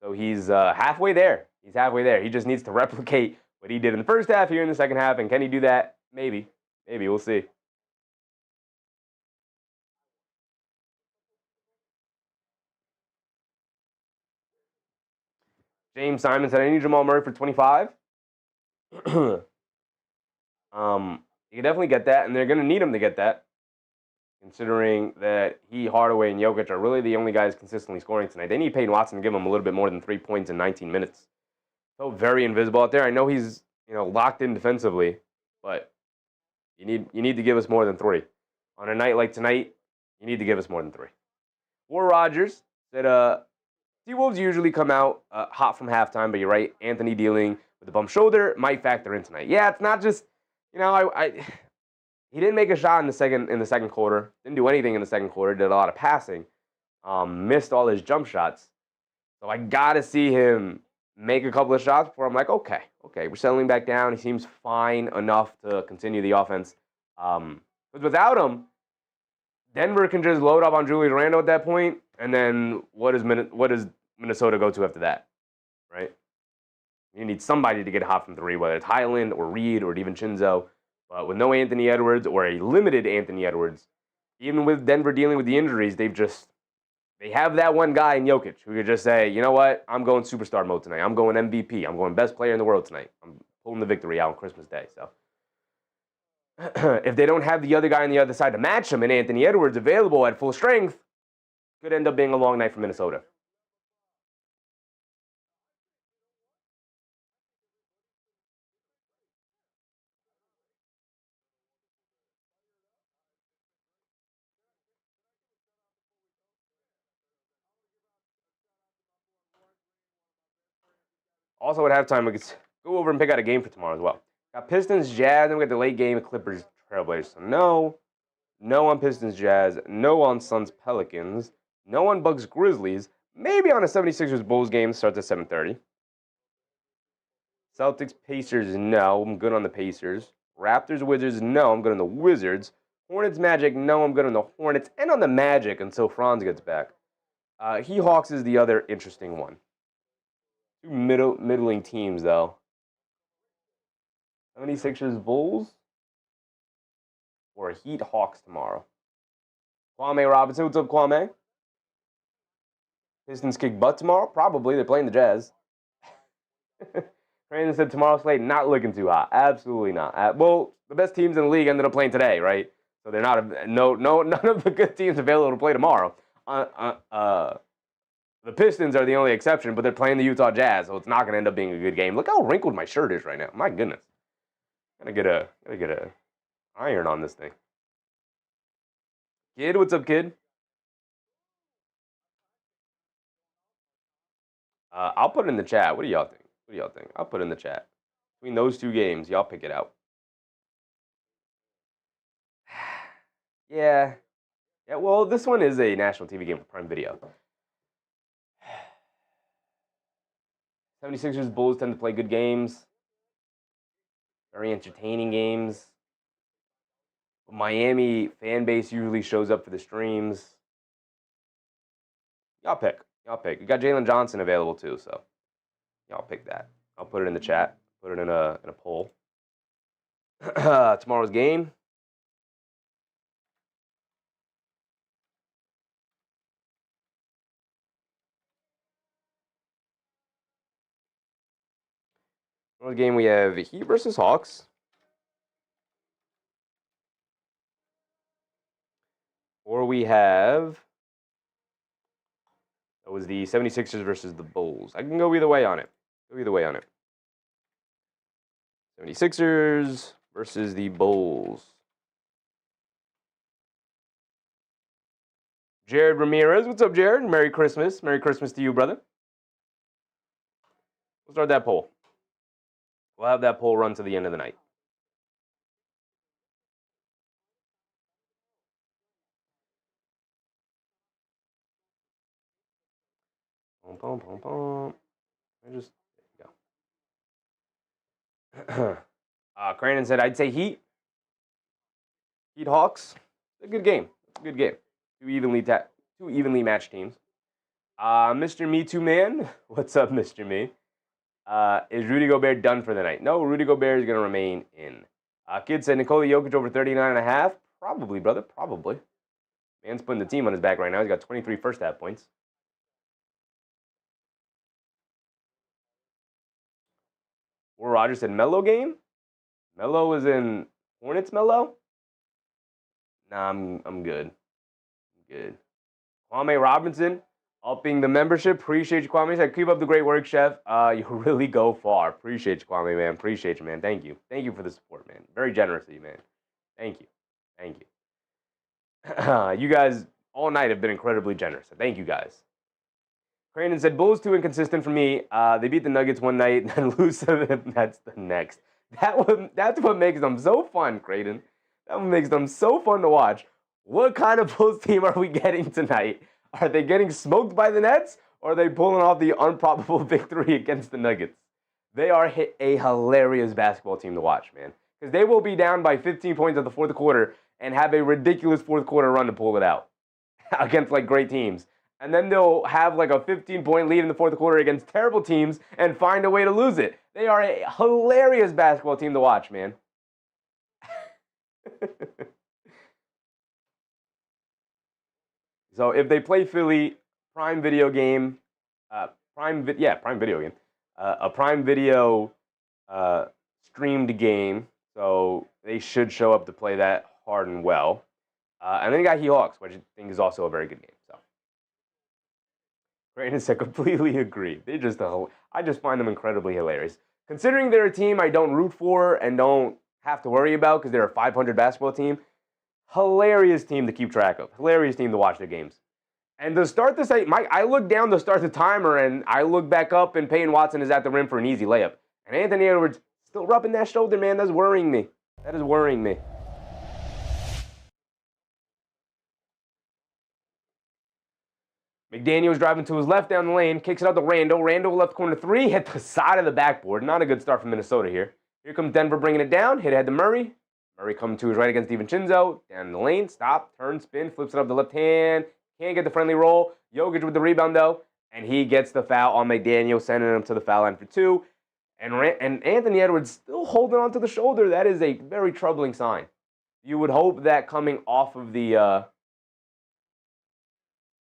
So he's halfway there. He's halfway there. He just needs to replicate what he did in the first half here in the second half. And can he do that? Maybe. Maybe. We'll see. James Simon said, I need Jamal Murray for 25. You can definitely get that, and they're going to need him to get that, considering that Hardaway, and Jokic are really the only guys consistently scoring tonight. They need Peyton Watson to give them a little bit more than 3 points in 19 minutes. So very invisible out there. I know he's locked in defensively, but you need to give us more than 3. On a night like tonight, you need to give us more than 3. War Rogers said, T-Wolves usually come out hot from halftime, but you're right. Anthony dealing with a bum shoulder might factor in tonight. Yeah, it's not just, he didn't make a shot in the second quarter. Didn't do anything in the second quarter. Did a lot of passing. Missed all his jump shots. So I got to see him make a couple of shots before I'm like, okay, we're settling back down. He seems fine enough to continue the offense. But without him, Denver can just load up on Julius Randle at that point, and then what does Minnesota go to after that, right? You need somebody to get hot from 3, whether it's Highland or Reed or DiVincenzo. But with no Anthony Edwards or a limited Anthony Edwards, even with Denver dealing with the injuries, they have that one guy in Jokic who could just say, you know what, I'm going superstar mode tonight. I'm going MVP. I'm going best player in the world tonight. I'm pulling the victory out on Christmas Day. So if they don't have the other guy on the other side to match him and Anthony Edwards available at full strength, could end up being a long night for Minnesota. Also at halftime, we could go over and pick out a game for tomorrow as well. Got Pistons, Jazz, and we got the late game Clippers, Trailblazers. So no on Pistons, Jazz, no on Suns, Pelicans, no on Bucks, Grizzlies, maybe on a 76ers, Bulls game, starts at 7:30. Celtics, Pacers, no, I'm good on the Pacers. Raptors, Wizards, no, I'm good on the Wizards. Hornets, Magic, no, I'm good on the Hornets, and on the Magic until Franz gets back. Hawks is the other interesting one. Two middling teams, though. 76ers, Bulls, or Heat, Hawks tomorrow. Kwame Robinson, what's up, Kwame? Pistons kick butt tomorrow? Probably. They're playing the Jazz. Brandon said tomorrow's slate not looking too hot. Absolutely not. Well, the best teams in the league ended up playing today, right? So they're not none of the good teams available to play tomorrow. The Pistons are the only exception, but they're playing the Utah Jazz, so it's not going to end up being a good game. Look how wrinkled my shirt is right now. My goodness. Gotta get a iron on this thing. Kid, what's up, kid? I'll put it in the chat. What do y'all think? I'll put it in the chat. Between those two games, y'all pick it out. Yeah, well, this one is a national TV game for Prime Video. 76ers, Bulls tend to play good games. Very entertaining games. Miami fan base usually shows up for the streams. Y'all pick. You got Jalen Johnson available too, so y'all pick that. I'll put it in the chat. Put it in a poll. Tomorrow's game. Tomorrow's game we have Heat versus Hawks. Or we have, it was the 76ers versus the Bulls. I can go either way on it. 76ers versus the Bulls. Jared Ramirez. What's up, Jared? Merry Christmas. Merry Christmas to you, brother. We'll start that poll. We'll have that poll run to the end of the night. There you go. Crandon said, I'd say Heat. Heat Hawks. It's a good game. Two evenly matched teams. Mr. Me Too Man. What's up, Mr. Me? Is Rudy Gobert done for the night? No, Rudy Gobert is going to remain in. Kid said Nikola Jokic over 39.5. Probably, brother. Probably. Man's putting the team on his back right now. He's got 23 first half points. Or Roger said Melo game. Melo is in Hornets. Melo. Nah, I'm good. Good. Kwame Robinson upping the membership. Appreciate you, Kwame. He said, keep up the great work, Chef. You really go far. Appreciate you, Kwame, man. Appreciate you, man. Thank you. Thank you for the support, man. Very generous of you, man. Thank you. Thank you. You guys all night have been incredibly generous. Thank you, guys. Crandon said, Bulls too inconsistent for me. They beat the Nuggets one night and then lose to the Nets the next. That's what makes them so fun, Crandon. That makes them so fun to watch. What kind of Bulls team are we getting tonight? Are they getting smoked by the Nets, or are they pulling off the improbable victory against the Nuggets? They are a hilarious basketball team to watch, man. Because they will be down by 15 points at the fourth quarter and have a ridiculous fourth quarter run to pull it out against, like, great teams. And then they'll have, like, a 15-point lead in the fourth quarter against terrible teams and find a way to lose it. They are a hilarious basketball team to watch, man. So if they play Philly, Prime Video game, Prime Video game, a Prime Video streamed game. So they should show up to play that hard and well. And then you got He-Hawks, which I think is also a very good game. So Brandon said, completely agree. I just find them incredibly hilarious. Considering they're a team I don't root for and don't have to worry about because they're a 500 basketball team, hilarious team to keep track of. Hilarious team to watch their games. And to start this, I look down to start the timer, and I look back up, and Peyton Watson is at the rim for an easy layup. And Anthony Edwards still rubbing that shoulder, man. That's worrying me. That is worrying me. McDaniel's driving to his left down the lane, kicks it out to Randall. Randall left corner three, hit the side of the backboard. Not a good start from Minnesota here. Here comes Denver bringing it down, hit ahead to Murray. Murray coming to his right against DiVincenzo. Down the lane, stop, turn, spin, flips it up the left hand. Can't get the friendly roll. Jokic with the rebound, though. And he gets the foul on McDaniel, sending him to the foul line for two. And Anthony Edwards still holding on to the shoulder. That is a very troubling sign. You would hope that coming off of the...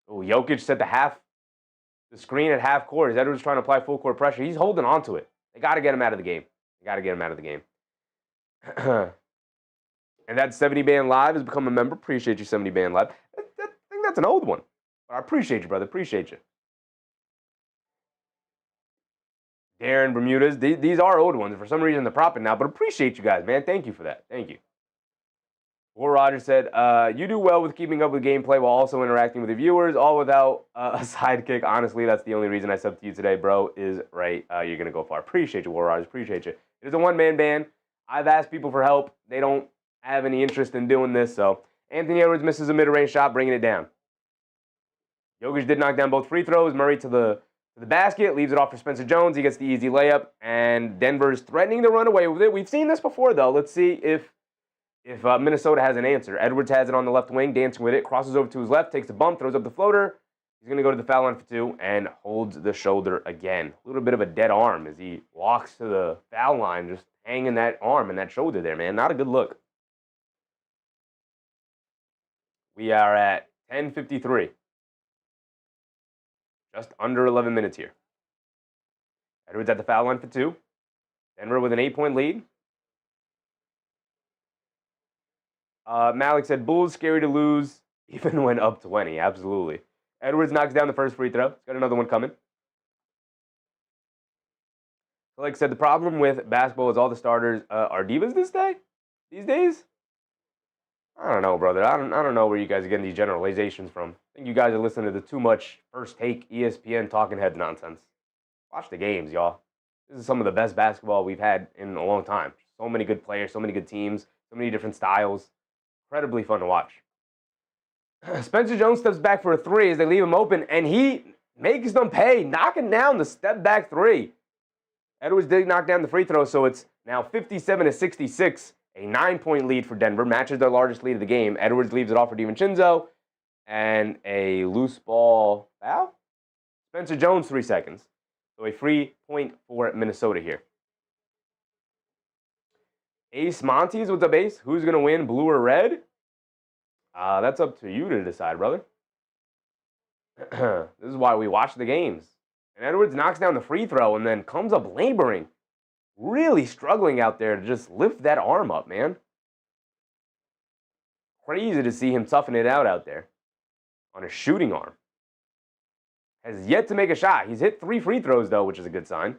Jokic set the screen at half court. As Edwards trying to apply full court pressure. He's holding on to it. They got to get him out of the game. And that 70 Band Live has become a member. Appreciate you, 70 Band Live. I think that's an old one. But I appreciate you, brother. Appreciate you. Darren Bermudez. These are old ones. For some reason, they're propping now. But appreciate you guys, man. Thank you for that. Thank you. War Roger said, you do well with keeping up with gameplay while also interacting with the viewers, all without a sidekick. Honestly, that's the only reason I subbed to you today, bro, is right. You're going to go far. Appreciate you, War Roger. Appreciate you. It is a one-man band. I've asked people for help. They don't have any interest in doing this, so Anthony Edwards misses a mid-range shot, bringing it down. Jokic did knock down both free throws. Murray to the basket, leaves it off for Spencer Jones. He gets the easy layup, and Denver's threatening to run away with it. We've seen this before, though. Let's see if Minnesota has an answer. Edwards has it on the left wing, dancing with it, crosses over to his left, takes the bump, throws up the floater. He's going to go to the foul line for two and holds the shoulder again. A little bit of a dead arm as he walks to the foul line, just hanging that arm and that shoulder there, man. Not a good look. We are at 10:53. Just under 11 minutes here. Edwards at the foul line for two. Denver with an 8-point lead. Malik said, Bulls scary to lose even when up 20. Absolutely. Edwards knocks down the first free throw. He's got another one coming. Like I said, the problem with basketball is all the starters are divas these days. I don't know, brother. I don't know where you guys are getting these generalizations from. I think you guys are listening to the too much first take ESPN talking head nonsense. Watch the games, y'all. This is some of the best basketball we've had in a long time. So many good players, so many good teams, so many different styles. Incredibly fun to watch. Spencer Jones steps back for a three as they leave him open, and he makes them pay, knocking down the step-back three. Edwards did knock down the free throw, so it's now 57-66. A 9-point lead for Denver, matches their largest lead of the game. Edwards leaves it off for DiVincenzo, and a loose ball foul. Spencer Jones, 3 seconds. So a free point for Minnesota here. Ace Montes, what's up, Ace? Who's going to win, blue or red? That's up to you to decide, brother. This is why we watch the games. And Edwards knocks down the free throw and then comes up laboring. really struggling out there to just lift that arm up, man. Crazy to see him toughen it out there on a shooting arm. Has yet to make a shot. He's hit 3 free throws, though, which is a good sign.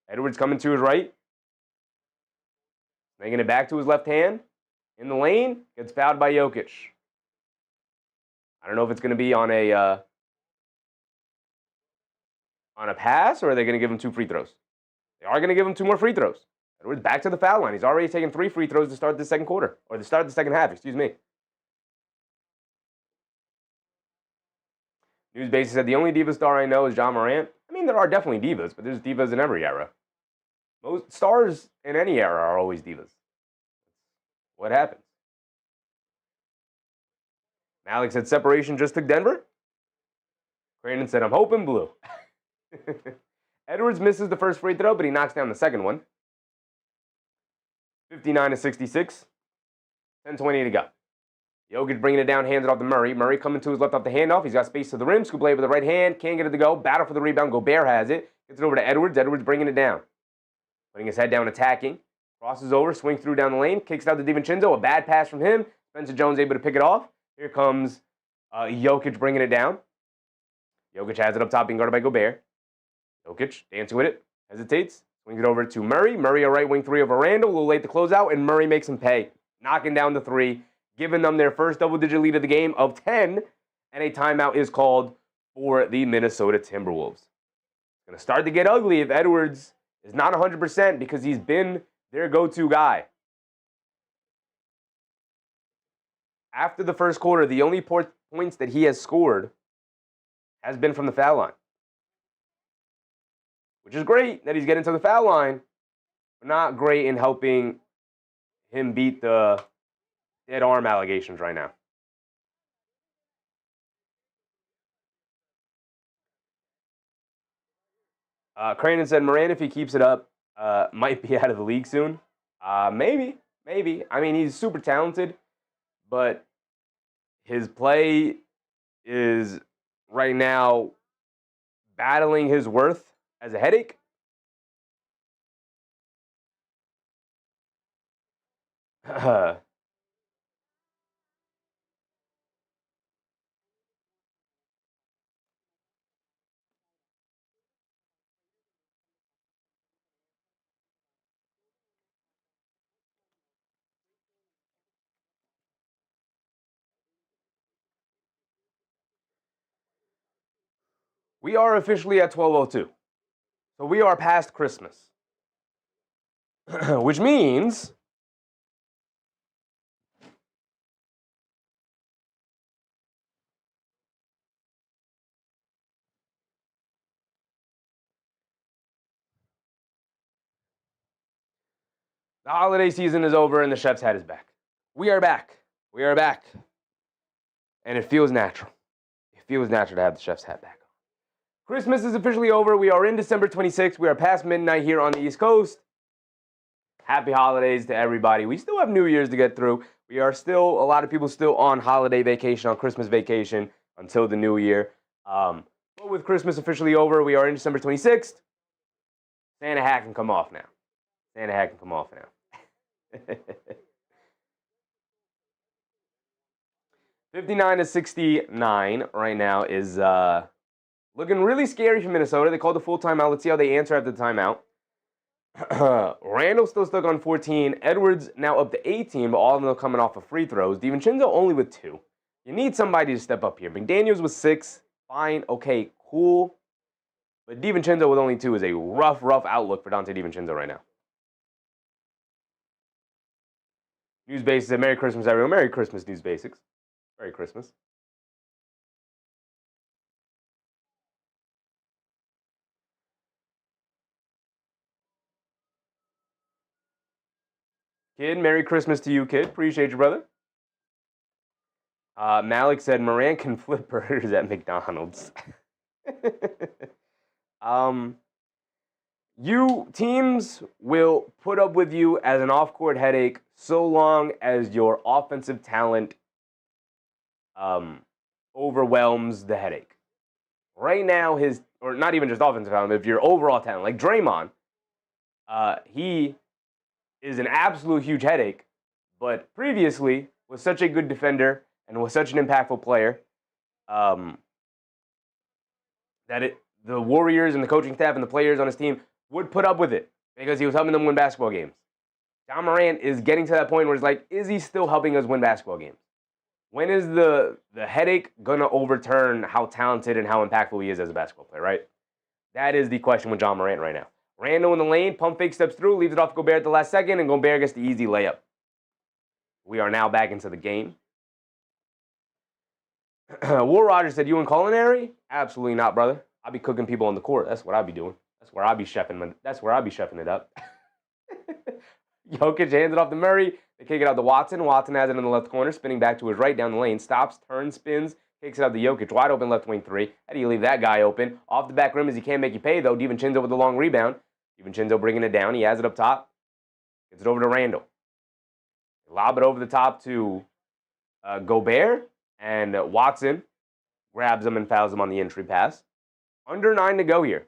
Edwards coming to his right. Making it back to his left hand. In the lane. Gets fouled by Jokic. I don't know if it's going to be on a pass, or are they going to give him 2 free throws? They are going to give him 2 more free throws. Edwards back to the foul line. He's already taken 3 free throws to start the second quarter. Or to start the second half, excuse me. News Basis said, the only diva star I know is John Morant. I mean, there are definitely divas, but there's divas in every era. Most stars in any era are always divas. What happens? Malik said, separation just took Denver. Crandon said, I'm hoping blue. Edwards misses the first free throw, but he knocks down the second one. 59-66. 10:20 to go. Jokic bringing it down, hands it off to Murray. Murray coming to his left off the handoff. He's got space to the rim. Scoop lay with the right hand. Can't get it to go. Battle for the rebound. Gobert has it. Gets it over to Edwards. Edwards bringing it down. Putting his head down, attacking. Crosses over, swings through down the lane. Kicks it out to DiVincenzo. A bad pass from him. Spencer Jones able to pick it off. Here comes Jokic bringing it down. Jokic has it up top, being guarded by Gobert. Jokic dancing with it. Hesitates. Swings it over to Murray. Murray a right wing 3 over Randall. A little late to close out, and Murray makes him pay. Knocking down the 3. Giving them their first double-digit lead of the game of 10, and a timeout is called for the Minnesota Timberwolves. It's going to start to get ugly if Edwards is not 100% because he's been their go-to guy. After the first quarter, the only points that he has scored has been from the foul line, which is great that he's getting to the foul line, but not great in helping him beat the dead arm allegations right now. Crandon said, Moran, if he keeps it up, might be out of the league soon. Maybe. I mean, he's super talented, but his play is right now battling his worth as a headache. We are officially at 12:02. So we are past Christmas. Which means the holiday season is over and the chef's hat is back. We are back. And it feels natural. It feels natural to have the chef's hat back on. Christmas is officially over. We are in December 26th. We are past midnight here on the East Coast. Happy holidays to everybody. We still have New Year's to get through. We are still, a lot of people still on holiday vacation, on Christmas vacation until the new year. But with Christmas officially over, we are in December 26th. Santa hat can come off now. 59-69 right now is looking really scary for Minnesota. They called the full timeout. Let's see how they answer after the timeout. Randall still stuck on 14. Edwards now up to 18, but all of them coming off of free throws. DiVincenzo only with 2. You need somebody to step up here. McDaniels with 6. Fine, okay, cool. But DiVincenzo with only 2 is a rough outlook for Dante DiVincenzo right now. News Basics said, Merry Christmas, everyone. Merry Christmas, News Basics. Merry Christmas. Kid, Merry Christmas to you, kid. Appreciate you, brother. Malik said, Moran can flip burgers at McDonald's. Teams will put up with you as an off-court headache so long as your offensive talent overwhelms the headache. Right now, or not even just offensive talent, but if your overall talent, like Draymond, He is an absolute huge headache, but previously was such a good defender and was such an impactful player that the Warriors and the coaching staff and the players on his team would put up with it because he was helping them win basketball games. John Morant is getting to that point where it's like, is he still helping us win basketball games? When is the headache going to overturn how talented and how impactful he is as a basketball player, right? That is the question with John Morant right now. Randle in the lane, pump fake steps through, leaves it off Gobert at the last second, and Gobert gets the easy layup. We are now back into the game. War Rogers said, you in culinary? Absolutely not, brother. I'll be cooking people on the court. That's what I'll be doing. That's where I'll be chefing. That's where I'll be chefing it up. Jokic hands it off to Murray. They kick it out to Watson. Watson has it in the left corner, spinning back to his right down the lane. Stops, turns, spins, kicks it out to Jokic. Wide open left wing three. How do you leave that guy open? Off the back rim as he can't make you pay, though. DiVincenzo with the long rebound. DiVincenzo bringing it down. He has it up top. Gets it over to Randle. Lob it over the top to Gobert. And Watson grabs him and fouls him on the entry pass. Under 9 to go here.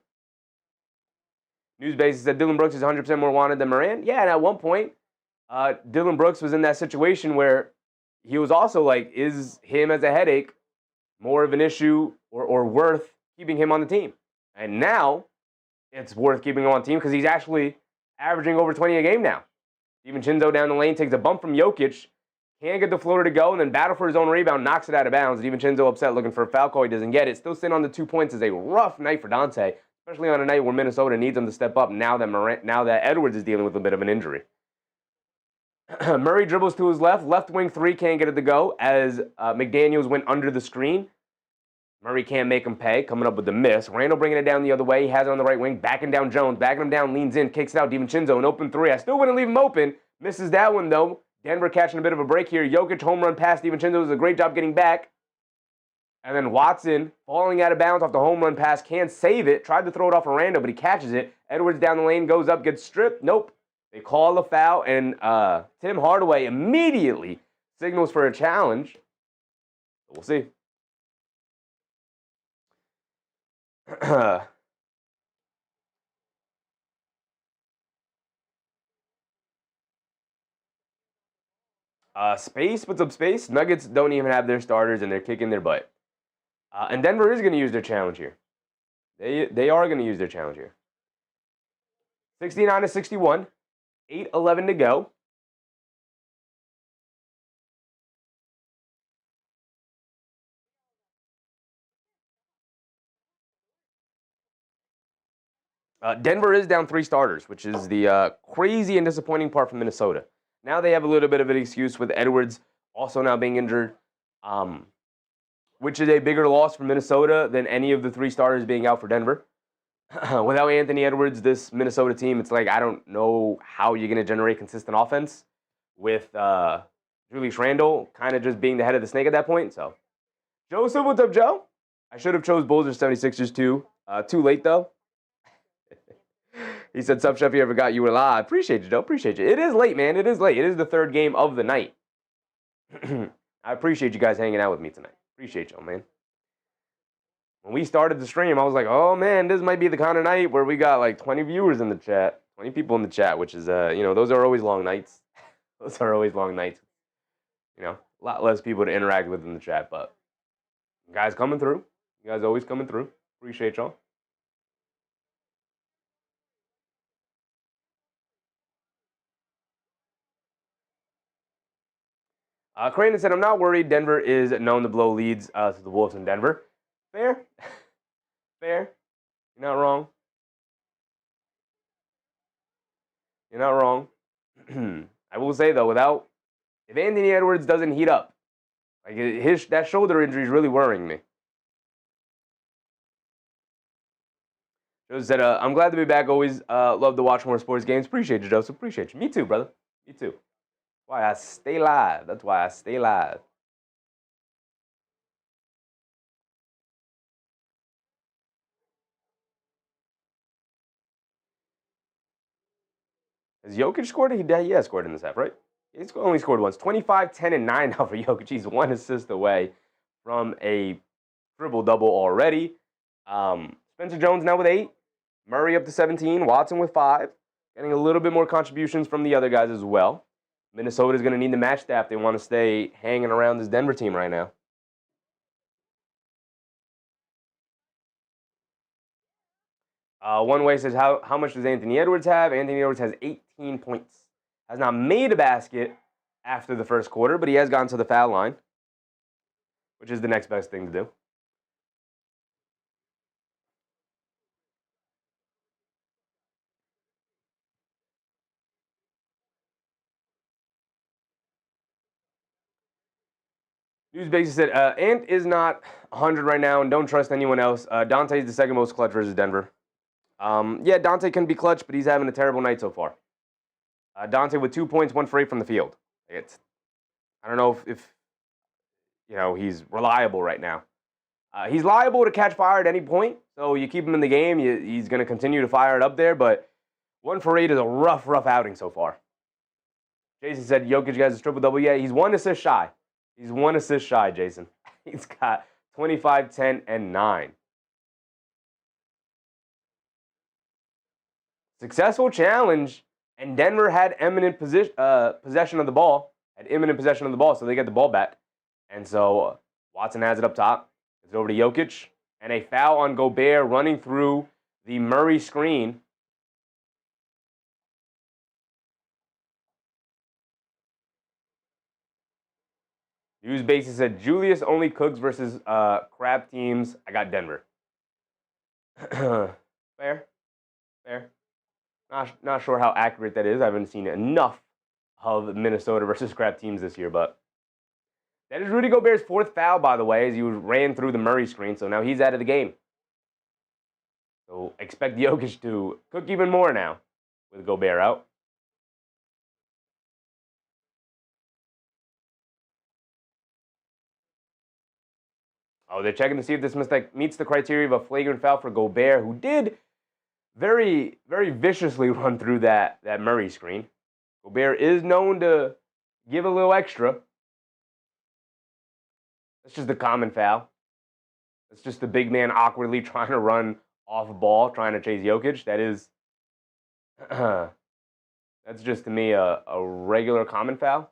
Newsbase said Dillon Brooks is 100% more wanted than Morant. Yeah, and at one point, Dillon Brooks was in that situation where he was also like, is him as a headache more of an issue or worth keeping him on the team? And now, it's worth keeping him on the team because he's actually averaging over 20 a game now. DiVincenzo down the lane takes a bump from Jokic, can't get the floater to go, and then battle for his own rebound, knocks it out of bounds. DiVincenzo upset looking for a foul call. He doesn't get it. Still sitting on the 2 points is a rough night for Dante, especially on a night where Minnesota needs him to step up now that Edwards is dealing with a bit of an injury. Murray dribbles to his left wing three, can't get it to go as McDaniels went under the screen. Murray can't make him pay, coming up with the miss. Randle bringing it down the other way. He has it on the right wing, backing down Jones, backing him down, leans in, kicks it out. DiVincenzo, an open three. I still wouldn't leave him open. Misses that one, though. Denver catching a bit of a break here. Jokic home run pass. DiVincenzo does a great job getting back. And then Watson falling out of bounds off the home run pass. Can't save it. Tried to throw it off of Randle, but he catches it. Edwards down the lane, goes up, gets stripped. Nope. They call a foul, and Tim Hardaway immediately signals for a challenge. So we'll see. Space, what's up, Space? Nuggets don't even have their starters, and they're kicking their butt. And Denver is going to use their challenge here. They are going to use their challenge here. 69 to 61, 8:11 to go. Denver is down 3 starters, which is the crazy and disappointing part from Minnesota. Now they have a little bit of an excuse with Edwards also now being injured, which is a bigger loss for Minnesota than any of the 3 starters being out for Denver. Without Anthony Edwards, this Minnesota team, it's like I don't know how you're going to generate consistent offense with Julius Randle kind of just being the head of the snake at that point. So, Joseph, what's up, Joe? I should have chose Bulls or 76ers too. Too late, though. He said, "Sup, Chef, you ever got you were live." Appreciate you, Joe. Appreciate you. It is late, man. It is late. It is the 3rd game of the night. I appreciate you guys hanging out with me tonight. Appreciate y'all, man. When we started the stream, I was like, oh, man, this might be the kind of night where we got like 20 viewers in the chat, 20 people in the chat, which is, those are always long nights. Those are always long nights. A lot less people to interact with in the chat, but you guys coming through. You guys always coming through. Appreciate y'all. Crane said, I'm not worried. Denver is known to blow leads to the Wolves in Denver. Fair. Fair. You're not wrong. You're not wrong. I will say, though, if Anthony Edwards doesn't heat up, like that shoulder injury is really worrying me. Joseph said, I'm glad to be back. Always love to watch more sports games. Appreciate you, Joseph. Appreciate you. Me too, brother. Me too. Why I stay live. That's why I stay live. Has Jokic scored? He has scored in this half, right? He's only scored once. 25, 10, and 9 now for Jokic. He's 1 assist away from a triple-double already. Spencer Jones now with 8. Murray up to 17. Watson with 5. getting a little bit more contributions from the other guys as well. Minnesota's going to need the match staff. They want to stay hanging around this Denver team right now. One way says, how much does Anthony Edwards have? Anthony Edwards has 18 points. Has not made a basket after the first quarter, but he has gotten to the foul line, which is the next best thing to do. Newsbase said, Ant is not 100 right now, and don't trust anyone else. Dante is the second most clutch versus Denver. Yeah, Dante can be clutch, but he's having a terrible night so far. Dante with 2 points, 1 for 8 from the field. I don't know if he's reliable right now. He's liable to catch fire at any point, so you keep him in the game, he's going to continue to fire it up there, but 1 for 8 is a rough outing so far. Jason said Jokic has a triple-double. Yeah, he's 1 assist shy. He's 1 assist shy, Jason. He's got 25, 10, and 9. Successful challenge, and Denver had imminent possession of the ball. So they get the ball back. And so Watson has it up top. It's over to Jokic. And a foul on Gobert running through the Murray screen. News Basis said, Julius only cooks versus crab teams. I got Denver. Fair. Not sure how accurate that is. I haven't seen enough of Minnesota versus crab teams this year, but that is Rudy Gobert's 4th foul, by the way, as he ran through the Murray screen. So now he's out of the game. So expect Jokic to cook even more now with Gobert out. Oh, they're checking to see if this mistake meets the criteria of a flagrant foul for Gobert, who did very, very viciously run through that Murray screen. Gobert is known to give a little extra. That's just a common foul. That's just the big man awkwardly trying to run off a ball, trying to chase Jokic. That is, that's just to me a regular common foul.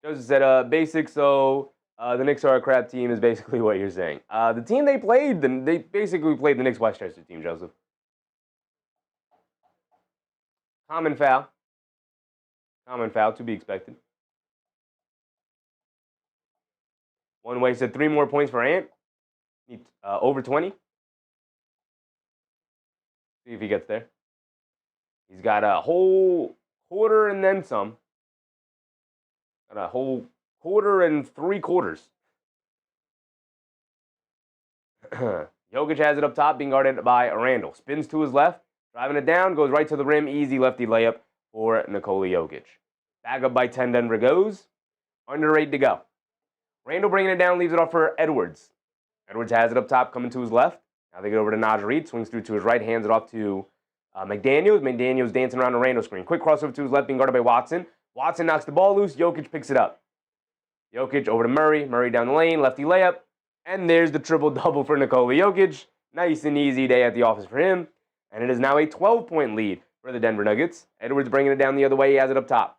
Joseph said, basic, so the Knicks are a crap team is basically what you're saying. The team they played, they basically played the Knicks Westchester team, Joseph. Common foul to be expected. One way said 3 more points for Ant. Over 20. See if he gets there. He's got a whole quarter and then some. Got a whole quarter and 3 quarters. Jokic has it up top, being guarded by Randall. Spins to his left, driving it down, goes right to the rim. Easy lefty layup for Nikola Jokic. Back up by 10, Denver goes. Under 8 to go. Randall bringing it down, leaves it off for Edwards. Edwards has it up top, coming to his left. Now they get over to Naj Reed, swings through to his right, hands it off to McDaniels. McDaniels dancing around the Randall screen. Quick crossover to his left, being guarded by Watson. Watson knocks the ball loose. Jokic picks it up. Jokic over to Murray. Murray down the lane, lefty layup. And there's the triple-double for Nikola Jokic. Nice and easy day at the office for him. And it is now a 12-point lead for the Denver Nuggets. Edwards bringing it down the other way. He has it up top.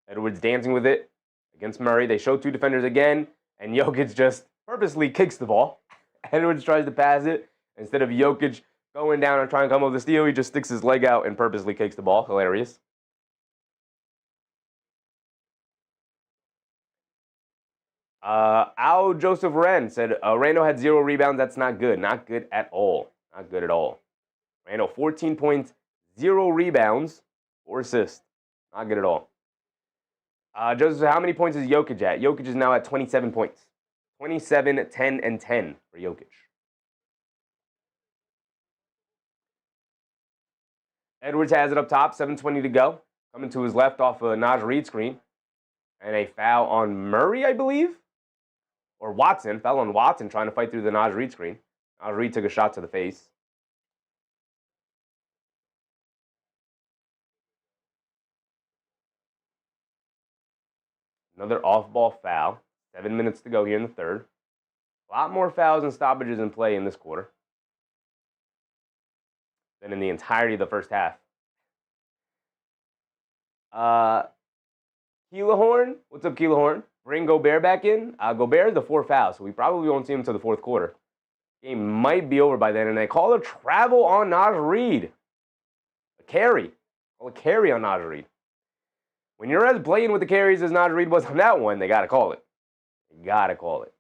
Edwards dancing with it against Murray. They show 2 defenders again. And Jokic just purposely kicks the ball. Edwards tries to pass it. Instead of Jokic going down and trying to come over the steal, he just sticks his leg out and purposely kicks the ball. Hilarious. Al Joseph Wren said, Randall had 0 rebounds. That's not good. Not good at all. Not good at all. Randall, 14 points, 0 rebounds, 4 assists. Not good at all. Joseph, how many points is Jokic at? Jokic is now at 27 points. 27, 10, and 10 for Jokic. Edwards has it up top, 7:20 to go. Coming to his left off a Naj Reed screen. And a foul on Murray, I believe? Or Watson. Foul on Watson trying to fight through the Naj Reed screen. Naj Reed took a shot to the face. Another off-ball foul. 7 minutes to go here in the third. A lot more fouls and stoppages in play in this quarter. than in the entirety of the first half. Keelahorn, what's up, Keelahorn? Bring Gobert back in. Gobert, the 4 fouls, so we probably won't see him until the fourth quarter. Game might be over by then, and they call a travel on Naj Reid. A carry. Call a carry on Naj Reid. When you're as blatant with the carries as Naj Reid was on that one, they got to call it. They got to call it.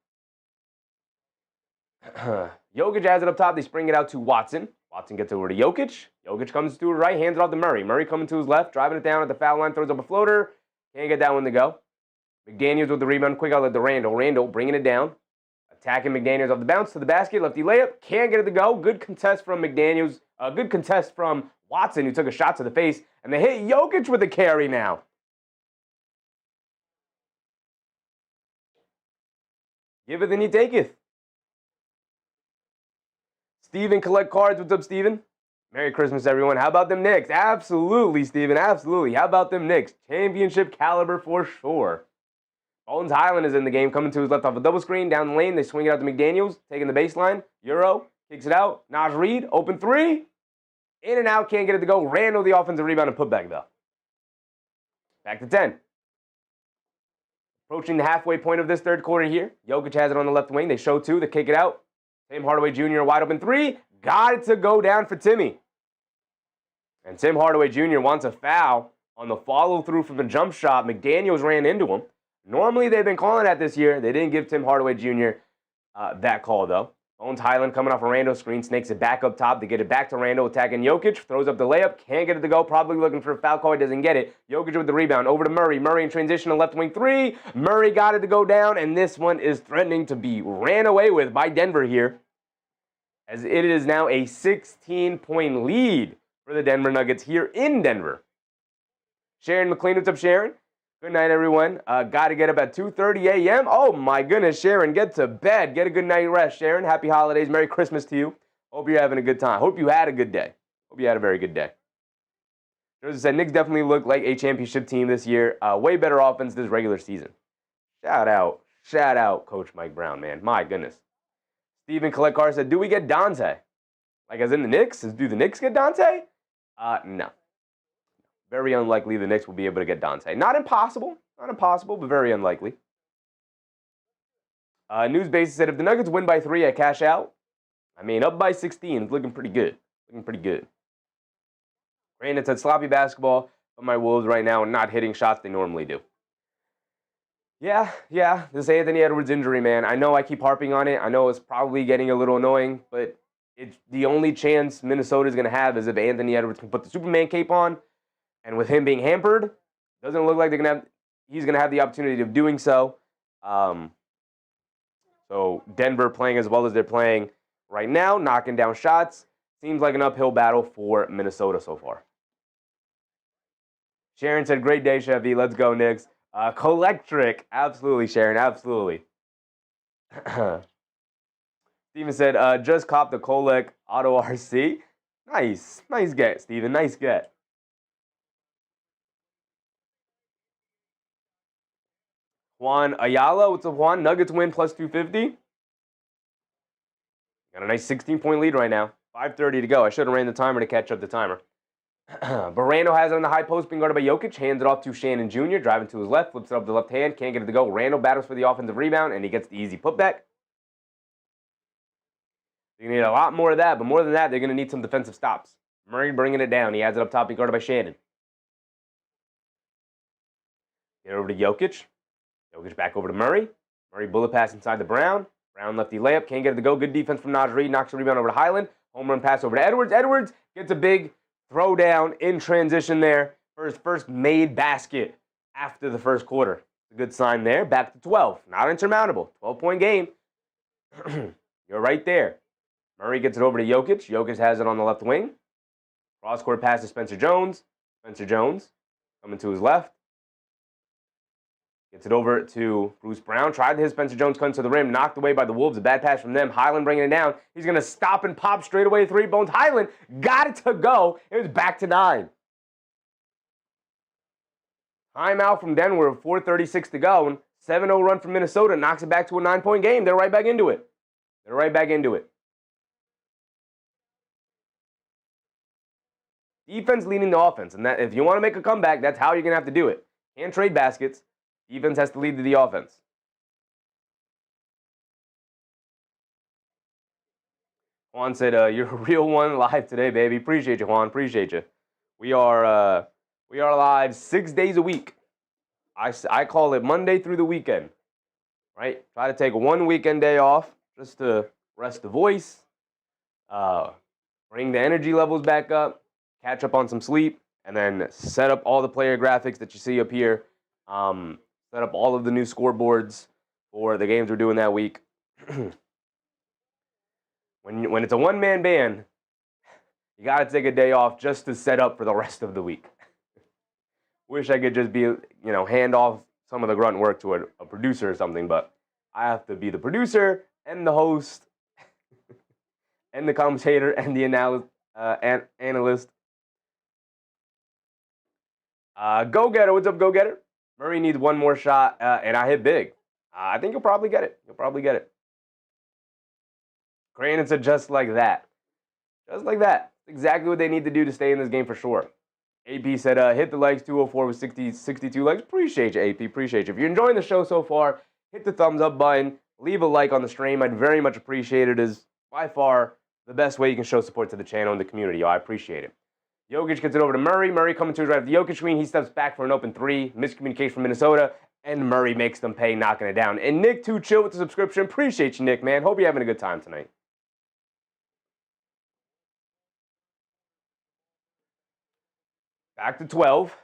Jokic has it up top. They spring it out to Watson. Watson gets over to Jokic. Jokic comes to his right, hands it off to Murray. Murray coming to his left, driving it down at the foul line, throws up a floater. Can't get that one to go. McDaniels with the rebound. Quick outlet to Randall. Randall bringing it down. Attacking McDaniels off the bounce to the basket. Lefty layup. Can't get it to go. Good contest from McDaniels. Good contest from Watson, who took a shot to the face. And they hit Jokic with a carry now. Giveth and he taketh. Steven, collect cards. What's up, Steven? Merry Christmas, everyone. How about them Knicks? Absolutely, Steven. Absolutely. How about them Knicks? Championship caliber for sure. Bones Highland is in the game, coming to his left off a double screen. Down the lane, they swing it out to McDaniels, taking the baseline. Euro, kicks it out. Naj Reid, open three. In and out, can't get it to go. Randall, the offensive rebound and putback, though. Back to 10. Approaching the halfway point of this third quarter here. Jokic has it on the left wing. They show two. They kick it out. Tim Hardaway Jr. wide open three. Got it to go down for Timmy. And Tim Hardaway Jr. wants a foul on the follow-through from the jump shot. McDaniels ran into him. Normally, they've been calling that this year. They didn't give Tim Hardaway Jr. That call, though. Bones Highland coming off a Randall screen, snakes it back up top to get it back to Randall, attacking Jokic, throws up the layup, can't get it to go, probably looking for a foul call, he doesn't get it. Jokic with the rebound, over to Murray. Murray in transition to left wing three. Murray got it to go down, and this one is threatening to be ran away with by Denver here, as it is now a 16-point lead for the Denver Nuggets here in Denver. Sharon McLean, what's up, Sharon? Good night, everyone. Got to get up at 2:30 a.m. Oh, my goodness, Sharon. Get to bed. Get a good night rest, Sharon. Happy holidays. Merry Christmas to you. Hope you're having a good time. Hope you had a good day. Hope you had a very good day. As I said, Knicks definitely look like a championship team this year. Way better offense this regular season. Shout out, Coach Mike Brown, man. My goodness. Stephen Collect said, do we get Dante? Like as in the Knicks? Do the Knicks get Dante? No. Very unlikely the Knicks will be able to get Dante. Not impossible, but very unlikely. News Basis said, if the Nuggets win by 3, I cash out. I mean, up by 16. It's looking pretty good. Brandon said, sloppy basketball, but my Wolves right now are not hitting shots they normally do. Yeah, this Anthony Edwards injury, man. I know I keep harping on it. I know it's probably getting a little annoying, but it's the only chance Minnesota's going to have is if Anthony Edwards can put the Superman cape on. And with him being hampered, doesn't look like he's going to have the opportunity of doing so. So Denver playing as well as they're playing right now, knocking down shots. Seems like an uphill battle for Minnesota so far. Sharon said, great day, Chevy. Let's go, Knicks. Collectric. Absolutely, Sharon. Absolutely. Steven said, just cop the Kolek Auto RC. Nice get, Steven. Nice get. Juan Ayala, what's up, Juan? Nuggets win plus 250. Got a nice 16-point lead right now. 5:30 to go. I should have ran the timer to catch up the timer. Barrano has it on the high post, being guarded by Jokic. Hands it off to Shannon Jr., driving to his left, flips it up the left hand, can't get it to go. Randall battles for the offensive rebound, and he gets the easy putback. They're going to need a lot more of that, but more than that, they're going to need some defensive stops. Murray bringing it down. He has it up top, being guarded by Shannon. Get over to Jokic. Jokic back over to Murray. Murray bullet pass inside the Brown. Brown lefty layup. Can't get it to go. Good defense from Naj Reid. Knocks the rebound over to Highland. Home run pass over to Edwards. Edwards gets a big throw down in transition there for his first made basket after the first quarter. A good sign there. Back to 12. Not insurmountable. 12-point game. You're right there. Murray gets it over to Jokic. Jokic has it on the left wing. Cross-court pass to Spencer Jones. Spencer Jones coming to his left. Gets it over to Bruce Brown. Tried to hit Spencer Jones, comes to the rim. Knocked away by the Wolves. A bad pass from them. Highland bringing it down. He's going to stop and pop straight away. 3 bones. Highland got it to go. It was back to 9. Timeout from Denver with 4:36 to go. And 7-0 run from Minnesota knocks it back to a 9-point game. They're right back into it. Defense leading the offense. And that if you want to make a comeback, that's how you're going to have to do it. Can't trade baskets. Defense has to lead to the offense. Juan said, "You're a real one live today, baby." Appreciate you, Juan. Appreciate you. We are live 6 days a week. I call it Monday through the weekend. Right? Try to take one weekend day off just to rest the voice, bring the energy levels back up, catch up on some sleep, and then set up all the player graphics that you see up here. Set up all of the new scoreboards for the games we're doing that week. When it's a one-man band, you got to take a day off just to set up for the rest of the week. Wish I could just be, hand off some of the grunt work to a producer or something, but I have to be the producer and the host and the commentator and the analyst. Go-getter, what's up, go-getter? Murray needs one more shot, and I hit big. I think he'll probably get it. Crandon said just like that. Just like that. Exactly what they need to do to stay in this game for sure. AP said, hit the likes, 204 with 62 likes. Appreciate you, AP. Appreciate you. If you're enjoying the show so far, hit the thumbs up button. Leave a like on the stream. I'd very much appreciate it. It is by far the best way you can show support to the channel and the community. I appreciate it. Jokic gets it over to Murray. Murray coming to his right at the Jokic screen. He steps back for an open three. Miscommunication from Minnesota. And Murray makes them pay, knocking it down. And Nick, too, chill with the subscription. Appreciate you, Nick, man. Hope you're having a good time tonight. Back to 12.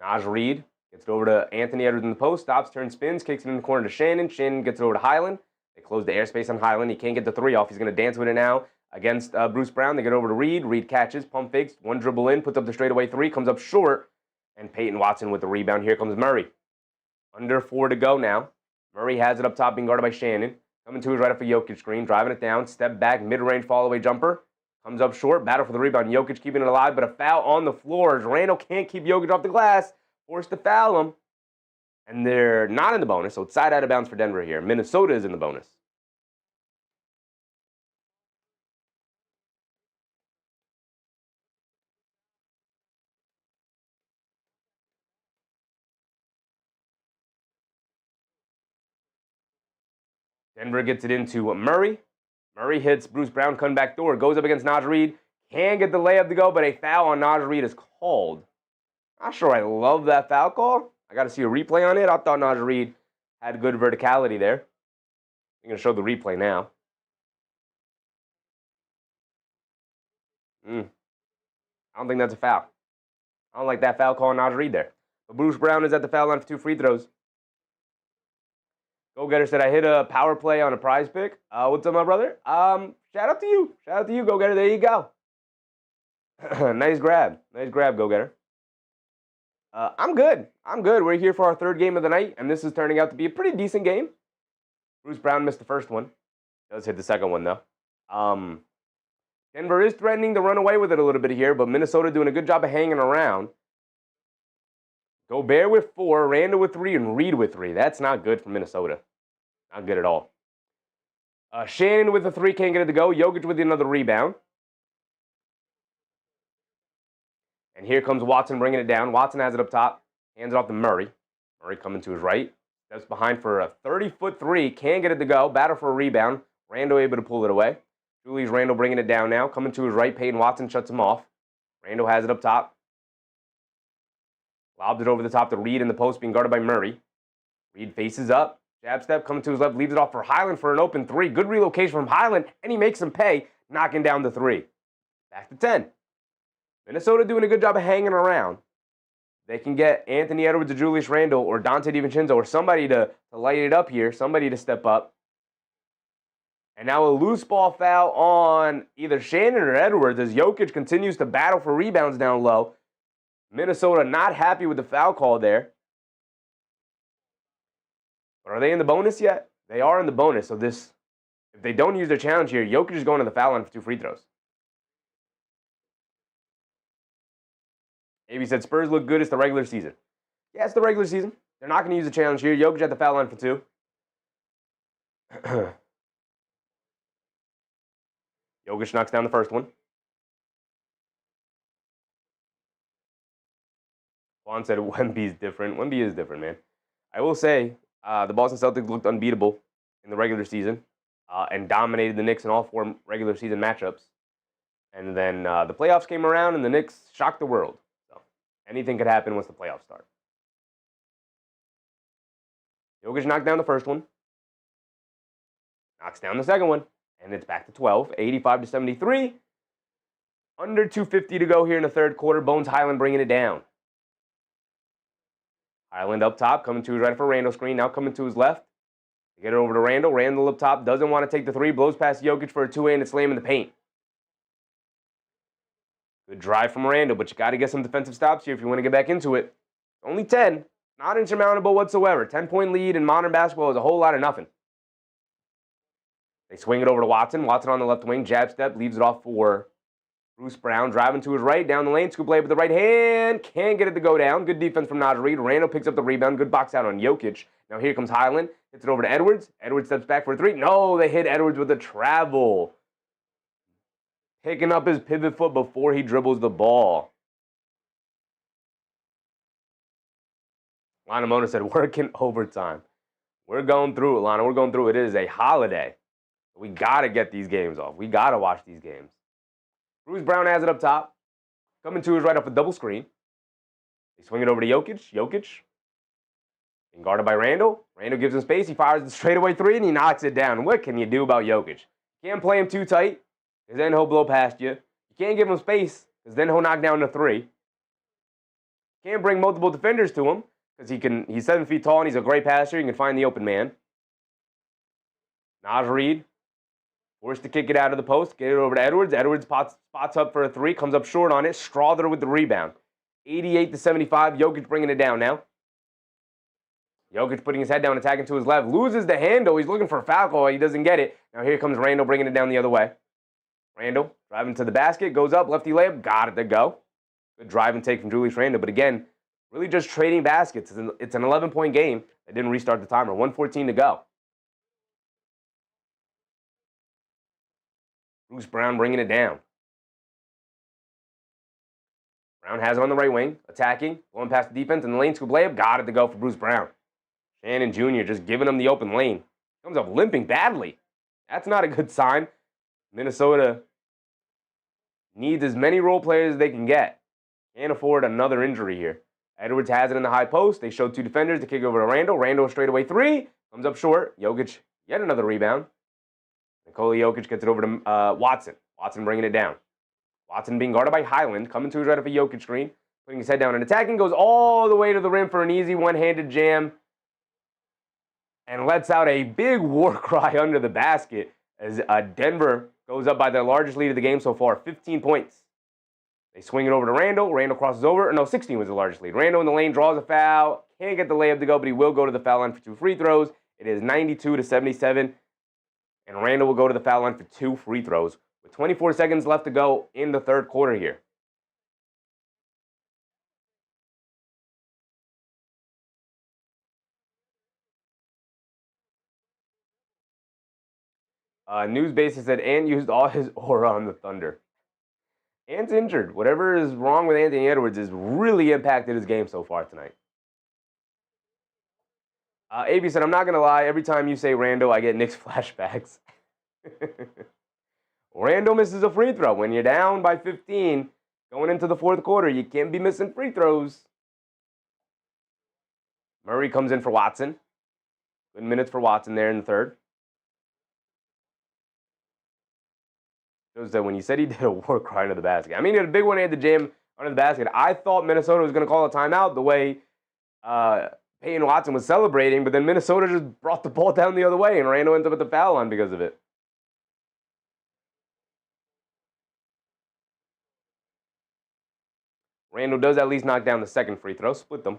Naj Reid gets it over to Anthony Edwards in the post. Stops, turns, spins, kicks it in the corner to Shannon. Shannon gets it over to Highland. They close the airspace on Highland. He can't get the three off. He's going to dance with it now against Bruce Brown. They get over to Reid. Reid catches, pump fakes, one dribble in, puts up the straightaway three, comes up short. And Peyton Watson with the rebound. Here comes Murray. Under 4 to go now. Murray has it up top, being guarded by Shannon. Coming to his right off a Jokic screen, driving it down. Step back, mid-range fall-away jumper. Comes up short, battle for the rebound. Jokic keeping it alive, but a foul on the floor as Randall can't keep Jokic off the glass. Forced to foul him. And they're not in the bonus, so it's side out of bounds for Denver here. Minnesota is in the bonus. Denver gets it into Murray. Murray hits Bruce Brown, come back door, goes up against Naj Reid. Can't get the layup to go, but a foul on Naj Reid is called. Not sure I love that foul call. I got to see a replay on it. I thought Naj Reid had good verticality there. I'm going to show the replay now. I don't think that's a foul. I don't like that foul call on Naj Reid there. But Bruce Brown is at the foul line for 2 free throws. Go-getter said, I hit a power play on a prize pick. What's up, my brother? Shout out to you. Shout out to you, Go-getter. There you go. Nice grab. Nice grab, Go-getter. I'm good. We're here for our third game of the night, and this is turning out to be a pretty decent game. Bruce Brown missed the first one. Does hit the second one, though. Denver is threatening to run away with it a little bit here, but Minnesota doing a good job of hanging around. Gobert with 4, Randall with 3, and Reid with 3. That's not good for Minnesota. Not good at all. Shannon with the 3, can't get it to go. Jokic with another rebound. And here comes Watson bringing it down. Watson has it up top. Hands it off to Murray. Murray coming to his right. Steps behind for a 30-foot 3. Can't get it to go. Battle for a rebound. Randall able to pull it away. Julius Randall bringing it down now. Coming to his right. Peyton Watson shuts him off. Randall has it up top. Lobs it over the top to Reid in the post, being guarded by Murray. Reid faces up. Jab step, coming to his left, leaves it off for Highland for an open 3. Good relocation from Highland, and he makes him pay, knocking down the 3. Back to 10. Minnesota doing a good job of hanging around. They can get Anthony Edwards or Julius Randle or Dante DiVincenzo or somebody to light it up here, somebody to step up. And now a loose ball foul on either Shannon or Edwards as Jokic continues to battle for rebounds down low. Minnesota not happy with the foul call there. But are they in the bonus yet? They are in the bonus. So if they don't use their challenge here, Jokic is going to the foul line for 2 free throws. AB said Spurs look good. It's the regular season. Yeah, it's the regular season. They're not going to use the challenge here. Jokic at the foul line for 2. Jokic knocks down the first one. Juan said Wemby's different. Wemby is different, man. I will say the Boston Celtics looked unbeatable in the regular season and dominated the Knicks in all 4 regular season matchups. And then the playoffs came around, and the Knicks shocked the world. So anything could happen once the playoffs start. Jokic knocked down the first one. Knocks down the second one. And it's back to 12, 85-73. Under 2:50 to go here in the third quarter. Bones Highland bringing it down. Highland up top, coming to his right for Randall screen. Now coming to his left. Get it over to Randall. Randall up top, doesn't want to take the 3. Blows past Jokic for a 2-handed slam in the paint. Good drive from Randall, but you got to get some defensive stops here if you want to get back into it. Only 10. Not insurmountable whatsoever. 10-point lead in modern basketball is a whole lot of nothing. They swing it over to Watson. Watson on the left wing. Jab step. Leaves it off for Bruce Brown. Driving to his right. Down the lane. Scoop play with the right hand. Can't get it to go down. Good defense from Naj Reid. Randall picks up the rebound. Good box out on Jokic. Now here comes Highland. Hits it over to Edwards. Edwards steps back for a 3. No, they hit Edwards with a travel. Picking up his pivot foot before he dribbles the ball. Lana Mona said, working overtime. We're going through it, Lana. We're going through it. It is a holiday. We got to get these games off. We got to watch these games. Bruce Brown has it up top. Coming to his right off a double screen. They swing it over to Jokic. Jokic being guarded by Randall. Randall gives him space. He fires the straightaway 3, and he knocks it down. What can you do about Jokic? You can't play him too tight, because then he'll blow past you. You can't give him space, because then he'll knock down the 3. Can't bring multiple defenders to him, because he's 7 feet tall, and he's a great passer. You can find the open man. Naj Reid forced to kick it out of the post. Get it over to Edwards. Edwards spots up for a 3. Comes up short on it. Strawther with the rebound. 88-75. Jokic bringing it down now. Jokic putting his head down, attacking to his left. Loses the handle. He's looking for a foul call. He doesn't get it. Now here comes Randall bringing it down the other way. Randall driving to the basket. Goes up. Lefty layup. Got it to go. Good drive and take from Julius Randall. But again, really just trading baskets. It's an 11-point game. They didn't restart the timer. 1:14 to go. Bruce Brown bringing it down. Brown has it on the right wing. Attacking. Going past the defense. And the lane scoop layup. Got it to go for Bruce Brown. Shannon Jr. just giving him the open lane. Comes up limping badly. That's not a good sign. Minnesota needs as many role players as they can get. Can't afford another injury here. Edwards has it in the high post. They show 2 defenders to kick over to Randall. Randall straightaway 3. Comes up short. Jokic yet another rebound. Nikola Jokic gets it over to Watson. Watson bringing it down. Watson being guarded by Highland. Coming to his right of a Jokic screen. Putting his head down and attacking. Goes all the way to the rim for an easy one-handed jam. And lets out a big war cry under the basket as Denver goes up by their largest lead of the game so far, 15 points. They swing it over to Randall. Randall crosses over. No, 16 was the largest lead. Randall in the lane draws a foul. Can't get the layup to go, but he will go to the foul line for 2 free throws. It is 92-77. And Randall will go to the foul line for 2 free throws with 24 seconds left to go in the third quarter here. News basis said Ant used all his aura on the Thunder. Ant's injured. Whatever is wrong with Anthony Edwards has really impacted his game so far tonight. AB said, I'm not going to lie. Every time you say Randall, I get Knicks flashbacks. Randall misses a free throw. When you're down by 15 going into the fourth quarter, you can't be missing free throws. Murray comes in for Watson. Good minutes for Watson there in the third. Shows that when he said he did a war cry under the basket. I mean, he had a big one at the gym under the basket. I thought Minnesota was going to call a timeout the way Peyton Watson was celebrating, but then Minnesota just brought the ball down the other way, and Randall ends up at the foul line because of it. Randall does at least knock down the second free throw, split them.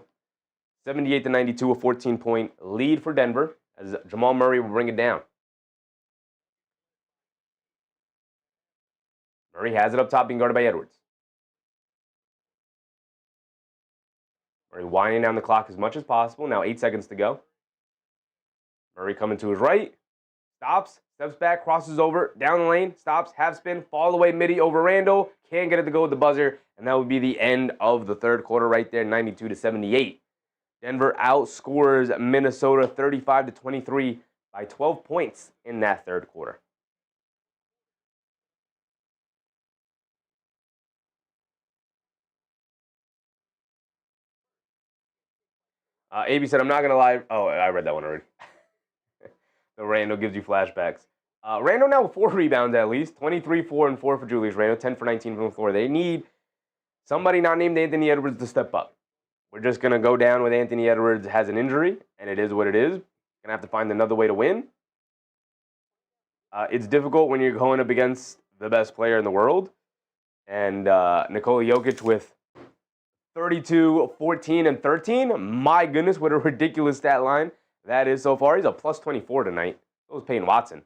78-92, a 14-point lead for Denver, as Jamal Murray will bring it down. Murray has it up top, being guarded by Edwards. Murray winding down the clock as much as possible. Now 8 seconds to go. Murray coming to his right. stops, steps back, crosses over, down the lane, stops, half spin, fall away midi over Randall. Can't get it to go with the buzzer, and that would be the end of the third quarter right there, 92-78. Denver outscores Minnesota 35-23 by 12 points in that third quarter. AB said, I'm not going to lie. Oh, I read that one already. The Randall gives you flashbacks. Randall now with 4 rebounds at least. 23, 4, and 4 for Julius Randall. 10 for 19 from the floor. They need somebody not named Anthony Edwards to step up. We're just going to go down with Anthony Edwards has an injury, and it is what it is. Going to have to find another way to win. It's difficult when you're going up against the best player in the world. And Nikola Jokic with 32, 14, and 13. My goodness, what a ridiculous stat line that is so far. He's a plus 24 tonight. So was Peyton Watson.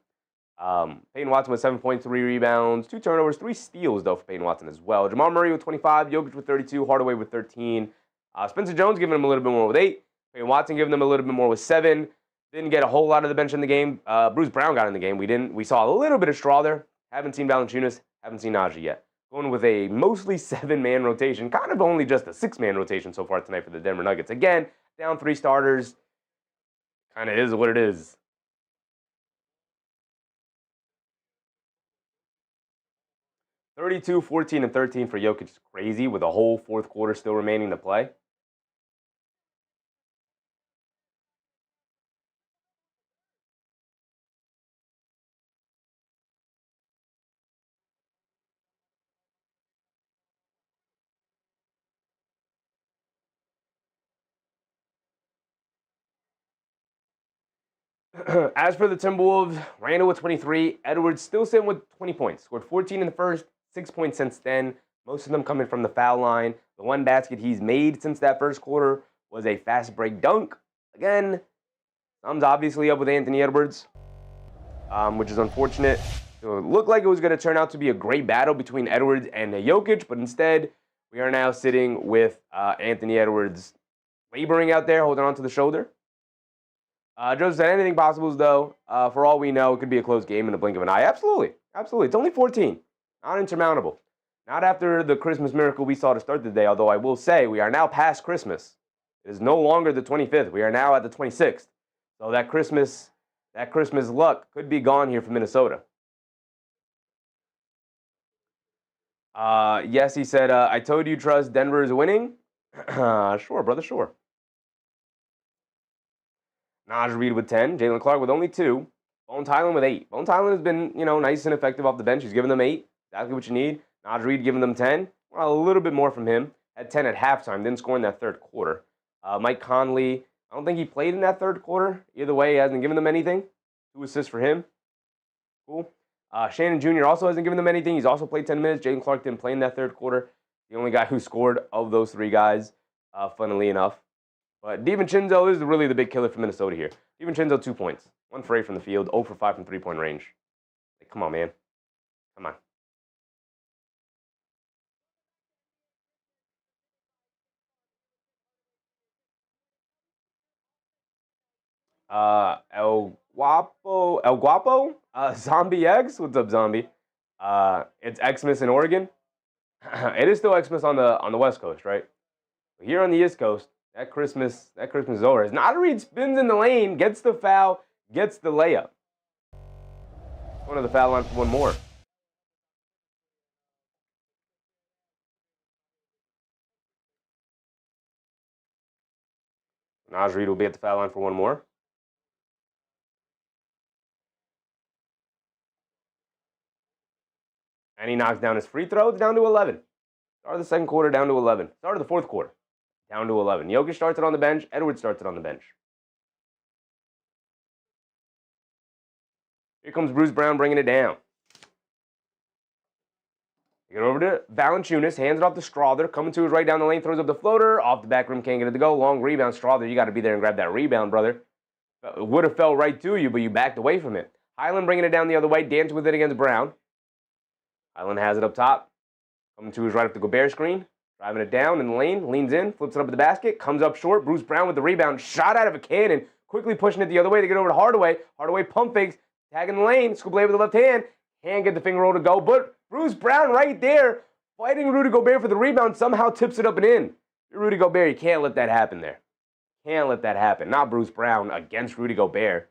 Peyton Watson with 7.3 rebounds, 2 turnovers, 3 steals, though, for Peyton Watson as well. Jamal Murray with 25, Jokic with 32, Hardaway with 13. Spencer Jones giving him a little bit more with 8. Peyton Watson giving them a little bit more with 7. Didn't get a whole lot of the bench in the game. Bruce Brown got in the game. We saw a little bit of Straw there. Haven't seen Valanciunas. Haven't seen Najee yet. Going with a mostly 7-man rotation. Kind of only just a 6-man rotation so far tonight for the Denver Nuggets. Again, down 3 starters. Kind of is what it is. $32, 14, and 13 for Jokic is crazy with a whole fourth quarter still remaining to play. As for the Timberwolves, Randall with 23, Edwards still sitting with 20 points. Scored 14 in the first, 6 points since then. Most of them coming from the foul line. The one basket he's made since that first quarter was a fast break dunk. Again, thumbs obviously up with Anthony Edwards, which is unfortunate. So it looked like it was going to turn out to be a great battle between Edwards and Jokic, but instead we are now sitting with Anthony Edwards laboring out there, holding on to the shoulder. Joseph said anything possible, though. For all we know, it could be a close game in the blink of an eye. Absolutely. Absolutely. It's only 14. Not insurmountable. Not after the Christmas miracle we saw to start the day, although I will say we are now past Christmas. It is no longer the 25th. We are now at the 26th. So that Christmas luck could be gone here for Minnesota. Yes, he said, I told you trust Denver is winning. Sure, brother, sure. Naj Reid with 10. Jalen Clark with only 2. Bones Highland with 8. Bones Highland has been, nice and effective off the bench. He's giving them 8. Exactly what you need. Naj Reid giving them 10. Well, a little bit more from him. Had 10 at halftime. Didn't score in that third quarter. Mike Conley, I don't think he played in that third quarter. Either way, he hasn't given them anything. 2 assists for him. Cool. Shannon Jr. also hasn't given them anything. He's also played 10 minutes. Jalen Clark didn't play in that third quarter. The only guy who scored of those 3 guys, funnily enough. But DiVincenzo is really the big killer for Minnesota here. DiVincenzo, 2 points. 1 for 8 from the field, 0 for 5 from three-point range. Like, come on, man. Come on. El Guapo, Zombie X. What's up, Zombie? It's Xmas in Oregon. It is still Xmas on the West Coast, right? But here on the East Coast, that Christmas is over. As Naj Reid spins in the lane, gets the foul, gets the layup. Going to the foul line for one more. Naj Reid will be at the foul line for one more. And he knocks down his free throw. It's down to 11. Start of the second quarter, down to 11. Start of the fourth quarter, down to 11. Jokic starts it on the bench. Edwards starts it on the bench. Here comes Bruce Brown bringing it down. Get over to Valanciunas, hands it off to Strawther, coming to his right down the lane, throws up the floater, off the back rim, can't get it to go. Long rebound, Strawther, you got to be there and grab that rebound, brother. It would have fell right to you, but you backed away from it. Highland bringing it down the other way, dancing with it against Brown. Highland has it up top, coming to his right up the Gobert screen, driving it down in the lane, leans in, flips it up at the basket, comes up short. Bruce Brown with the rebound, shot out of a cannon, quickly pushing it the other way to get over to Hardaway. Hardaway pump fakes, tagging the lane. Scoop lay with the left hand. Can't get the finger roll to go, but Bruce Brown right there, fighting Rudy Gobert for the rebound, somehow tips it up and in. Rudy Gobert, you can't let that happen there. Can't let that happen. Not Bruce Brown against Rudy Gobert.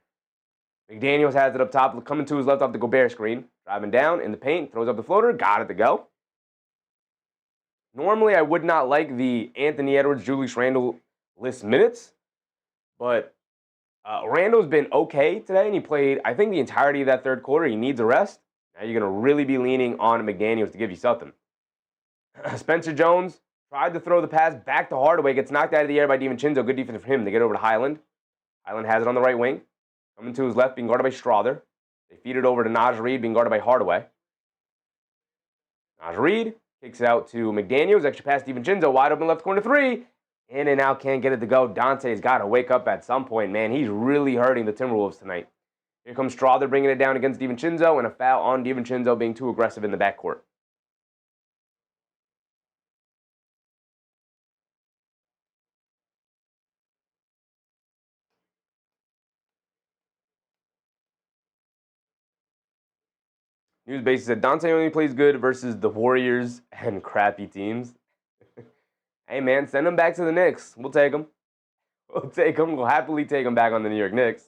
McDaniels has it up top, coming to his left off the Gobert screen. Driving down in the paint, throws up the floater, got it to go. Normally, I would not like the Anthony Edwards, Julius Randle list minutes, but Randle's been okay today, and he played, I think, the entirety of that third quarter. He needs a rest. Now you're going to really be leaning on McDaniels to give you something. Spencer Jones tried to throw the pass back to Hardaway, gets knocked out of the air by DiVincenzo. Good defense for him. They get over to Highland. Highland has it on the right wing. Coming to his left, being guarded by Strother. They feed it over to Naj Reid, being guarded by Hardaway. Naj Reid kicks it out to McDaniels. Extra pass, DiVincenzo, wide open left corner three. In and out, can't get it to go. Dante's got to wake up at some point, man. He's really hurting the Timberwolves tonight. Here comes Strother bringing it down against DiVincenzo, and a foul on DiVincenzo being too aggressive in the backcourt. News base said Dante only plays good versus the Warriors and crappy teams. Hey, man, send him back to the Knicks. We'll take him. We'll take him. We'll happily take him back on the New York Knicks.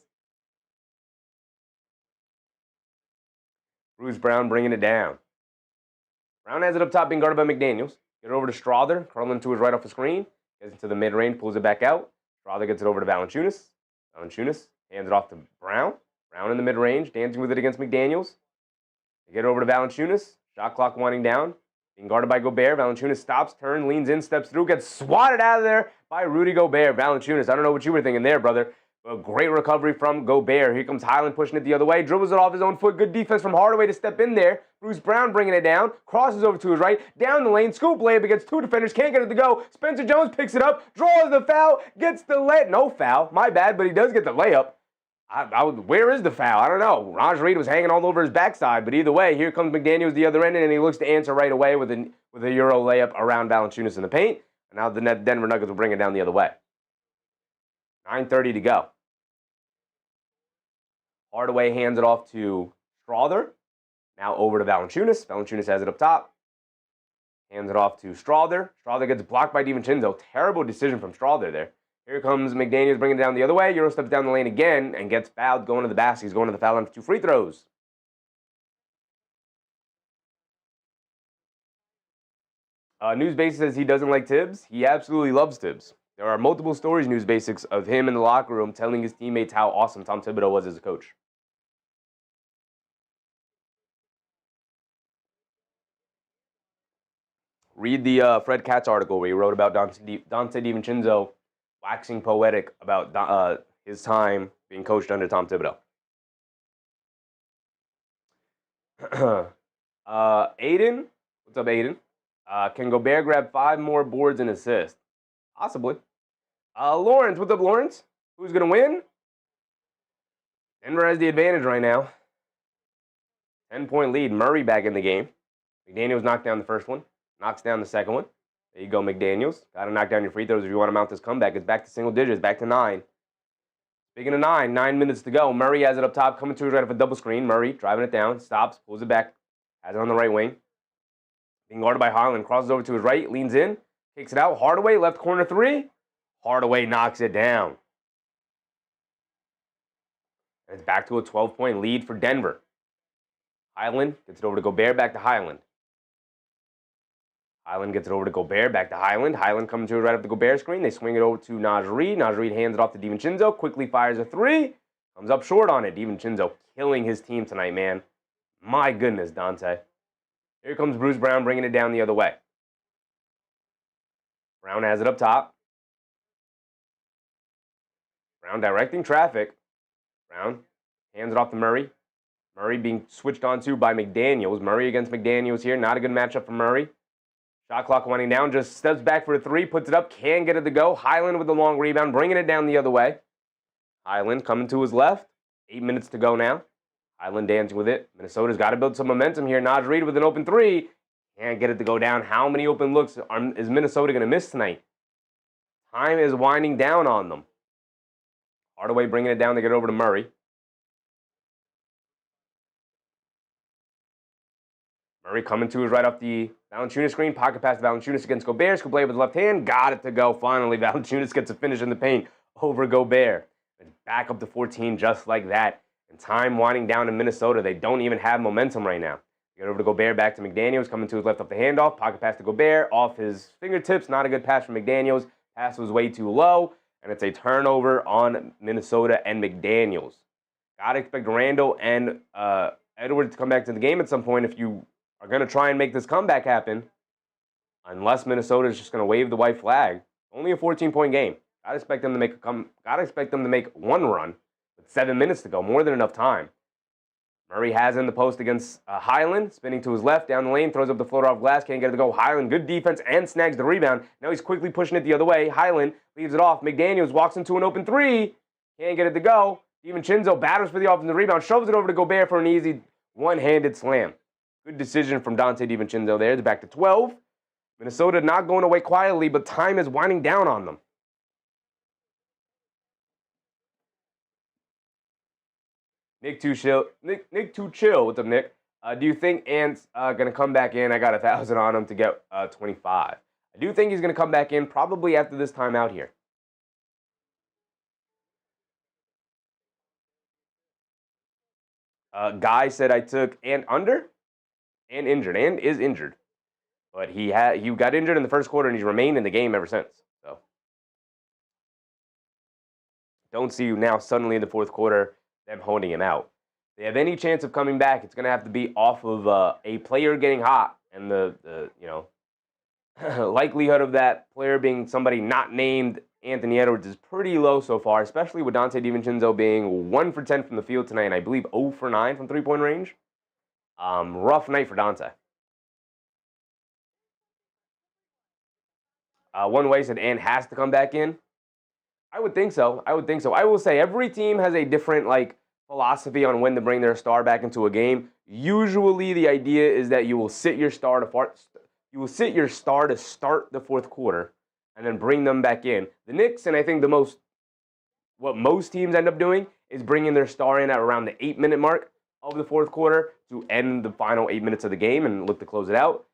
Bruce Brown bringing it down. Brown has it up top, being guarded by McDaniels. Get it over to Strother, curling to his right off the screen. Gets into the mid-range, pulls it back out. Strother gets it over to Valanciunas. Valanciunas hands it off to Brown. Brown in the mid-range, dancing with it against McDaniels. They get it over to Valanciunas. Shot clock winding down. Being guarded by Gobert. Valanciunas stops, turns, leans in, steps through, gets swatted out of there by Rudy Gobert. Valanciunas, I don't know what you were thinking there, brother. A great recovery from Gobert. Here comes Highland pushing it the other way. Dribbles it off his own foot. Good defense from Hardaway to step in there. Bruce Brown bringing it down. Crosses over to his right. Down the lane. Scoop layup against two defenders. Can't get it to go. Spencer Jones picks it up. Draws the foul. Gets the layup. No foul. My bad, but he does get the layup. Where is the foul? I don't know. Raj Reed was hanging all over his backside, but either way, here comes McDaniels the other end, and he looks to answer right away with a Euro layup around Valanciunas in the paint. And now the Denver Nuggets will bring it down the other way. 9:30 to go. Hardaway hands it off to Strother. Now over to Valanciunas. Valanciunas has it up top. Hands it off to Strother. Strother gets blocked by DiVincenzo. Terrible decision from Strother there. Here comes McDaniels bringing it down the other way. Euro steps down the lane again and gets fouled going to the basket. He's going to the foul line for 2 free throws. News Basics says he doesn't like Tibbs. He absolutely loves Tibbs. There are multiple stories, News Basics, of him in the locker room telling his teammates how awesome Tom Thibodeau was as a coach. Read the Fred Katz article where he wrote about Dante DiVincenzo waxing poetic about his time being coached under Tom Thibodeau. Aiden, what's up, Aiden? Can Gobert grab 5 more boards and assists? Possibly. Lawrence, what's up, Lawrence? Who's going to win? Denver has the advantage right now. 10-point lead. Murray back in the game. McDaniels knocked down the first one. Knocks down the second one. There you go, McDaniels. Got to knock down your free throws if you want to mount this comeback. It's back to single digits, back to 9. Speaking of 9, 9 minutes to go. Murray has it up top, coming to his right of a double screen. Murray driving it down, stops, pulls it back, has it on the right wing. Being guarded by Highland, crosses over to his right, leans in, kicks it out. Hardaway, left corner 3. Hardaway knocks it down. And it's back to a 12-point lead for Denver. Highland gets it over to Gobert, back to Highland. Highland gets it over to Gobert, back to Highland. Highland coming to it right up the Gobert screen. They swing it over to Naj Reid. Naj Reid hands it off to DiVincenzo. Quickly fires a 3. Comes up short on it. DiVincenzo killing his team tonight, man. My goodness, Dante. Here comes Bruce Brown bringing it down the other way. Brown has it up top. Brown directing traffic. Brown hands it off to Murray. Murray being switched onto by McDaniels. Murray against McDaniels here. Not a good matchup for Murray. Shot clock winding down, just steps back for a 3, puts it up, can't get it to go. Highland with the long rebound, bringing it down the other way. Highland coming to his left. 8 minutes to go now. Highland dancing with it. Minnesota's got to build some momentum here. Naj Reid with an open 3. Can't get it to go down. How many open looks is Minnesota going to miss tonight? Time is winding down on them. Hardaway bringing it down to get over to Murray. Murray coming to his right off the Valanciunas screen. Pocket pass to Valanciunas against Gobert. Gobert with the left hand. Got it to go. Finally, Valanciunas gets a finish in the paint over Gobert. And back up to 14 just like that. And time winding down in Minnesota. They don't even have momentum right now. Get over to Gobert, back to McDaniels. Coming to his left off the handoff. Pocket pass to Gobert. Off his fingertips. Not a good pass from McDaniels. Pass was way too low. And it's a turnover on Minnesota and McDaniels. Gotta expect Randall and Edwards to come back to the game at some point if you are going to try and make this comeback happen, unless Minnesota is just going to wave the white flag. Only a 14-point game. Gotta expect them to make one run with 7 minutes to go, more than enough time. Murray has in the post against Highland, spinning to his left, down the lane, throws up the floater off glass, can't get it to go. Highland, good defense, and snags the rebound. Now he's quickly pushing it the other way. Highland leaves it off. McDaniels walks into an open three, can't get it to go. DiVincenzo batters for the offensive rebound, shoves it over to Gobert for an easy one-handed slam. Good decision from Donte DiVincenzo there. They're back to 12. Minnesota not going away quietly, but time is winding down on them. Nick Too Chill. What's up, Nick? Do you think Ant's going to come back in? I got 1,000 on him to get 25. I do think he's going to come back in probably after this time out here. Guy said I took Ant under and injured. And is injured. But he got injured in the first quarter, and he's remained in the game ever since. So don't see you now suddenly in the fourth quarter them holding him out. If they have any chance of coming back, it's going to have to be off of a player getting hot, and the likelihood of that player being somebody not named Anthony Edwards is pretty low so far, especially with Donte DiVincenzo being 1 for 10 from the field tonight, and I believe 0 for 9 from three-point range. Rough night for Donte. One way said Ant has to come back in. I would think so. I will say every team has a different philosophy on when to bring their star back into a game. Usually, the idea is that you will sit your star to start the fourth quarter, and then bring them back in. The Knicks, and I think what most teams end up doing is bringing their star in at around the 8-minute mark of the fourth quarter to end the final 8 minutes of the game and look to close it out.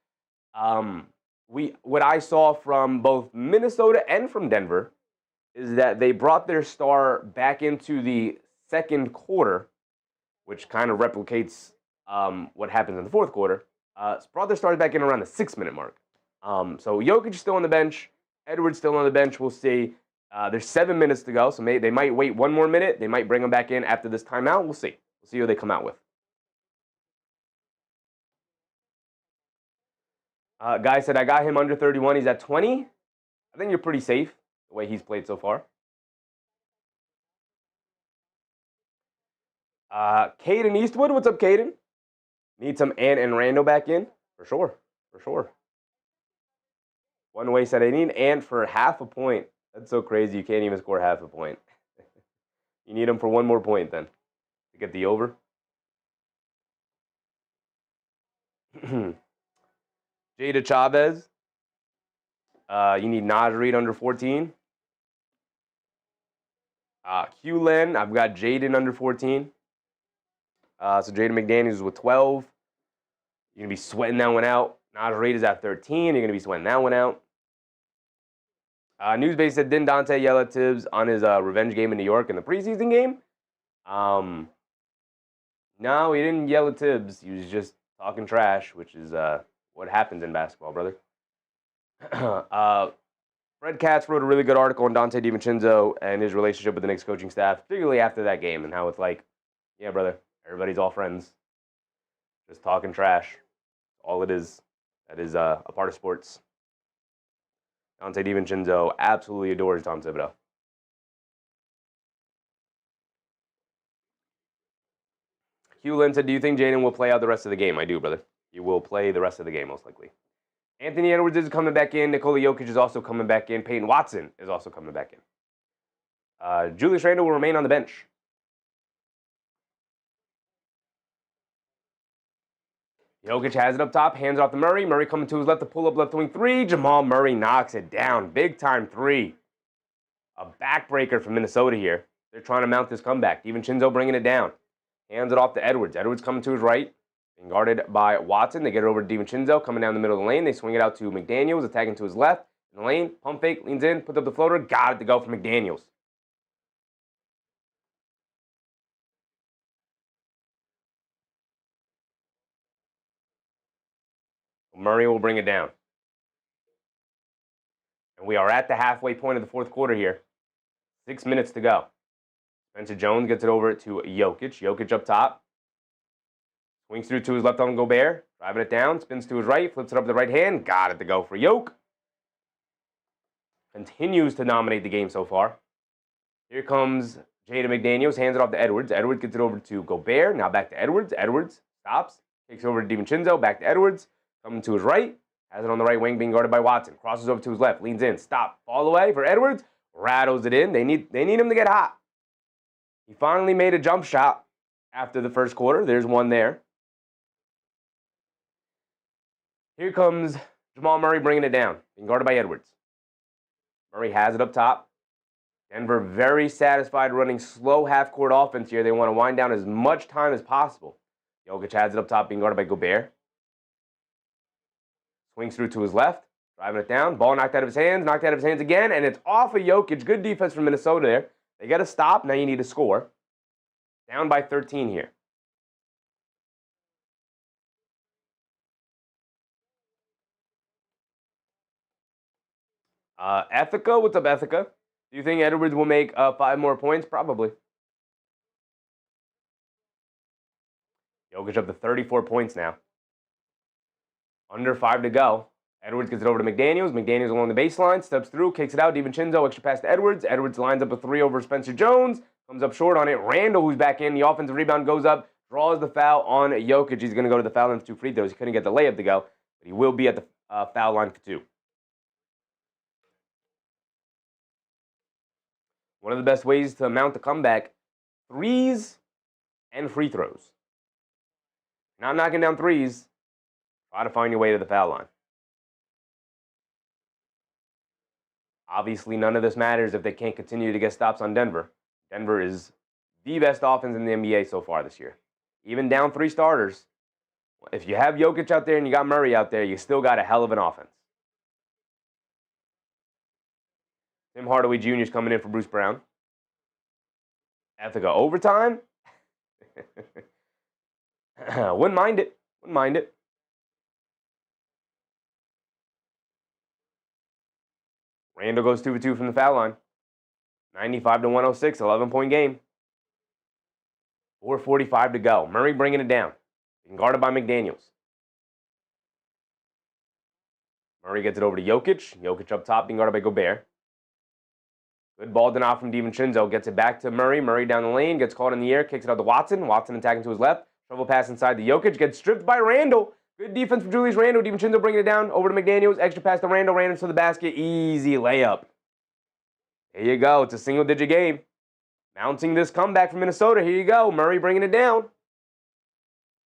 What I saw from both Minnesota and from Denver is that they brought their star back into the second quarter, which kind of replicates what happens in the fourth quarter. Brought their stars back in around the 6-minute mark. So Jokic still on the bench, Edwards still on the bench. We'll see. There's 7 minutes to go, so they might wait one more minute. They might bring them back in after this timeout. We'll see. We'll see who they come out with. Guy said, I got him under 31. He's at 20. I think you're pretty safe the way he's played so far. Caden Eastwood, what's up, Caden? Need some Ant and Randall back in? For sure. One way said, I need Ant for half a point. That's so crazy. You can't even score half a point. You need him for one more point then to get the over. Jada Chavez. You need Naj Reid under 14. Q-Len, I've got Jaden under 14. So Jaden McDaniels with 12. You're going to be sweating that one out. Naj Reid is at 13. You're going to be sweating that one out. Newsbase said, didn't Donte yell at Tibbs on his revenge game in New York in the preseason game? No, he didn't yell at Tibbs. He was just talking trash, which is what happens in basketball, brother. Fred Katz wrote a really good article on Donte DiVincenzo and his relationship with the Knicks coaching staff, particularly after that game, and how it's like, yeah, brother, everybody's all friends. Just talking trash. All it is. That is a part of sports. Donte DiVincenzo absolutely adores Tom Thibodeau. Hugh Lynn said, do you think Jaden will play out the rest of the game? I do, brother. He will play the rest of the game, most likely. Anthony Edwards is coming back in. Nikola Jokic is also coming back in. Peyton Watson is also coming back in. Julius Randle will remain on the bench. Jokic has it up top, hands off to Murray. Murray coming to his left to pull up left wing three. Jamal Murray knocks it down. Big time three. A backbreaker from Minnesota here. They're trying to mount this comeback. DiVincenzo bringing it down. Hands it off to Edwards. Edwards coming to his right. being guarded by Watson. They get it over to DiVincenzo, coming down the middle of the lane. They swing it out to McDaniels, attacking to his left. In the lane, pump fake, leans in, puts up the floater. Got it to go for McDaniels. Murray will bring it down. And we are at the halfway point of the fourth quarter here. 6 minutes to go. Spencer Jones gets it over to Jokic. Jokic up top. Swings through to his left on Gobert. Driving it down. Spins to his right. Flips it up to the right hand. Got it to go for Jokic. Continues to dominate the game so far. Here comes Jaden McDaniels. Hands it off to Edwards. Edwards gets it over to Gobert. Now back to Edwards. Edwards stops. Takes it over to DiVincenzo. Back to Edwards. Coming to his right. Has it on the right wing, being guarded by Watson. Crosses over to his left. Leans in. Stop. Fall away for Edwards. Rattles it in. They need him to get hot. He finally made a jump shot after the first quarter. There's one there. Here comes Jamal Murray bringing it down, being guarded by Edwards. Murray has it up top. Denver very satisfied running slow half-court offense here. They want to wind down as much time as possible. Jokic has it up top, being guarded by Gobert. Swings through to his left, driving it down. Ball knocked out of his hands, knocked out of his hands again, and it's off of Jokic. Good defense from Minnesota there. They got to stop. Now you need to score. Down by 13 here. Ethica, what's up, Ethica? Do you think Edwards will make 5 more points? Probably. Jokic up to 34 points now. Under 5 to go. Edwards gets it over to McDaniels. McDaniels along the baseline, steps through, kicks it out. DiVincenzo, extra pass to Edwards. Edwards lines up a 3 over Spencer Jones. Comes up short on it. Randall, who's back in. The offensive rebound goes up. Draws the foul on Jokic. He's going to go to the foul line for 2 free throws. He couldn't get the layup to go, but he will be at the foul line for 2. One of the best ways to mount a comeback, threes and free throws. Not knocking down threes. Try to find your way to the foul line. Obviously, none of this matters if they can't continue to get stops on Denver. Denver is the best offense in the NBA so far this year. Even down 3 starters, if you have Jokic out there and you got Murray out there, you still got a hell of an offense. Tim Hardaway Jr. is coming in for Bruce Brown. Ethica overtime. Wouldn't mind it. Wouldn't mind it. Randall goes 2 for 2 from the foul line. 95 to 106, 11-point game. 4:45 to go. Murray bringing it down. Being guarded by McDaniels. Murray gets it over to Jokic. Jokic up top, being guarded by Gobert. Good ball denied from DiVincenzo. Gets it back to Murray. Murray down the lane. Gets caught in the air. Kicks it out to Watson. Watson attacking to his left. Shovel pass inside to Jokic. Gets stripped by Randall. Good defense from Julius Randle. DiVincenzo bringing it down over to McDaniels. Extra pass to Randall. Randall to the basket. Easy layup. There you go. It's a single-digit game. Mounting this comeback from Minnesota. Here you go. Murray bringing it down.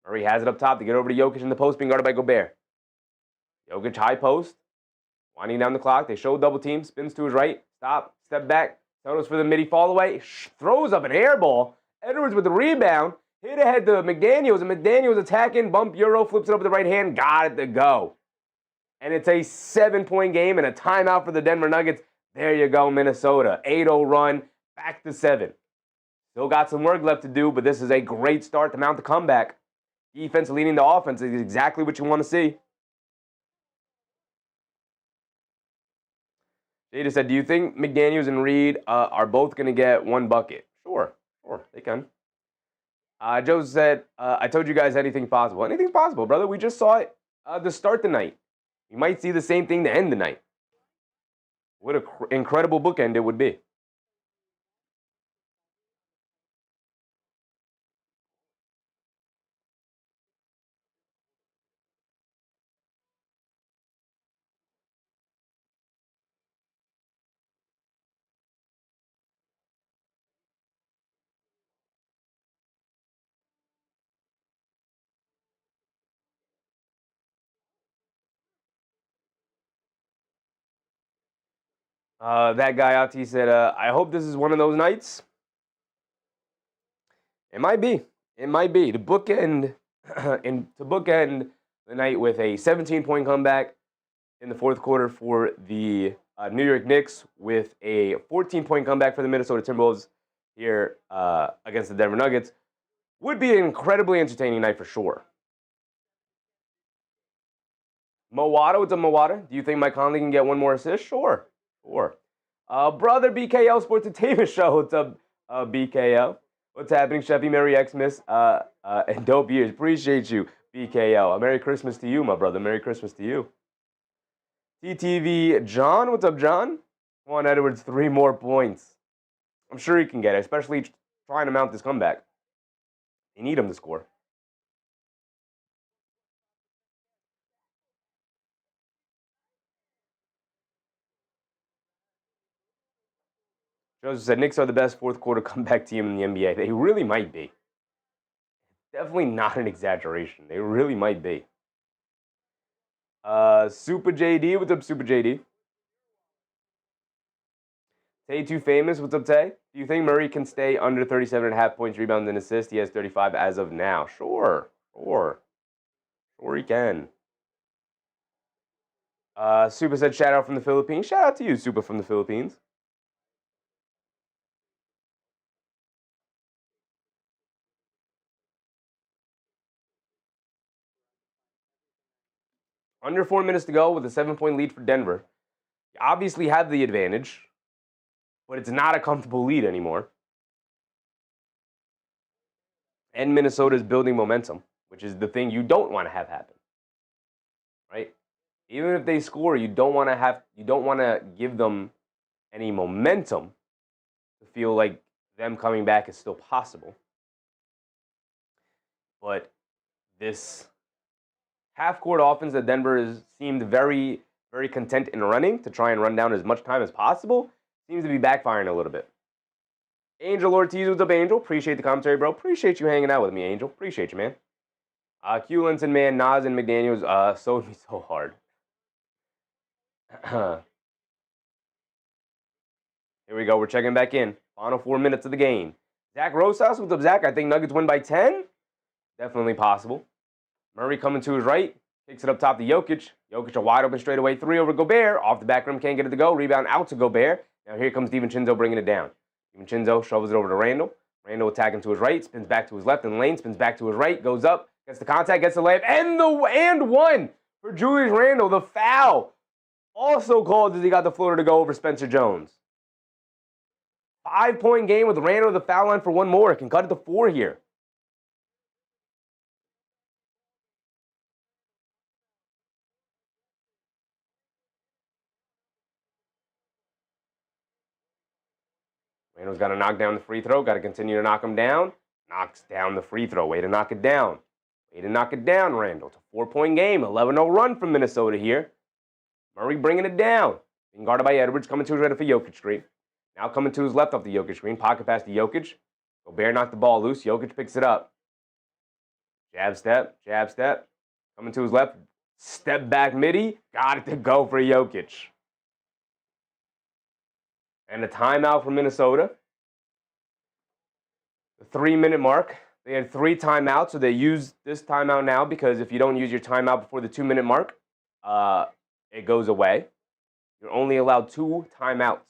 Murray has it up top to get over to Jokic in the post, being guarded by Gobert. Jokic high post. Winding down the clock. They show double team. Spins to his right. Stop. Step back. Settles for the midi fall away. Throws up an air ball. Edwards with the rebound. Hit ahead to McDaniels, and McDaniels attacking, bump Euro, flips it up with the right hand, got it to go. And it's a 7-point game and a timeout for the Denver Nuggets. There you go, Minnesota. 8-0 run, back to 7. Still got some work left to do, but this is a great start to mount the comeback. Defense leading the offense is exactly what you want to see. Jada said, do you think McDaniels and Reed are both going to get 1 bucket? Sure, they can. Joe said, I told you guys anything's possible. Anything's possible, brother. We just saw it to start the night. You might see the same thing to end the night. What an incredible bookend it would be. That guy out, he said, I hope this is one of those nights. It might be. It might be. The bookend and to bookend the night with a 17-point comeback in the fourth quarter for the New York Knicks, with a 14-point comeback for the Minnesota Timberwolves here against the Denver Nuggets, would be an incredibly entertaining night for sure. Mowata, what's up, Mowata? Do you think Mike Conley can get one more assist? Sure. Brother BKL Sports Entertainment Show, what's up, BKL? What's happening, Chevy? Merry Xmas and dope years. Appreciate you, BKL. Merry Christmas to you, my brother. Merry Christmas to you. TTV John, what's up, John? Come on, Edwards, 3 more points. I'm sure he can get it, especially trying to mount this comeback. They need him to score. Joseph said, Knicks are the best fourth quarter comeback team in the NBA. They really might be. Definitely not an exaggeration. They really might be. Super JD, what's up, Super JD? Tay Too Famous, what's up, Tay? Do you think Murray can stay under 37.5 points, rebounds, and assists? He has 35 as of now. Sure he can. Super said, shout out from the Philippines. Shout out to you, Super from the Philippines. Under 4 minutes to go with a 7-point lead for Denver. You obviously have the advantage, but it's not a comfortable lead anymore. And Minnesota is building momentum, which is the thing you don't want to have happen. Right? Even if they score, you don't want to give them any momentum to feel like them coming back is still possible. But this half-court offense that Denver seemed very, very content in running to try and run down as much time as possible seems to be backfiring a little bit. Angel Ortiz, what's up, Angel? Appreciate the commentary, bro. Appreciate you hanging out with me, Angel. Appreciate you, man. Q Linson, man, Nas and McDaniels sold me so hard. Here we go. We're checking back in. Final 4 minutes of the game. Zach Rosas, what's up, Zach? I think Nuggets win by 10. Definitely possible. Murray coming to his right. Kicks it up top to Jokic. Jokic a wide open straightaway 3 over Gobert. Off the back rim, can't get it to go. Rebound out to Gobert. Now here comes DiVincenzo bringing it down. DiVincenzo shovels it over to Randall. Randall attacking to his right. Spins back to his left in the lane. Spins back to his right. Goes up. Gets the contact. Gets the layup. And one for Julius Randle. The foul. Also called as he got the floater to go over Spencer Jones. 5-point game with Randle the foul line for one more. It can cut it to 4 here. Randle's got to knock down the free throw. Got to continue to knock him down. Knocks down the free throw. Way to knock it down. Randle. It's a 4-point game. 11-0 run from Minnesota here. Murray bringing it down. Being guarded by Edwards. Coming to his right for Jokic screen. Now coming to his left off the Jokic screen. Pocket pass to Jokic. Gobert knocked the ball loose. Jokic picks it up. Jab step. Coming to his left. Step back midi. Got it to go for Jokic. And a timeout for Minnesota. The 3-minute mark. They had 3 timeouts, so they use this timeout now because if you don't use your timeout before the 2-minute mark, it goes away. You're only allowed 2 timeouts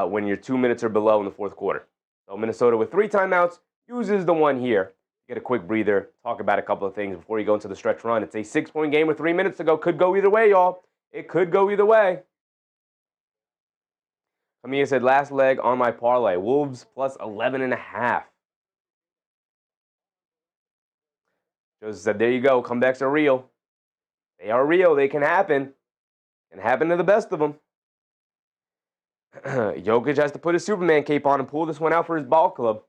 when your 2 minutes are below in the fourth quarter. So Minnesota with 3 timeouts uses the one here. Get a quick breather, talk about a couple of things before you go into the stretch run. It's a 6-point game with 3 minutes to go. Could go either way, y'all. It could go either way. Camilla said, last leg on my parlay. Wolves plus 11.5. Joseph said, there you go. Comebacks are real. They are real. They can happen. Can happen to the best of them. Jokic has to put his Superman cape on and pull this one out for his ball club.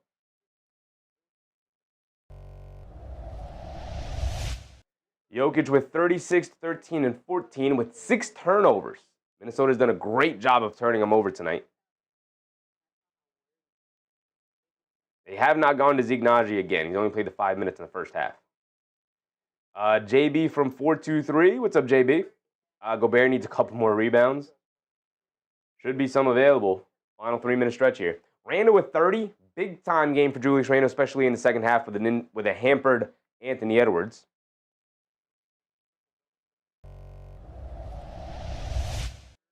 Jokic with 36, 13, and 14 with 6 turnovers. Minnesota's done a great job of turning him over tonight. They have not gone to Zeke Naji again. He's only played the 5 minutes in the first half. JB from 423. What's up, JB? Gobert needs a couple more rebounds. Should be some available. Final 3-minute stretch here. Randle with 30. Big-time game for Julius Randle, especially in the second half with a hampered Anthony Edwards.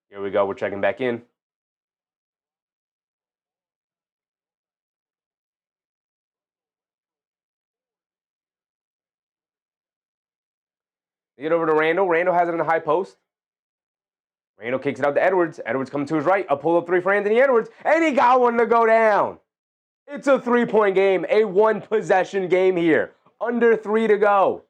Here we go. We're checking back in. Get over to Randall. Randall has it in the high post. Randall kicks it out to Edwards. Edwards coming to his right. A pull-up three for Anthony Edwards. And he got one to go down. It's a three-point game. A one-possession game here. Under 3 to go.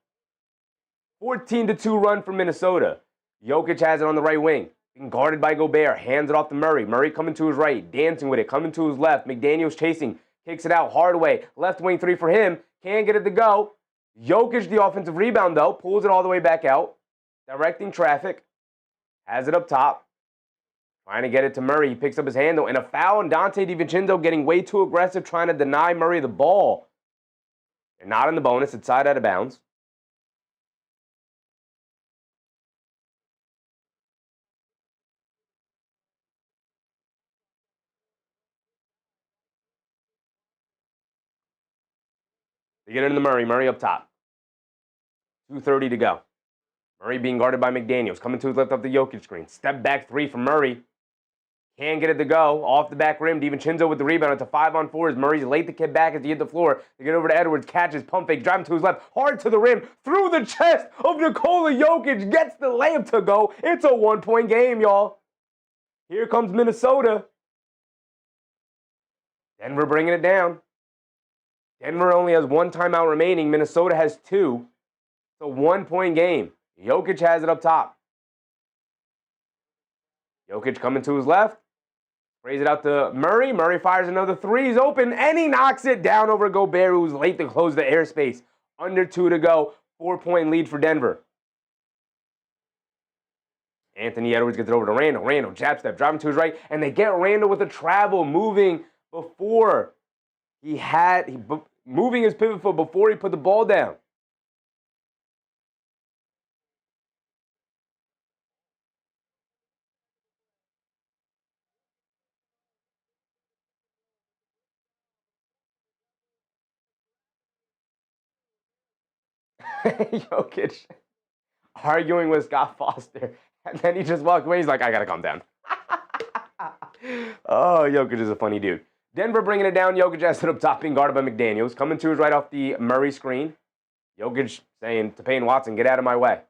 14-2 run for Minnesota. Jokic has it on the right wing. Being guarded by Gobert. Hands it off to Murray. Murray coming to his right. Dancing with it. Coming to his left. McDaniels chasing. Kicks it out. Hardaway. Left wing three for him. Can't get it to go. Jokic, the offensive rebound, though. Pulls it all the way back out. Directing traffic. Has it up top. Trying to get it to Murray. He picks up his handle. And a foul. And Dante DiVincenzo getting way too aggressive, trying to deny Murray the ball. They're not in the bonus. It's side out of bounds. They get it into Murray. Murray up top. 2:30 to go. Murray being guarded by McDaniels. Coming to his left up the Jokic screen. Step back three from Murray. Can't get it to go. Off the back rim. DiVincenzo with the rebound. It's a 5-on-4 as Murray's late to get back as he hit the floor. They get over to Edwards. Catches. Pump fake. Driving to his left. Hard to the rim. Through the chest of Nikola Jokic. Gets the layup to go. It's a one-point game, y'all. Here comes Minnesota. Denver bringing it down. Denver only has one timeout remaining. Minnesota has two. It's a one-point game. Jokic has it up top. Jokic coming to his left. Sprays it out to Murray. Murray fires another three. He's open, and he knocks it down over Gobert, who's late to close the airspace. Under 2 to go. 4-point lead for Denver. Anthony Edwards gets it over to Randall. Randall, jab step, driving to his right, and they get Randall with a travel, moving before moving his pivot foot before he put the ball down. Jokic arguing with Scott Foster, and then he just walked away. He's like, I gotta calm down. Oh, Jokic is a funny dude. Denver bringing it down. Jokic has it up top, being guarded by McDaniels. Coming to his right off the Murray screen. Jokic saying to Payne Watson, get out of my way.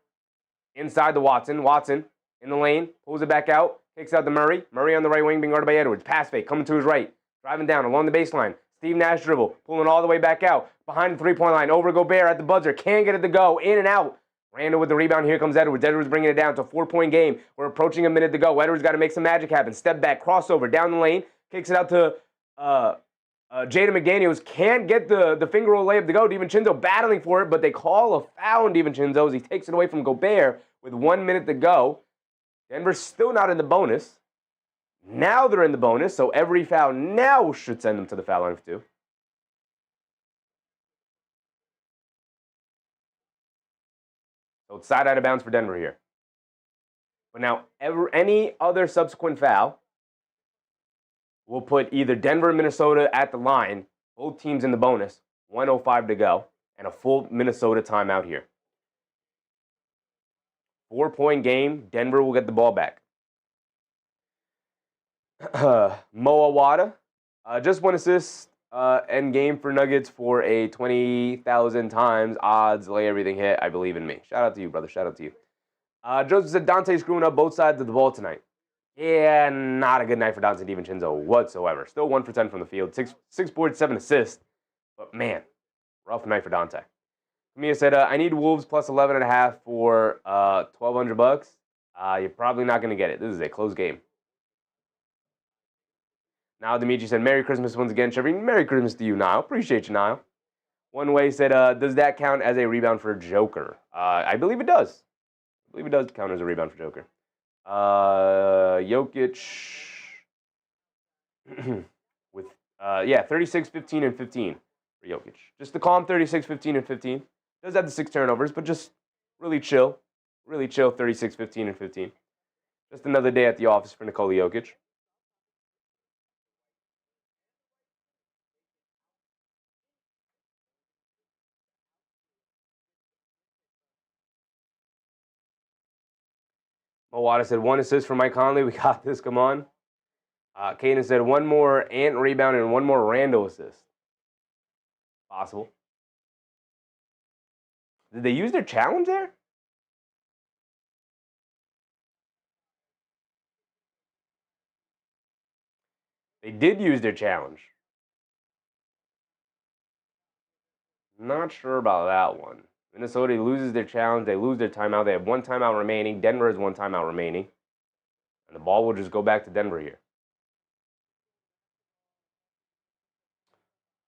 Inside the Watson. Watson in the lane. Pulls it back out. Kicks out to Murray. Murray on the right wing, being guarded by Edwards. Pass fake. Coming to his right. Driving down along the baseline. Steve Nash dribble. Pulling all the way back out. Behind the three-point line. Over Gobert at the buzzer. Can't get it to go. In and out. Randall with the rebound. Here comes Edwards. Edwards bringing it down to a 4-point game. We're approaching a minute to go. Edwards got to make some magic happen. Step back. Crossover. Down the lane. Kicks it out to Jaden McDaniels. Can't get the finger roll layup to go. DiVincenzo battling for it, but they call a foul on DiVincenzo as he takes it away from Gobert with 1 minute to go. Denver's still not in the bonus. Now they're in the bonus, so every foul now should send them to the foul line for two. So it's side out of bounds for Denver here. But now any other subsequent foul will put either Denver or Minnesota at the line, both teams in the bonus, 1:05 to go, and a full Minnesota timeout here. 4-point game, Denver will get the ball back. Moa Wada, just 1 assist, end game for Nuggets for a 20,000 times odds, lay everything hit. I believe in me. Shout out to you, brother. Shout out to you. Joseph said Dante's screwing up both sides of the ball tonight. Yeah, not a good night for Dante DiVincenzo whatsoever. Still 1 for 10 from the field. 6 boards, 7 assists. But man, rough night for Dante. Mia said, I need Wolves plus 11.5 for $1,200. You're probably not going to get it. This is a close game. Now Dimitri said, Merry Christmas once again, Chevy. Merry Christmas to you, Niall. Appreciate you, Niall. One Way said, does that count as a rebound for Joker? I believe it does. I believe it does count as a rebound for Joker. Jokic with 36, 15, and 15 for Jokic. Just the calm 36, 15, and 15. Does have the 6 turnovers, but just really chill. Really chill 36, 15, and 15. Just another day at the office for Nikola Jokic. Kawada said 1 assist for Mike Conley. We got this. Come on. Kaden said 1 more Ant rebound and 1 more Randall assist. Possible. Did they use their challenge there? They did use their challenge. Not sure about that one. Minnesota loses their challenge. They lose their timeout. They have 1 timeout remaining. Denver has 1 timeout remaining. And the ball will just go back to Denver here.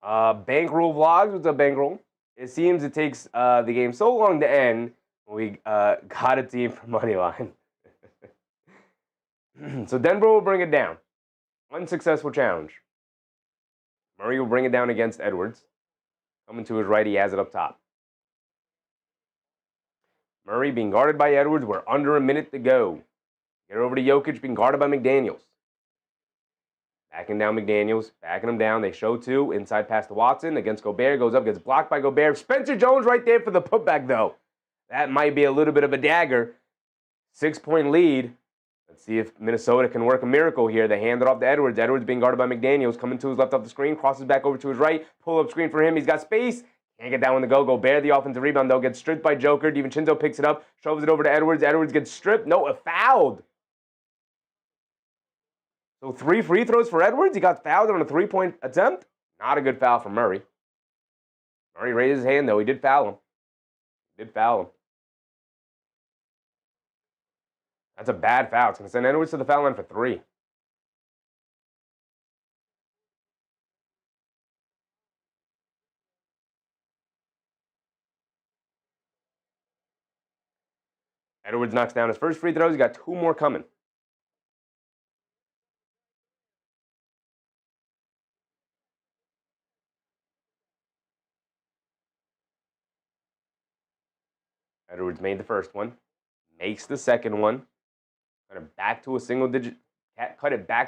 Bankroll Vlogs. What's up, Bankroll? It seems it takes the game so long to end when we got a team for money line. So Denver will bring it down. Unsuccessful challenge. Murray will bring it down against Edwards. Coming to his right, he has it up top. Murray being guarded by Edwards. We're under a minute to go. Get over to Jokic, being guarded by McDaniels. Backing down McDaniels, backing him down. They show 2. Inside pass to Watson against Gobert. Goes up, gets blocked by Gobert. Spencer Jones right there for the putback, though. That might be a little bit of a dagger. 6-point lead. Let's see if Minnesota can work a miracle here. They hand it off to Edwards. Edwards being guarded by McDaniels. Coming to his left off the screen. Crosses back over to his right. Pull-up screen for him. He's got space. Can't get that one to go. Gobert, the offensive rebound, though. Gets stripped by Joker. DiVincenzo picks it up. Shoves it over to Edwards. Edwards gets stripped. No, fouled. So 3 free throws for Edwards. He got fouled on a 3-point attempt. Not a good foul for Murray. Murray raised his hand, though. He did foul him. That's a bad foul. It's going to send Edwards to the foul line for 3. Edwards knocks down his first free throws. He's got 2 more coming. Edwards made the first one. Makes the second one. Cut it back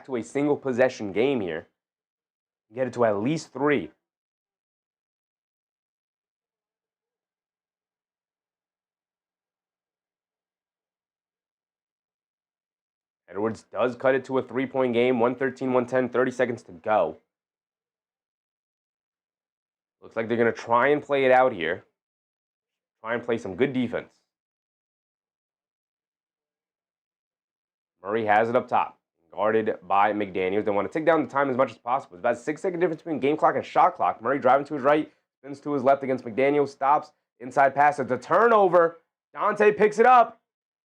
to a single possession game here. Get it to at least 3. Edwards does cut it to a 3-point game. 113, 110, 30 seconds to go. Looks like they're going to try and play it out here. Try and play some good defense. Murray has it up top, guarded by McDaniels. They want to take down the time as much as possible. It's about a 6-second difference between game clock and shot clock. Murray driving to his right, spins to his left against McDaniels, stops, inside pass. It's a turnover. Dante picks it up.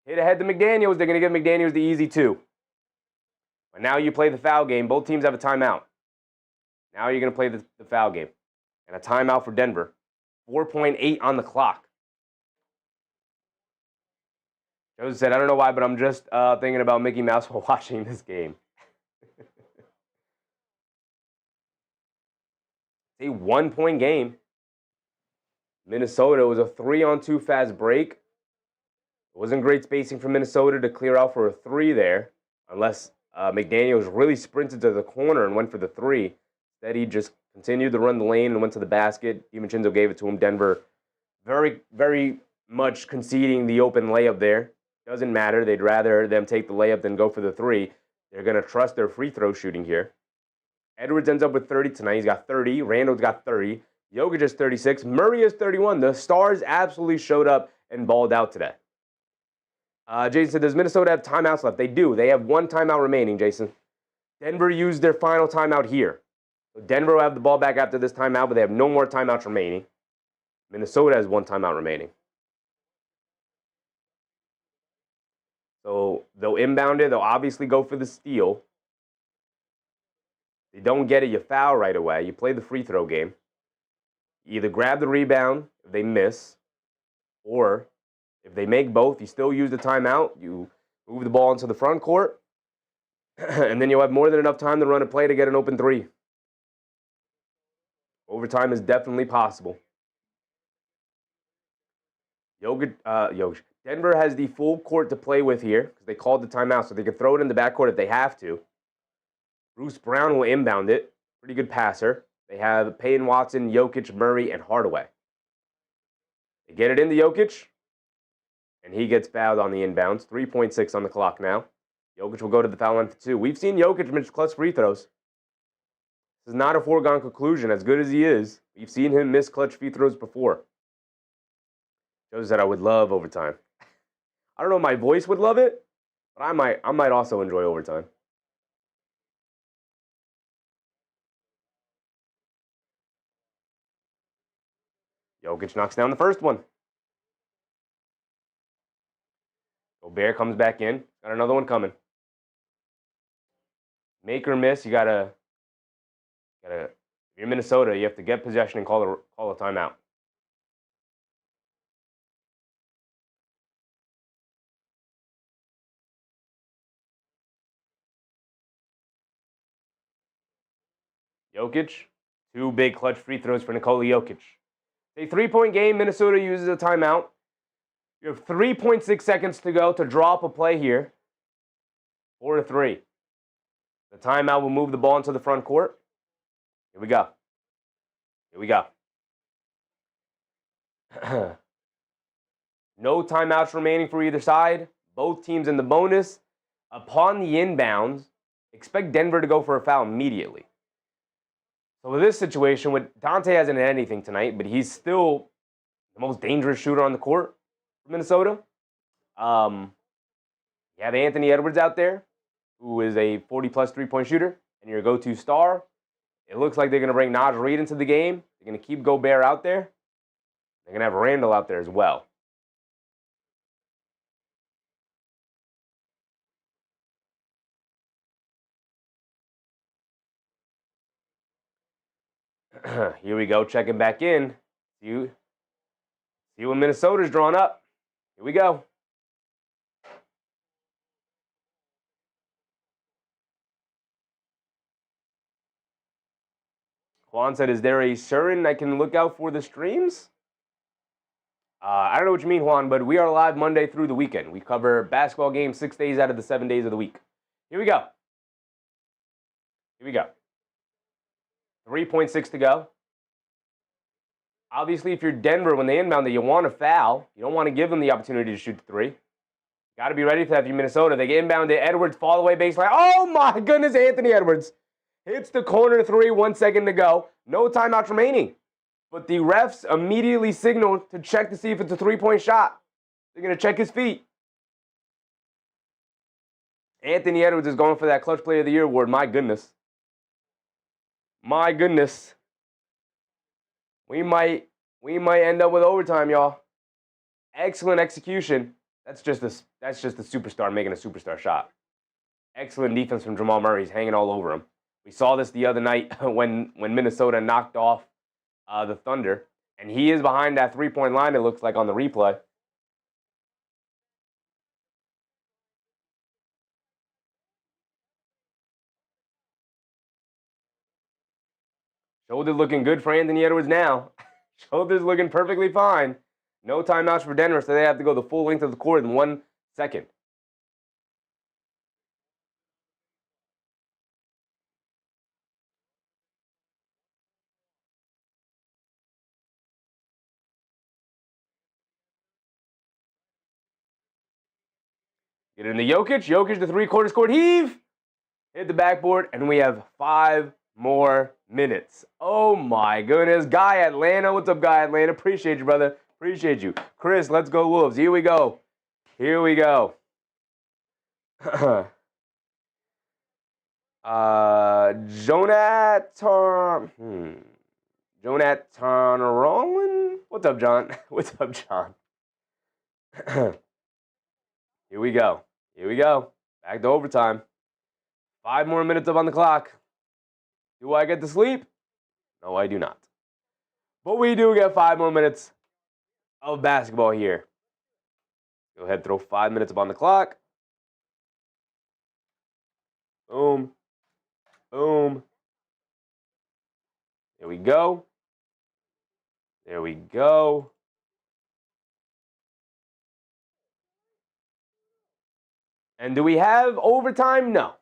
Hit ahead to McDaniels. They're going to give McDaniels the easy 2. But now you play the foul game. Both teams have a timeout. Now you're going to play the foul game. And a timeout for Denver. 4.8 on the clock. Joe said, I don't know why, but I'm just thinking about Mickey Mouse while watching this game. It's a 1-point game. Minnesota was a 3-on-2 fast break. It wasn't great spacing for Minnesota to clear out for a 3 there, unless McDaniels really sprinted to the corner and went for the 3. Instead, he just continued to run the lane and went to the basket. DiVincenzo gave it to him. Denver very, very much conceding the open layup there. Doesn't matter. They'd rather them take the layup than go for the 3. They're going to trust their free throw shooting here. Edwards ends up with 30 tonight. He's got 30. Randall's got 30. Jokic has 36. Murray has 31. The Stars absolutely showed up and balled out today. Jason said, does Minnesota have timeouts left? They do. They have 1 timeout remaining, Jason. Denver used their final timeout here. So Denver will have the ball back after this timeout, but they have no more timeouts remaining. Minnesota has 1 timeout remaining. So they'll inbound it. They'll obviously go for the steal. If you don't get it, you foul right away. You play the free throw game. You either grab the rebound if they miss, or if they make both, you still use the timeout. You move the ball into the front court, and then you'll have more than enough time to run a play to get an open 3. Overtime is definitely possible. Denver has the full court to play with here because they called the timeout, so they can throw it in the backcourt if they have to. Bruce Brown will inbound it. Pretty good passer. They have Payton Watson, Jokic, Murray, and Hardaway. They get it into Jokic, and he gets fouled on the inbounds. 3.6 on the clock now. Jokic will go to the foul line for 2. We've seen Jokic miss clutch free throws. This is not a foregone conclusion. As good as he is, we've seen him miss clutch free throws before. Shows that I would love overtime. I don't know if my voice would love it, but I might also enjoy overtime. Jokic knocks down the first one. Gobert comes back in. Got another one coming. Make or miss, you gotta. If you're Minnesota, you have to get possession and call a timeout. Jokic, 2 big clutch free throws for Nikola Jokic. A 3-point game, Minnesota uses a timeout. You have 3.6 seconds to go to draw up a play here. 4-3. The timeout will move the ball into the front court. Here we go. Here we go. No timeouts remaining for either side. Both teams in the bonus. Upon the inbounds, expect Denver to go for a foul immediately. So with this situation, Dante hasn't had anything tonight, but he's still the most dangerous shooter on the court for Minnesota. You have Anthony Edwards out there, who is a 40-plus three-point shooter, and your go-to star. It looks like they're going to bring Naj Reid into the game. They're going to keep Gobert out there. They're going to have Randall out there as well. Here we go, checking back in. See when Minnesota's drawn up. Here we go. Juan said, is there a certain I can look out for the streams? I don't know what you mean, Juan, but we are live Monday through the weekend. We cover basketball games 6 days out of the 7 days of the week. Here we go. Here we go. 3.6 to go. Obviously, if you're Denver, when they inbound, you want to foul. You don't want to give them the opportunity to shoot the three. Got to be ready for that if you're Minnesota. They get inbounded. Edwards, fall away baseline. Oh, my goodness, Anthony Edwards. Hits the corner three, 1 second to go. No timeouts remaining. But the refs immediately signal to check to see if it's a three-point shot. They're going to check his feet. Anthony Edwards is going for that Clutch Player of the Year award. My goodness. My goodness. We might end up with overtime, y'all. Excellent execution. That's just a superstar making a superstar shot. Excellent defense from Jamal Murray. He's hanging all over him. We saw this the other night when Minnesota knocked off the Thunder. And he is behind that three-point line, it looks like, on the replay. Shoulder looking good for Anthony Edwards now. Shoulder's looking perfectly fine. No timeouts for Denver, so they have to go the full length of the court in 1 second. Get into Jokic. Jokic, the three-quarters court heave. Hit the backboard, and we have 5 more minutes. Oh, my goodness. Guy Atlanta. What's up, Guy Atlanta? Appreciate you, brother. Appreciate you. Chris, let's go Wolves. Here we go. Here we go. Jonathan Rollin? What's up, John? What's up, John? Here we go. Here we go. Back to overtime. 5 more minutes up on the clock. Do I get to sleep? No, I do not. But we do get 5 more minutes of basketball here. Go ahead, throw 5 minutes up on the clock. Boom. Boom. There we go. There we go. And do we have overtime? No.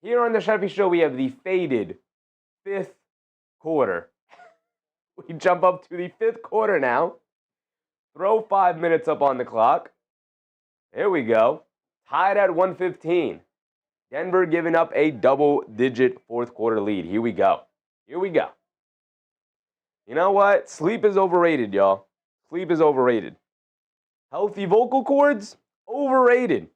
Here on the Chevy Show, we have the faded 5th quarter. We jump up to the 5th quarter now. Throw 5 minutes up on the clock. Here we go. Tied at 115. Denver giving up a double-digit fourth quarter lead. Here we go. Here we go. You know what? Sleep is overrated, y'all. Sleep is overrated. Healthy vocal cords? Overrated.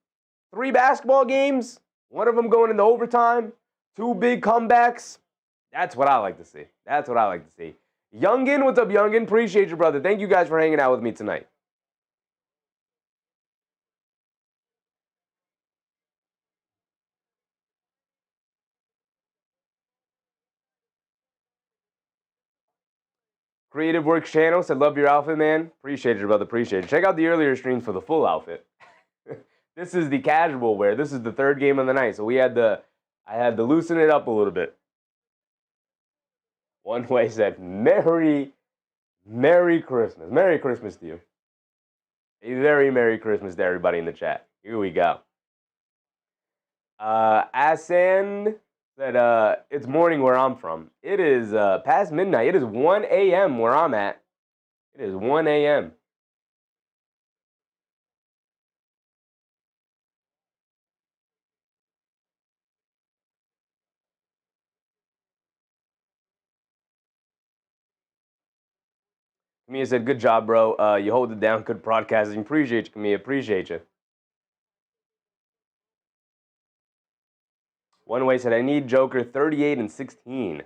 3 basketball games, one of them going into overtime, 2 big comebacks. That's what I like to see. That's what I like to see. Youngin, what's up, Youngin? Appreciate you, brother. Thank you guys for hanging out with me tonight. Creative Works channel said, love your outfit, man. Appreciate you, brother. Appreciate it. Check out the earlier streams for the full outfit. This is the casual wear. This is the 3rd game of the night, so I had to loosen it up a little bit. One way said, Merry Christmas. Merry Christmas to you. A very Merry Christmas to everybody in the chat. Here we go. Asan said, it's morning where I'm from. It is past midnight. It is 1 a.m. where I'm at. It is 1 a.m. Camilla said, good job, bro. You hold it down. Good broadcasting. Appreciate you, Camilla. Appreciate you. One way said, I need Joker 38 and 16.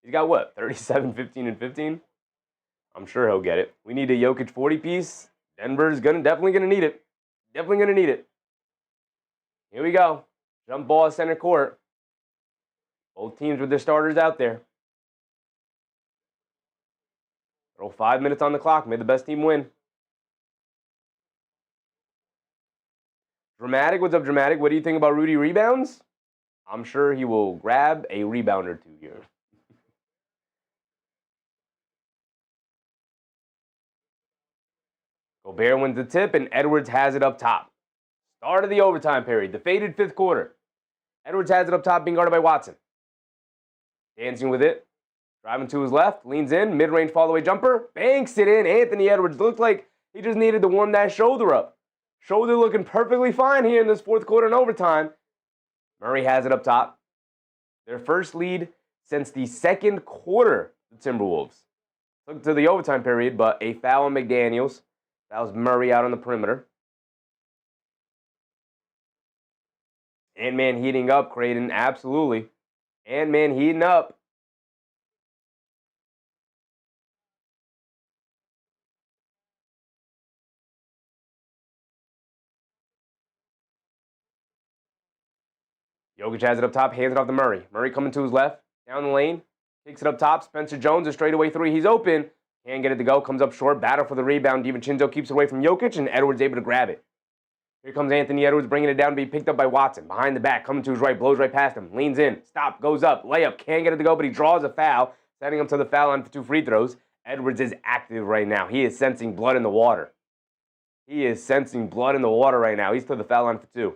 He's got what? 37, 15, and 15? I'm sure he'll get it. We need a Jokic 40 piece. Denver's definitely gonna need it. Definitely gonna need it. Here we go. Jump ball center court. Both teams with their starters out there. Throw 5 minutes on the clock. May the best team win. Dramatic, what's up, Dramatic? What do you think about Rudy rebounds? I'm sure he will grab a rebound or 2 here. Gobert wins the tip, and Edwards has it up top. Start of the overtime period, the faded 5th quarter. Edwards has it up top, being guarded by Watson. Dancing with it. Driving to his left, leans in, mid-range fall-away jumper, banks it in. Anthony Edwards looked like he just needed to warm that shoulder up. Shoulder looking perfectly fine here in this 4th quarter and overtime. Murray has it up top. Their first lead since the 2nd quarter, the Timberwolves. Took to the overtime period, but a foul on McDaniels. That was Murray out on the perimeter. Ant-Man heating up, Creighton, absolutely. Ant-Man heating up. Jokic has it up top, hands it off to Murray. Murray coming to his left, down the lane, kicks it up top. Spencer Jones, a straightaway 3. He's open. Can't get it to go. Comes up short. Battle for the rebound. DiVincenzo keeps it away from Jokic, and Edwards able to grab it. Here comes Anthony Edwards, bringing it down to be picked up by Watson. Behind the back, coming to his right, blows right past him. Leans in, stop, goes up, layup. Can't get it to go, but he draws a foul, setting him to the foul line for 2 free throws. Edwards is active right now. He is sensing blood in the water. He is sensing blood in the water right now. He's to the foul line for 2.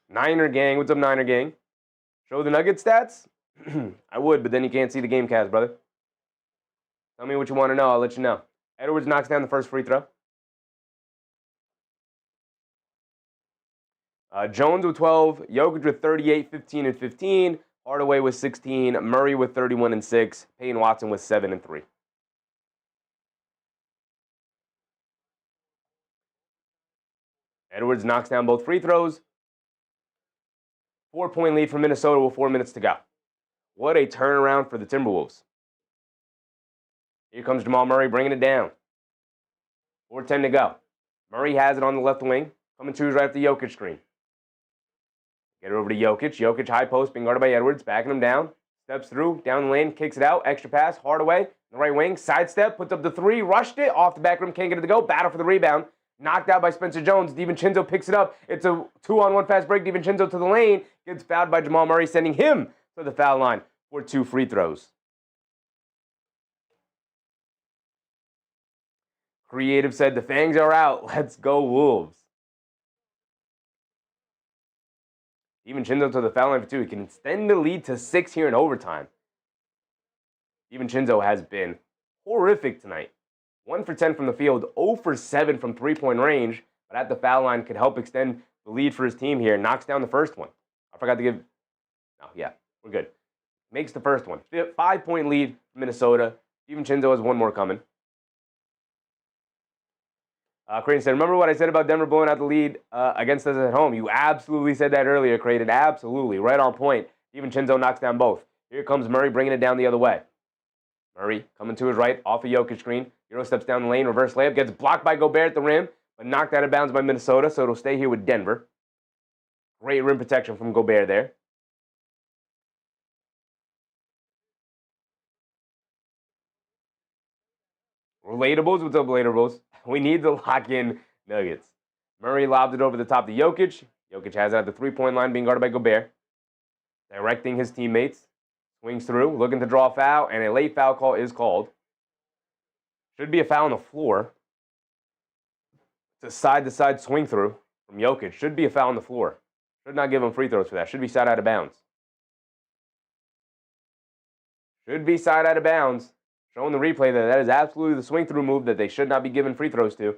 Niner gang, what's up, Niner gang? Show the Nugget stats? I would, but then you can't see the game cast, brother. Tell me what you want to know, I'll let you know. Edwards knocks down the first free throw. Jones with 12, Jokic with 38, 15, and 15. Hardaway with 16, Murray with 31 and 6, Payne Watson with 7 and 3. Edwards knocks down both free throws. 4-point lead for Minnesota with 4 minutes to go. What a turnaround for the Timberwolves. Here comes Jamal Murray bringing it down. 4:10 to go. Murray has it on the left wing. Coming to his right after the Jokic screen. Get it over to Jokic. Jokic high post being guarded by Edwards. Backing him down. Steps through. Down the lane. Kicks it out. Extra pass. Hardaway. The right wing. Sidestep. Puts up the 3. Rushed it. Off the back rim. Can't get it to go. Battle for the rebound. Knocked out by Spencer Jones. DiVincenzo picks it up. It's a 2-on-1 fast break. DiVincenzo to the lane. Gets fouled by Jamal Murray, sending him to the foul line for 2 free throws. Creative said, the Fangs are out. Let's go, Wolves. DiVincenzo to the foul line for 2. He can extend the lead to 6 here in overtime. DiVincenzo has been horrific tonight. 1 for 10 from the field, 0 for 7 from three-point range, but at the foul line could help extend the lead for his team here. Knocks down the first one. I forgot to give... Oh, yeah, we're good. Makes the first one. 5-point lead for Minnesota. DiVincenzo has one more coming. Creighton said, remember what I said about Denver blowing out the lead against us at home? You absolutely said that earlier, Creighton. Absolutely. Right on point. DiVincenzo knocks down both. Here comes Murray bringing it down the other way. Murray coming to his right, off a Jokic screen. Euro steps down the lane, reverse layup. Gets blocked by Gobert at the rim, but knocked out of bounds by Minnesota, so it'll stay here with Denver. Great rim protection from Gobert there. Relatables, what's up, relatables? We need to lock in Nuggets. Murray lobs it over the top to Jokic. Jokic has it at the three-point line, being guarded by Gobert. Directing his teammates. Swings through, looking to draw a foul, and a late foul call is called. Should be a foul on the floor. It's a side-to-side swing through from Jokic. Should be a foul on the floor. Should not give him free throws for that. Should be side out of bounds. Should be side out of bounds. Showing the replay that is absolutely the swing through move that they should not be giving free throws to.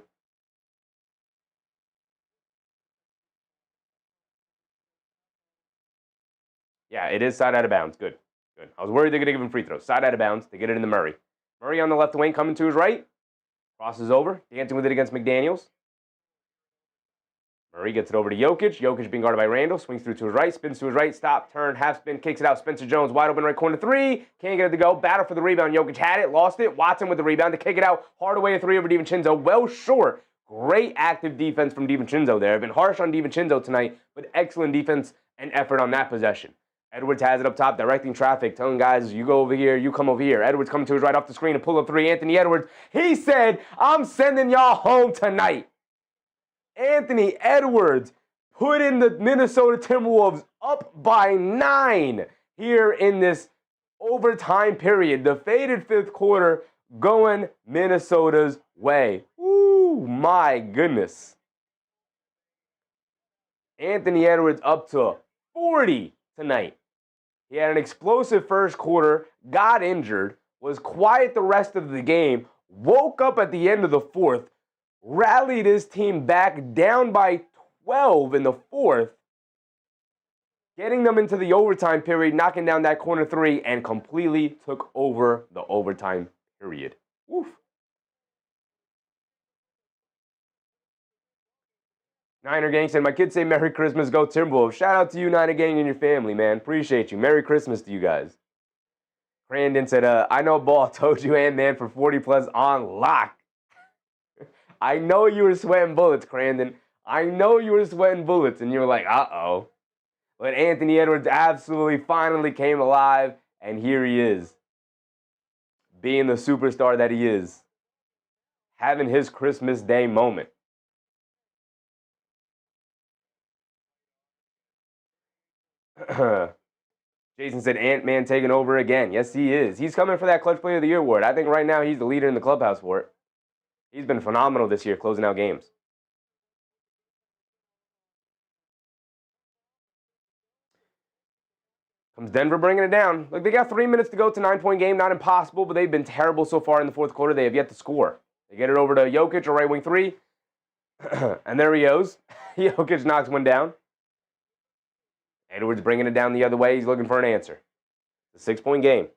Yeah, it is side out of bounds. Good. Good. I was worried they're going to give him free throws. Side out of bounds. They get it into Murray. Murray on the left wing coming to his right. Crosses over. Dancing with it against McDaniels. Murray gets it over to Jokic. Jokic being guarded by Randall. Swings through to his right. Spins to his right. Stop. Turn. Half spin. Kicks it out. Spencer Jones wide open right corner three. Can't get it to go. Battle for the rebound. Jokic had it. Lost it. Watson with the rebound to kick it out. Hardaway a three over DiVincenzo. Well short. Great active defense from DiVincenzo there. I've been harsh on DiVincenzo tonight, but excellent defense and effort on that possession. Edwards has it up top, directing traffic, telling guys, you go over here, you come over here. Edwards coming to his right off the screen to pull up three. Anthony Edwards, he said, I'm sending y'all home tonight. Anthony Edwards putting the Minnesota Timberwolves up by 9 here in this overtime period. The faded fifth quarter going Minnesota's way. Ooh, my goodness. Anthony Edwards up to 40 tonight. He had an explosive first quarter, got injured, was quiet the rest of the game, woke up at the end of the fourth, rallied his team back down by 12 in the fourth, getting them into the overtime period, knocking down that corner three, and completely took over the overtime period. Woof. Niner Gang said, my kids say Merry Christmas, go Timberwolves. Shout out to you, Niner Gang, and your family, man. Appreciate you. Merry Christmas to you guys. Crandon said, I know Ball told you Ant-Man for 40 plus on lock. I know you were sweating bullets, Crandon. I know you were sweating bullets, and you were like, uh-oh. But Anthony Edwards absolutely finally came alive, and here he is. Being the superstar that he is. Having his Christmas Day moment. Jason said Ant-Man taking over again. Yes, he is. He's coming for that Clutch Player of the Year award. I think right now he's the leader in the clubhouse for it. He's been phenomenal this year, closing out games. Comes Denver bringing it down. Look, they got 3 minutes to go to 9-point game. Not impossible, but they've been terrible so far in the fourth quarter. They have yet to score. They get it over to Jokic, a right wing three. And there he goes. Jokic knocks one down. Edwards bringing it down the other way. He's looking for an answer. It's a 6-point game.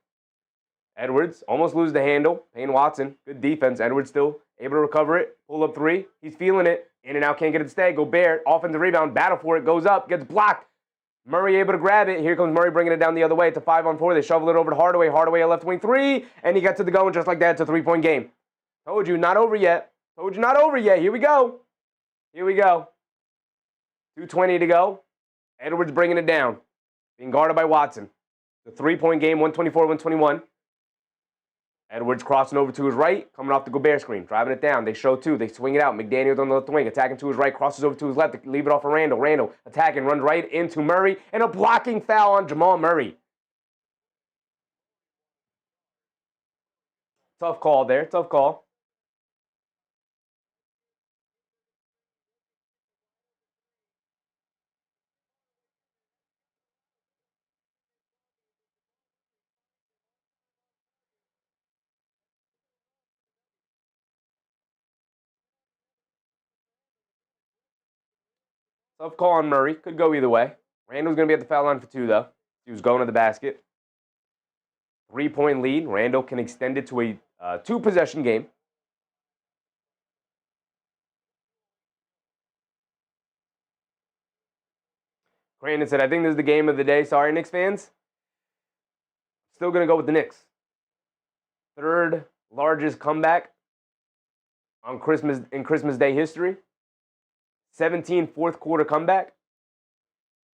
Edwards almost loses the handle. Payne Watson, good defense. Edwards still able to recover it. Pull up three. He's feeling it. In and out, can't get it to stay. Gobert, offensive rebound, battle for it, goes up, gets blocked. Murray able to grab it. Here comes Murray bringing it down the other way. It's a 5-on-4. They shovel it over to Hardaway. Hardaway, a left wing three. And he got to the go, and just like that, it's a 3-point game. Told you, not over yet. Told you, not over yet. Here we go. Here we go. 2:20 to go. Edwards bringing it down. Being guarded by Watson. The 3-point game, 124-121. Edwards crossing over to his right, coming off the Gobert screen, driving it down. They show two. They swing it out. McDaniels on the left wing, attacking to his right, crosses over to his left, leave it off of Randall. Randall attacking, runs right into Murray, and a blocking foul on Jamal Murray. Tough call there. Tough call. Tough call on Murray. Could go either way. Randall's going to be at the foul line for 2, though. He was going to the basket. 3-point lead. Randall can extend it to a 2-possession game. Brandon said, I think this is the game of the day. Sorry, Knicks fans. Still going to go with the Knicks. 3rd largest comeback on Christmas Day history. 17 fourth quarter comeback.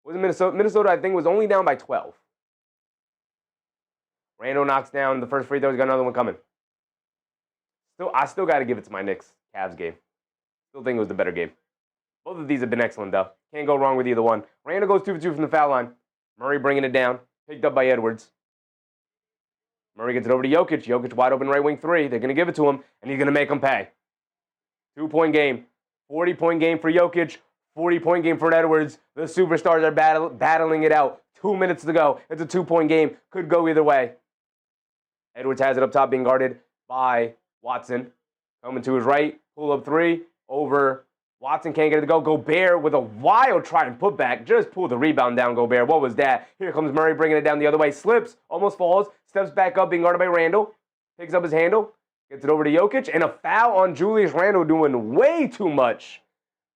Was it Minnesota? Minnesota, I think, was only down by 12. Randall knocks down the first free throw. He's got another one coming. I still got to give it to my Knicks Cavs game. Still think it was the better game. Both of these have been excellent, though. Can't go wrong with either one. Randall goes 2 for 2 from the foul line. Murray bringing it down. Picked up by Edwards. Murray gets it over to Jokic. Jokic wide open right wing 3. They're going to give it to him, and he's going to make him pay. 2-point game. 40-point game for Jokic. 40-point game for Edwards. The superstars are battling it out. 2 minutes to go. It's a 2-point game. Could go either way. Edwards has it up top, being guarded by Watson. Coming to his right. Pull up 3. Over. Watson can't get it to go. Gobert with a wild try and put back. Just pulled the rebound down, Gobert. What was that? Here comes Murray bringing it down the other way. Slips. Almost falls. Steps back up, being guarded by Randall. Picks up his handle. Gets it over to Jokic. And a foul on Julius Randle, doing way too much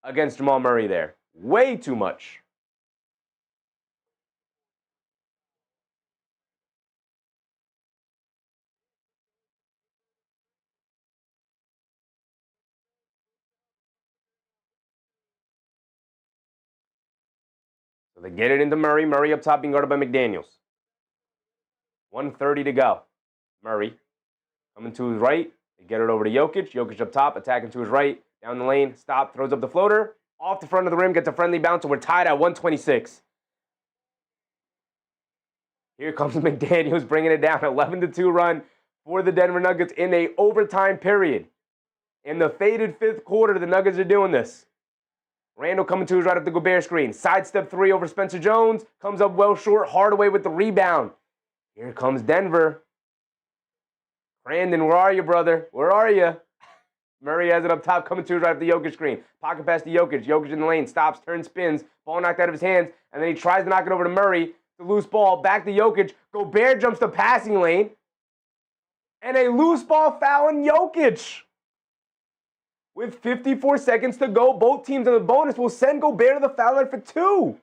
against Jamal Murray there. Way too much. So they get it into Murray. Murray up top, being guarded by McDaniels. 1:30 to go. Murray coming to his right. They get it over to Jokic. Jokic up top, attacking to his right. Down the lane, stop, throws up the floater. Off the front of the rim, gets a friendly bounce, and we're tied at 126. Here comes McDaniels bringing it down. 11-2 run for the Denver Nuggets in a overtime period. In the faded 5th quarter, the Nuggets are doing this. Randall coming to his right at the Gobert screen. Sidestep 3 over Spencer Jones. Comes up well short. Hardaway with the rebound. Here comes Denver. Brandon, where are you, brother? Where are you? Murray has it up top, coming to his right at the Jokic screen. Pocket pass to Jokic. Jokic in the lane. Stops, turns, spins. Ball knocked out of his hands. And then he tries to knock it over to Murray. The loose ball. Back to Jokic. Gobert jumps the passing lane. And a loose ball foul on Jokic. With 54 seconds to go, both teams in the bonus will send Gobert to the foul line for 2.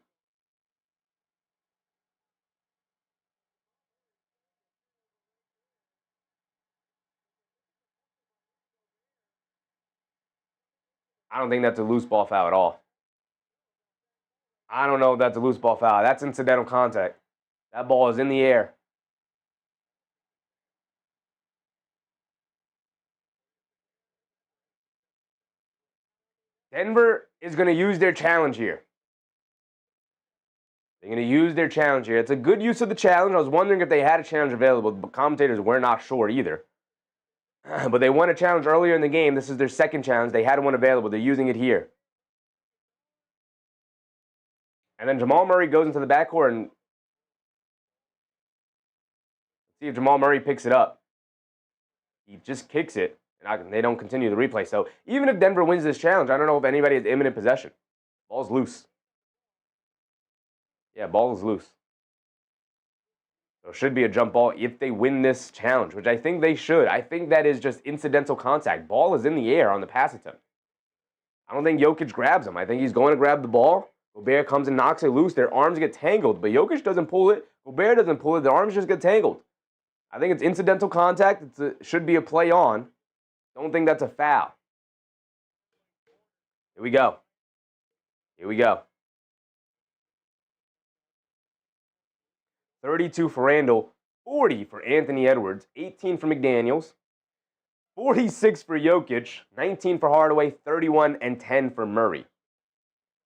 I don't think that's a loose ball foul at all. I don't know if that's a loose ball foul. That's incidental contact. That ball is in the air. Denver is going to use their challenge here. They're going to use their challenge here. It's a good use of the challenge. I was wondering if they had a challenge available, but commentators were not sure either. But they won a challenge earlier in the game. This is their second challenge. They had one available. They're using it here. And then Jamal Murray goes into the backcourt and see if Jamal Murray picks it up. He just kicks it, and they don't continue the replay. So even if Denver wins this challenge, I don't know if anybody has imminent possession. Ball's loose. Yeah, ball is loose. So it should be a jump ball if they win this challenge, which I think they should. I think that is just incidental contact. Ball is in the air on the pass attempt. I don't think Jokic grabs him. I think he's going to grab the ball. Gobert comes and knocks it loose. Their arms get tangled, but Jokic doesn't pull it. Gobert doesn't pull it. Their arms just get tangled. I think it's incidental contact. It should be a play on. Don't think that's a foul. Here we go. Here we go. 32 for Randall, 40 for Anthony Edwards, 18 for McDaniels, 46 for Jokic, 19 for Hardaway, 31 and 10 for Murray.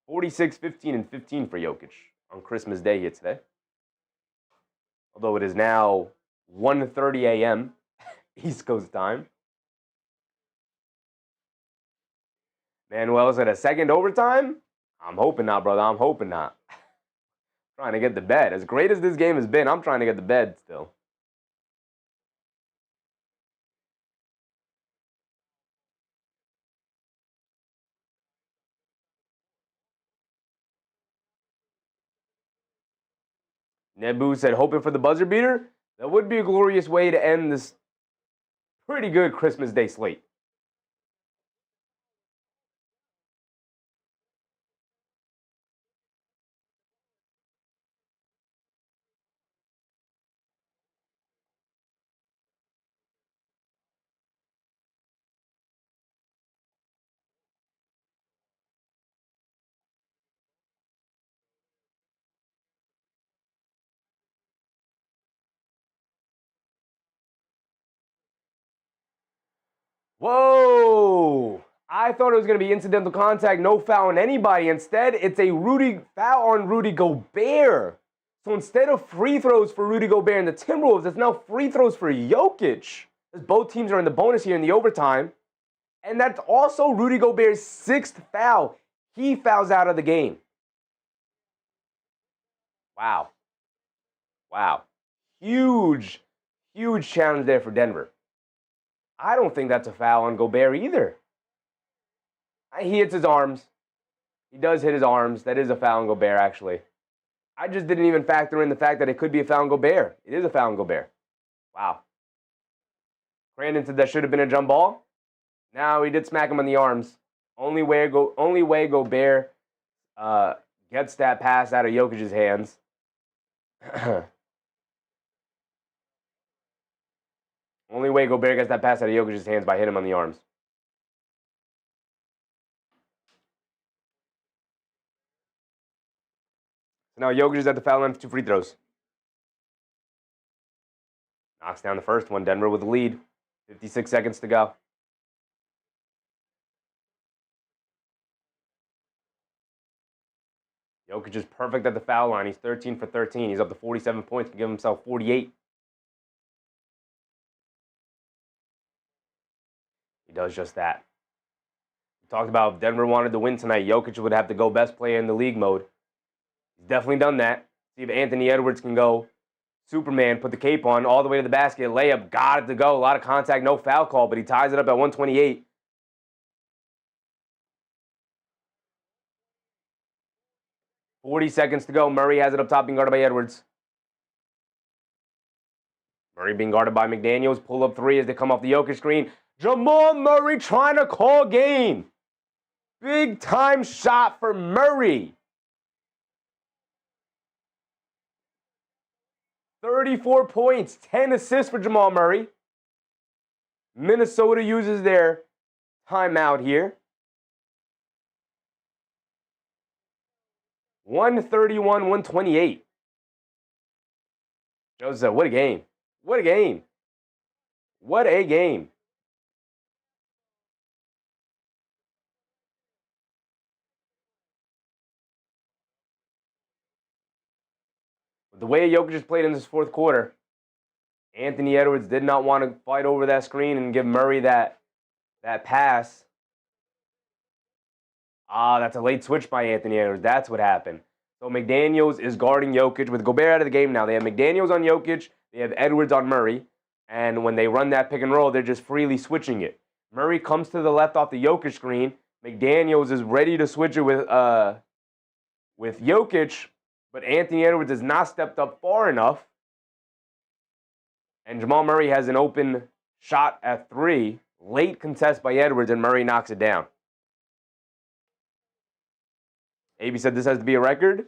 46, 15, and 15 for Jokic on Christmas Day here today. Although it is now 1:30 a.m. East Coast time. Manuel's at a second overtime? I'm hoping not, brother. I'm hoping not. Trying to get to bed. As great as this game has been, I'm trying to get to bed still. Nebu said, hoping for the buzzer beater. That would be a glorious way to end this pretty good Christmas Day slate. Whoa! I thought it was going to be incidental contact, no foul on anybody. Instead, it's a foul on Rudy Gobert. So instead of free throws for Rudy Gobert and the Timberwolves, it's now free throws for Jokic. As both teams are in the bonus here in the overtime. And that's also Rudy Gobert's 6th foul. He fouls out of the game. Wow. Wow. Huge, huge challenge there for Denver. I don't think that's a foul on Gobert either. He hits his arms. He does hit his arms. That is a foul on Gobert, actually. I just didn't even factor in the fact that it could be a foul on Gobert. It is a foul on Gobert. Wow. Brandon said that should have been a jump ball. Now he did smack him on the arms. Only way Gobert gets that pass out of Jokic's hands. Only way Gobert gets that pass out of Jokic's hands by hitting him on the arms. So now Jokic is at the foul line for 2 free throws. Knocks down the first one. Denver with the lead. 56 seconds to go. Jokic is perfect at the foul line. He's 13 for 13. He's up to 47 points. Can give himself 48. He does just that. We talked about if Denver wanted to win tonight, Jokic would have to go best player in the league mode. He's definitely done that. See if Anthony Edwards can go Superman, put the cape on, all the way to the basket, layup, got it to go. A lot of contact, no foul call, but he ties it up at 128. $40 to go. Murray has it up top, being guarded by Edwards. Murray being guarded by McDaniels. Pull up 3 as they come off the Jokic screen. Jamal Murray trying to call game. Big time shot for Murray. 34 points, 10 assists for Jamal Murray. Minnesota uses their timeout here. 131-128. Joseph, what a game. What a game. What a game. The way Jokic just played in this fourth quarter, Anthony Edwards did not want to fight over that screen and give Murray that pass. That's a late switch by Anthony Edwards. That's what happened. So McDaniels is guarding Jokic with Gobert out of the game now. They have McDaniels on Jokic. They have Edwards on Murray. And when they run that pick and roll, they're just freely switching it. Murray comes to the left off the Jokic screen. McDaniels is ready to switch it with Jokic. But Anthony Edwards has not stepped up far enough. And Jamal Murray has an open shot at 3. Late contest by Edwards, and Murray knocks it down. AB said this has to be a record?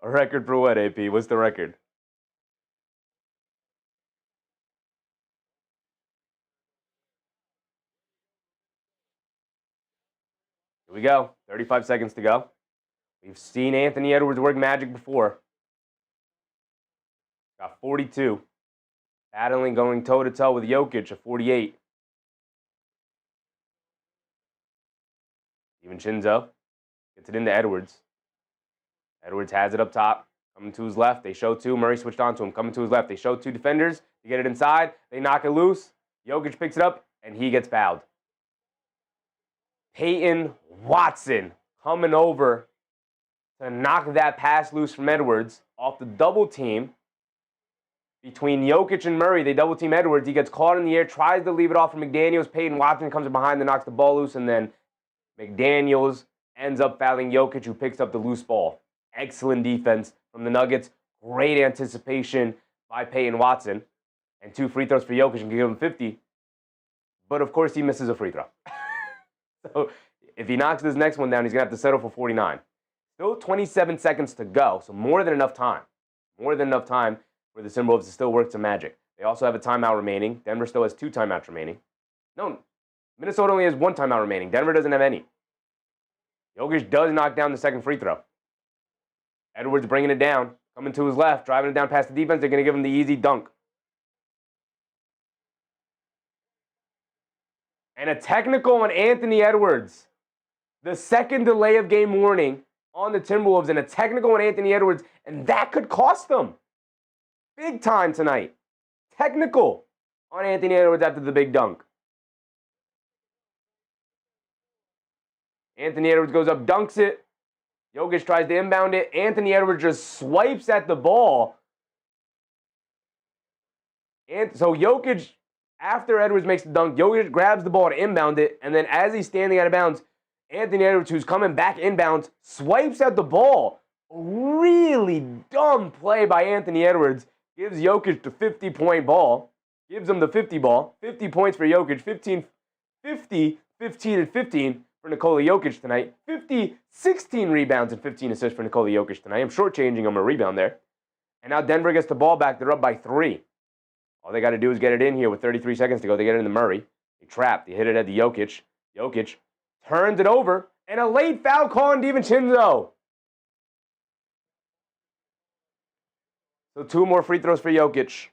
A record for what, AP? What's the record? Here we go. 35 seconds to go. We've seen Anthony Edwards work magic before. Got 42. Battling, going toe-to-toe with Jokic at 48. DiVincenzo gets it into Edwards. Edwards has it up top. Coming to his left. They show 2. Murray switched on to him. Coming to his left. They show 2 defenders. They get it inside. They knock it loose. Jokic picks it up, and he gets fouled. Peyton Watson coming over to knock that pass loose from Edwards off the double team. Between Jokic and Murray, they double team Edwards. He gets caught in the air, tries to leave it off for McDaniels. Peyton Watson comes behind and knocks the ball loose, and then McDaniels ends up fouling Jokic, who picks up the loose ball. Excellent defense from the Nuggets. Great anticipation by Peyton Watson. And 2 free throws for Jokic and give him 50. But, of course, he misses a free throw. So, if he knocks this next one down, he's going to have to settle for 49. Still 27 seconds to go, so more than enough time. More than enough time for the Timberwolves to still work some magic. They also have a timeout remaining. Denver still has 2 timeouts remaining. No, Minnesota only has 1 timeout remaining. Denver doesn't have any. Jokic does knock down the second free throw. Edwards bringing it down, coming to his left, driving it down past the defense. They're going to give him the easy dunk. And a technical on Anthony Edwards. The second delay of game warning on the Timberwolves, and a technical on Anthony Edwards, and that could cost them. Big time tonight. Technical on Anthony Edwards after the big dunk. Anthony Edwards goes up, dunks it. Jokic tries to inbound it. Anthony Edwards just swipes at the ball. And so Jokic, after Edwards makes the dunk, Jokic grabs the ball to inbound it, and then as he's standing out of bounds, Anthony Edwards, who's coming back inbounds, swipes at the ball. Really dumb play by Anthony Edwards. Gives Jokic the 50-point ball. Gives him the 50 ball. 50 points for Jokic. 15, 15, and 15 for Nikola Jokic tonight. 16 rebounds, and 15 assists for Nikola Jokic tonight. I'm shortchanging him a rebound there. And now Denver gets the ball back. They're up by 3. All they got to do is get it in here with 33 seconds to go. They get it into Murray. They trap. They hit it at the Jokic. Jokic turns it over. And a late foul call on DiVincenzo. So 2 more free throws for Jokic.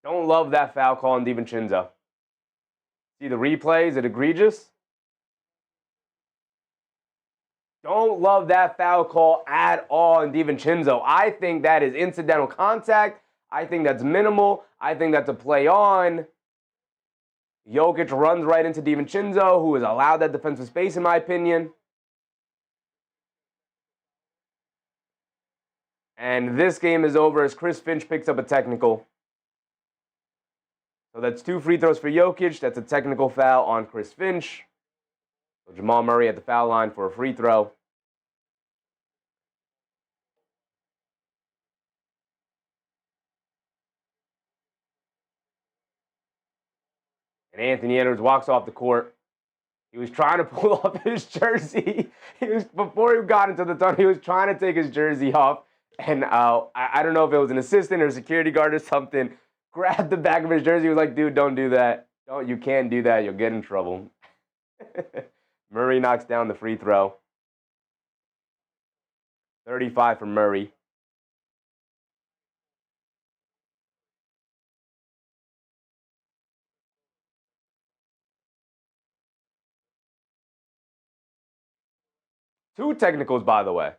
Don't love that foul call on DiVincenzo. See the replay? Is it egregious? Don't love that foul call at all on DiVincenzo. I think that is incidental contact. I think that's minimal. I think that's a play on. Jokic runs right into DiVincenzo, who has allowed that defensive space, in my opinion. And this game is over as Chris Finch picks up a technical. So that's 2 free throws for Jokic. That's a technical foul on Chris Finch. So Jamal Murray at the foul line for a free throw. And Anthony Edwards walks off the court. He was trying to pull off his jersey. Before he got into the tunnel, he was trying to take his jersey off. And I don't know if it was an assistant or a security guard or something. Grabbed the back of his jersey. He was like, dude, don't do that. You can't do that. You'll get in trouble. Murray knocks down the free throw. 35 for Murray. Two technicals, by the way.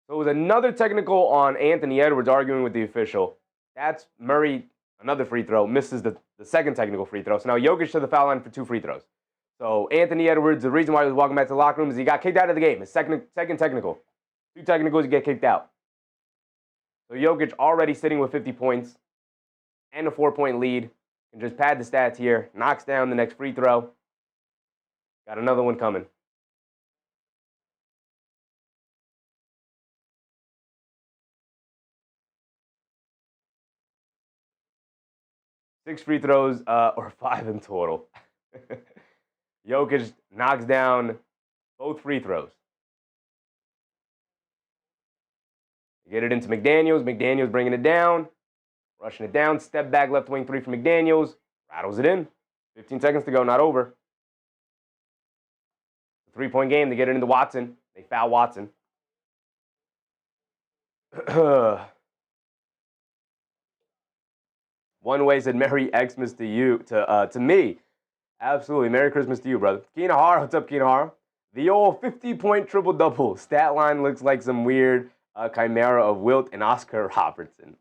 So it was another technical on Anthony Edwards arguing with the official. That's Murray, another free throw, misses the second technical free throw. So now Jokic to the foul line for 2 free throws. So Anthony Edwards, the reason why he was walking back to the locker room is he got kicked out of the game. His second technical. 2 technicals, you get kicked out. So Jokic already sitting with 50 points and a 4-point lead. Can just pad the stats here. Knocks down the next free throw. Got another one coming. Six free throws, or 5 in total. Jokic knocks down both free throws. Get it into McDaniels. McDaniels bringing it down. Rushing it down. Step back left wing 3 for McDaniels. Rattles it in. 15 seconds to go, not over. 3-point game. They get it into Watson. They foul Watson. One way said Merry Xmas to you, to me. Absolutely. Merry Christmas to you, brother. Keenahar, what's up, Keenahar? The old 50-point triple-double. Stat line looks like some weird chimera of Wilt and Oscar Robertson.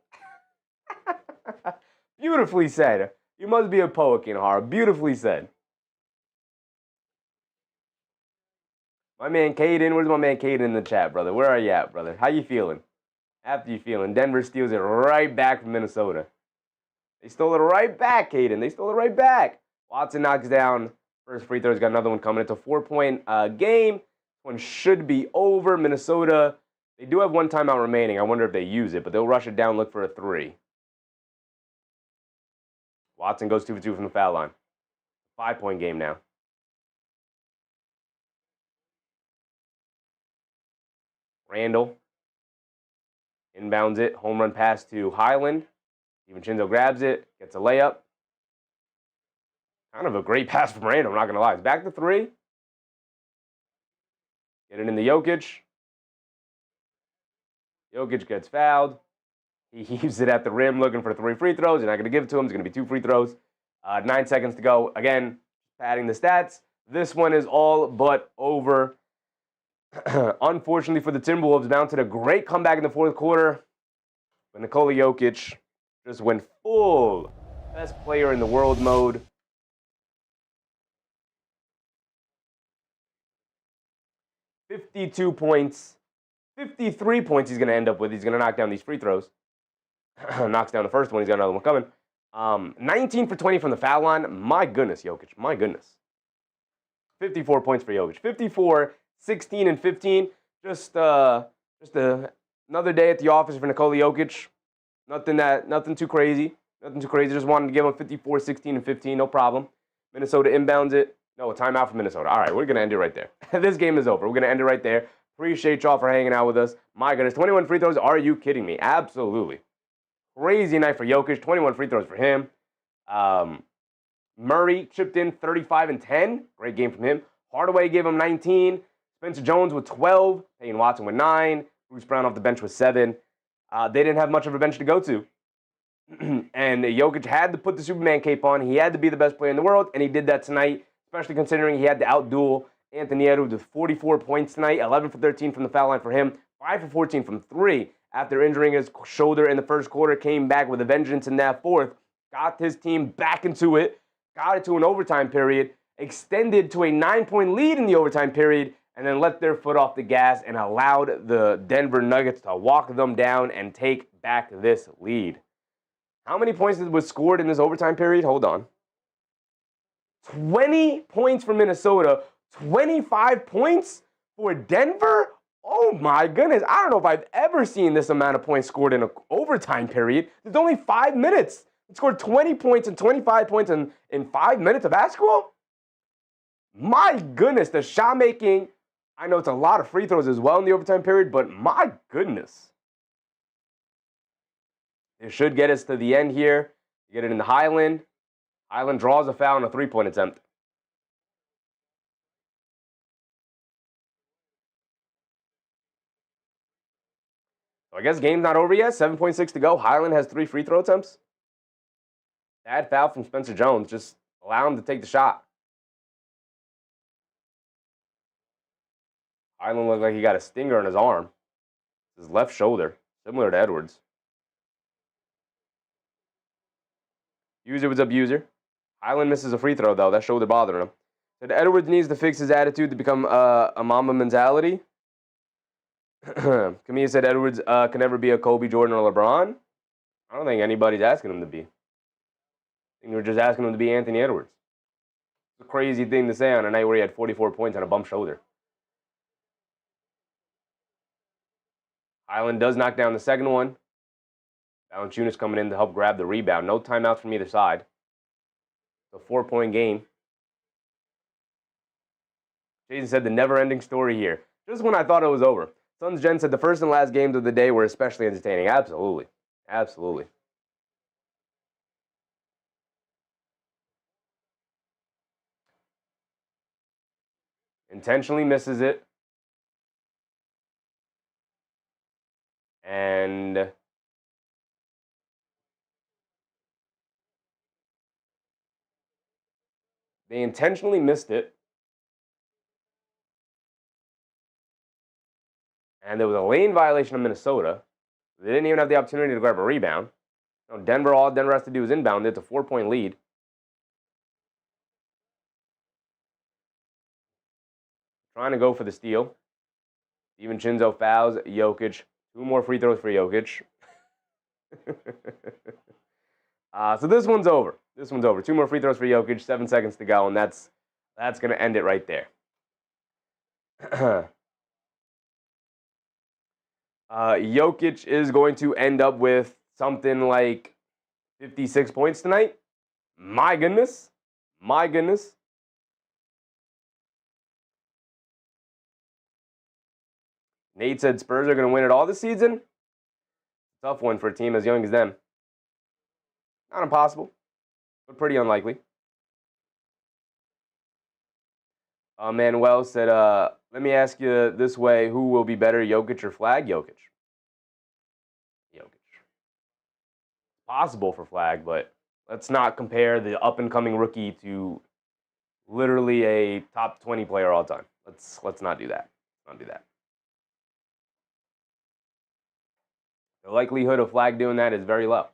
Beautifully said. You must be a poet, Keenahar. Beautifully said. My man Caden, where's my man Caden in the chat, brother? Where are you at, brother? How you feeling? After you feeling? Denver steals it right back from Minnesota. They stole it right back, Caden. They stole it right back. Watson knocks down. First free throw's got another one coming. It's a 4-point game. One should be over. Minnesota, they do have one timeout remaining. I wonder if they use it, but they'll rush it down, look for a 3. Watson goes 2 for 2 from the foul line. 5-point game now. Randall inbounds it. Home run pass to Highland. DiVincenzo grabs it, gets a layup. Kind of a great pass from Randall, I'm not going to lie. It's back to 3. Get it into Jokic. Jokic gets fouled. He heaves it at the rim looking for 3 free throws. You're not going to give it to him. It's going to be 2 free throws. 9 seconds to go. Again, padding the stats. This one is all but over. Unfortunately for the Timberwolves, mounted a great comeback in the fourth quarter. But Nikola Jokic just went full best player in the world mode. $52 points. 53 points he's going to end up with. He's going to knock down these free throws. Knocks down the first one. He's got another one coming. 19 for 20 from the foul line. My goodness, Jokic. My goodness. 54 points for Jokic. 54, 16, and 15. Just another day at the office for Nikola Jokic. Nothing too crazy. Nothing too crazy. Just wanted to give him 54, 16, and 15. No problem. Minnesota inbounds it. No, a timeout for Minnesota. All right, we're going to end it right there. This game is over. We're going to end it right there. Appreciate y'all for hanging out with us. My goodness, 21 free throws. Are you kidding me? Absolutely. Crazy night for Jokic. 21 free throws for him. Murray chipped in 35 and 10. Great game from him. Hardaway gave him 19. Spencer Jones with 12. Peyton Watson with 9. Bruce Brown off the bench with 7. They didn't have much of a bench to go to. And Jokic had to put the Superman cape on. He had to be the best player in the world, and he did that tonight, especially considering he had to outduel Anthony Edwards with 44 points tonight, 11 for 13 from the foul line for him, 5 for 14 from 3 after injuring his shoulder in the first quarter, came back with a vengeance in that fourth, got his team back into it, got it to an overtime period, extended to a 9-point lead in the overtime period, and then let their foot off the gas and allowed the Denver Nuggets to walk them down and take back this lead. How many points was scored in this overtime period? Hold on. 20 points for Minnesota, 25 points for Denver? Oh my goodness, I don't know if I've ever seen this amount of points scored in an overtime period. There's only 5 minutes. It scored 20 points and 25 points in 5 minutes of basketball? My goodness, the shot making, I know it's a lot of free throws as well in the overtime period, but my goodness. It should get us to the end here. You get it in the Highland. Highland draws a foul on a 3-point attempt. So I guess game's not over yet. 7.6 to go. Highland has 3 free throw attempts. Bad foul from Spencer Jones. Just allow him to take the shot. Highland looked like he got a stinger on his arm. His left shoulder. Similar to Edwards. User was up, user. Highland misses a free throw, though. That shoulder bothering him. Said Edwards needs to fix his attitude to become a Mamba mentality. Camille said Edwards can never be a Kobe, Jordan, or LeBron. I don't think anybody's asking him to be. I think we're just asking him to be Anthony Edwards. It's a crazy thing to say on a night where he had 44 points on a bump shoulder. Highland does knock down the second one. Valanciunas coming in to help grab the rebound. No timeouts from either side. It's a 4-point game. Jason said the never-ending story here. Just when I thought it was over. Suns Jen said the first and last games of the day were especially entertaining. Absolutely. Absolutely. Intentionally misses it. And they intentionally missed it. And there was a lane violation of Minnesota. They didn't even have the opportunity to grab a rebound. You know, Denver, all Denver has to do is inbound. It's a 4-point lead. Trying to go for the steal. DiVincenzo fouls Jokic. 2 more free throws for Jokic. So this one's over. This one's over. 2 more free throws for Jokic. 7 seconds to go, and that's going to end it right there. Jokic is going to end up with something like 56 points tonight. My goodness. My goodness. Nate said Spurs are going to win it all this season. Tough one for a team as young as them. Not impossible, but pretty unlikely. Manuel said, let me ask you this way. Who will be better, Jokic or Flag? Jokic. Possible for Flag, but let's not compare the up-and-coming rookie to literally a top 20 player all time. Let's not do that. Let's not do that. The likelihood of Flag doing that is very low.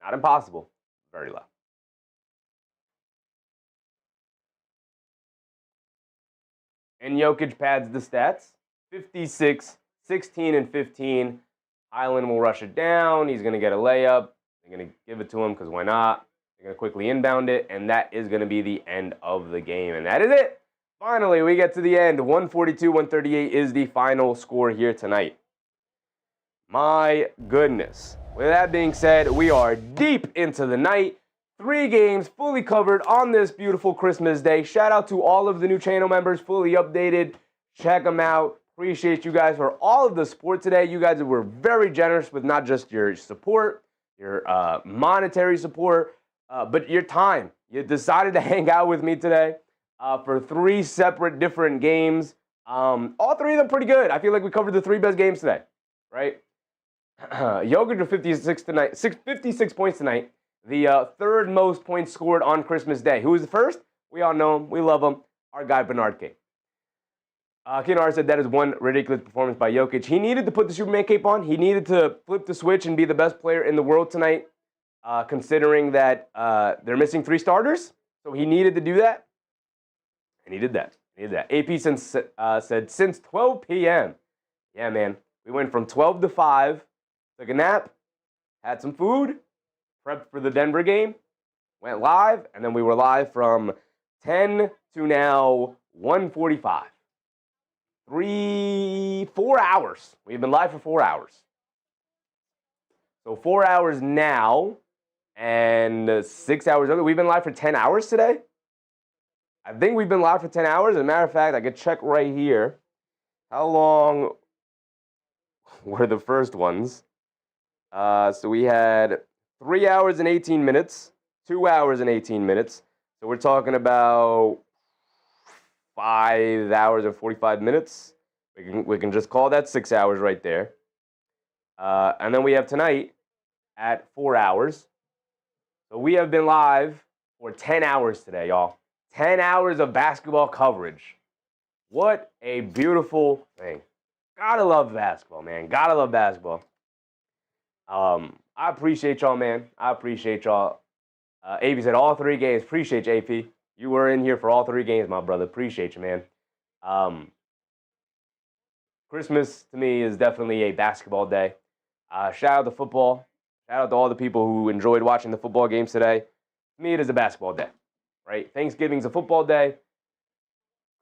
Not impossible, very low. And Jokic pads the stats. 56, 16, and 15. Island will rush it down. He's going to get a layup. They're going to give it to him because why not? They're going to quickly inbound it, and that is going to be the end of the game. And that is it. Finally, we get to the end. 142-138 is the final score here tonight. My goodness. With that being said, we are deep into the night. 3 games fully covered on this beautiful Christmas day. Shout out to all of the new channel members, fully updated. Check them out. Appreciate you guys for all of the support today. You guys were very generous with not just your support, your monetary support, but your time. You decided to hang out with me today for 3 separate different games. All 3 of them pretty good. I feel like we covered the 3 best games today, right? Jokic with 56 points tonight. The third most points scored on Christmas Day. Who was the first? We all know him. We love him. Our guy, Bernard King. Kinar said that is one ridiculous performance by Jokic. He needed to put the Superman cape on. He needed to flip the switch and be the best player in the world tonight, considering that they're missing 3 starters. So he needed to do that. And he did that. AP said since 12 p.m. Yeah, man. We went from 12 to 5, took a nap, had some food, prepped for the Denver game, went live, and then we were live from 10 to now 1:45. 4 hours. We've been live for 4 hours. So 4 hours now and 6 hours earlier. We've been live for 10 hours today. I think we've been live for 10 hours. As a matter of fact, I could check right here. How long were the first ones? So we had 3 hours and 18 minutes, 2 hours and 18 minutes. So we're talking about 5 hours and 45 minutes. We can just call that 6 hours right there. And then we have tonight at 4 hours. So we have been live for 10 hours today, y'all. 10 hours of basketball coverage. What a beautiful thing. Gotta love basketball, man. Gotta love basketball. I appreciate y'all, man. I appreciate y'all. AP said all 3 games. Appreciate you, AP. You were in here for all 3 games, my brother. Appreciate you, man. Christmas, to me, is definitely a basketball day. Shout out to football. Shout out to all the people who enjoyed watching the football games today. To me, it is a basketball day, right? Thanksgiving's a football day.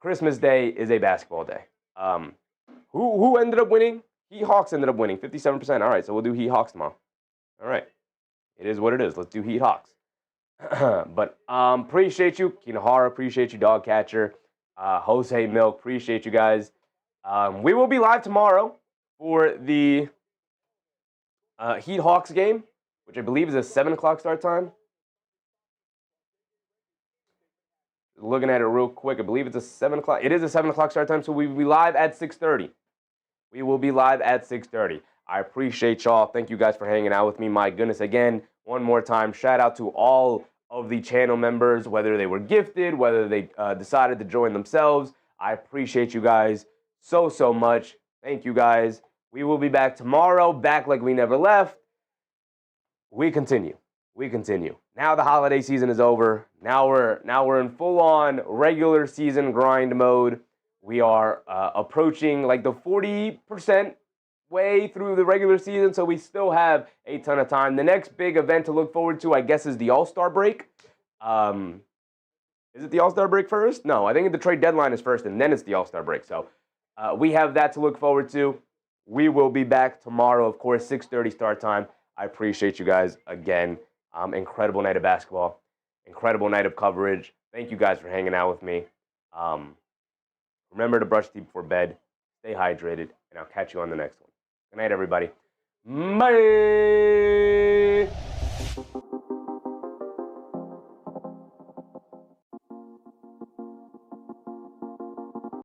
Christmas Day is a basketball day. Who ended up winning? Heat-Hawks ended up winning, 57%. All right, so we'll do Heat-Hawks tomorrow. All right. It is what it is. Let's do Heat-Hawks. But appreciate you. Kinahara, appreciate you. Dogcatcher. Jose Milk, appreciate you guys. We will be live tomorrow for the Heat-Hawks game, which I believe is a 7 o'clock start time. Looking at it real quick, I believe it's a 7 o'clock. It is a 7 o'clock start time, so we will be live at 6:30. We will be live at 6:30. I appreciate y'all. Thank you guys for hanging out with me. My goodness, again, one more time, shout out to all of the channel members, whether they were gifted, whether they decided to join themselves. I appreciate you guys so much. Thank you guys. We will be back tomorrow, back like we never left. We continue. Now the holiday season is over. Now we're in full-on regular season grind mode. We are approaching like the 40% way through the regular season, so we still have a ton of time. The next big event to look forward to, I guess, is the All-Star break. Is it the All-Star break first? No, I think the trade deadline is first, and then it's the All-Star break. So we have that to look forward to. We will be back tomorrow, of course, 6:30 start time. I appreciate you guys again. Incredible night of basketball. Incredible night of coverage. Thank you guys for hanging out with me. Remember to brush teeth before bed. Stay hydrated, and I'll catch you on the next one. Good night, everybody. Bye.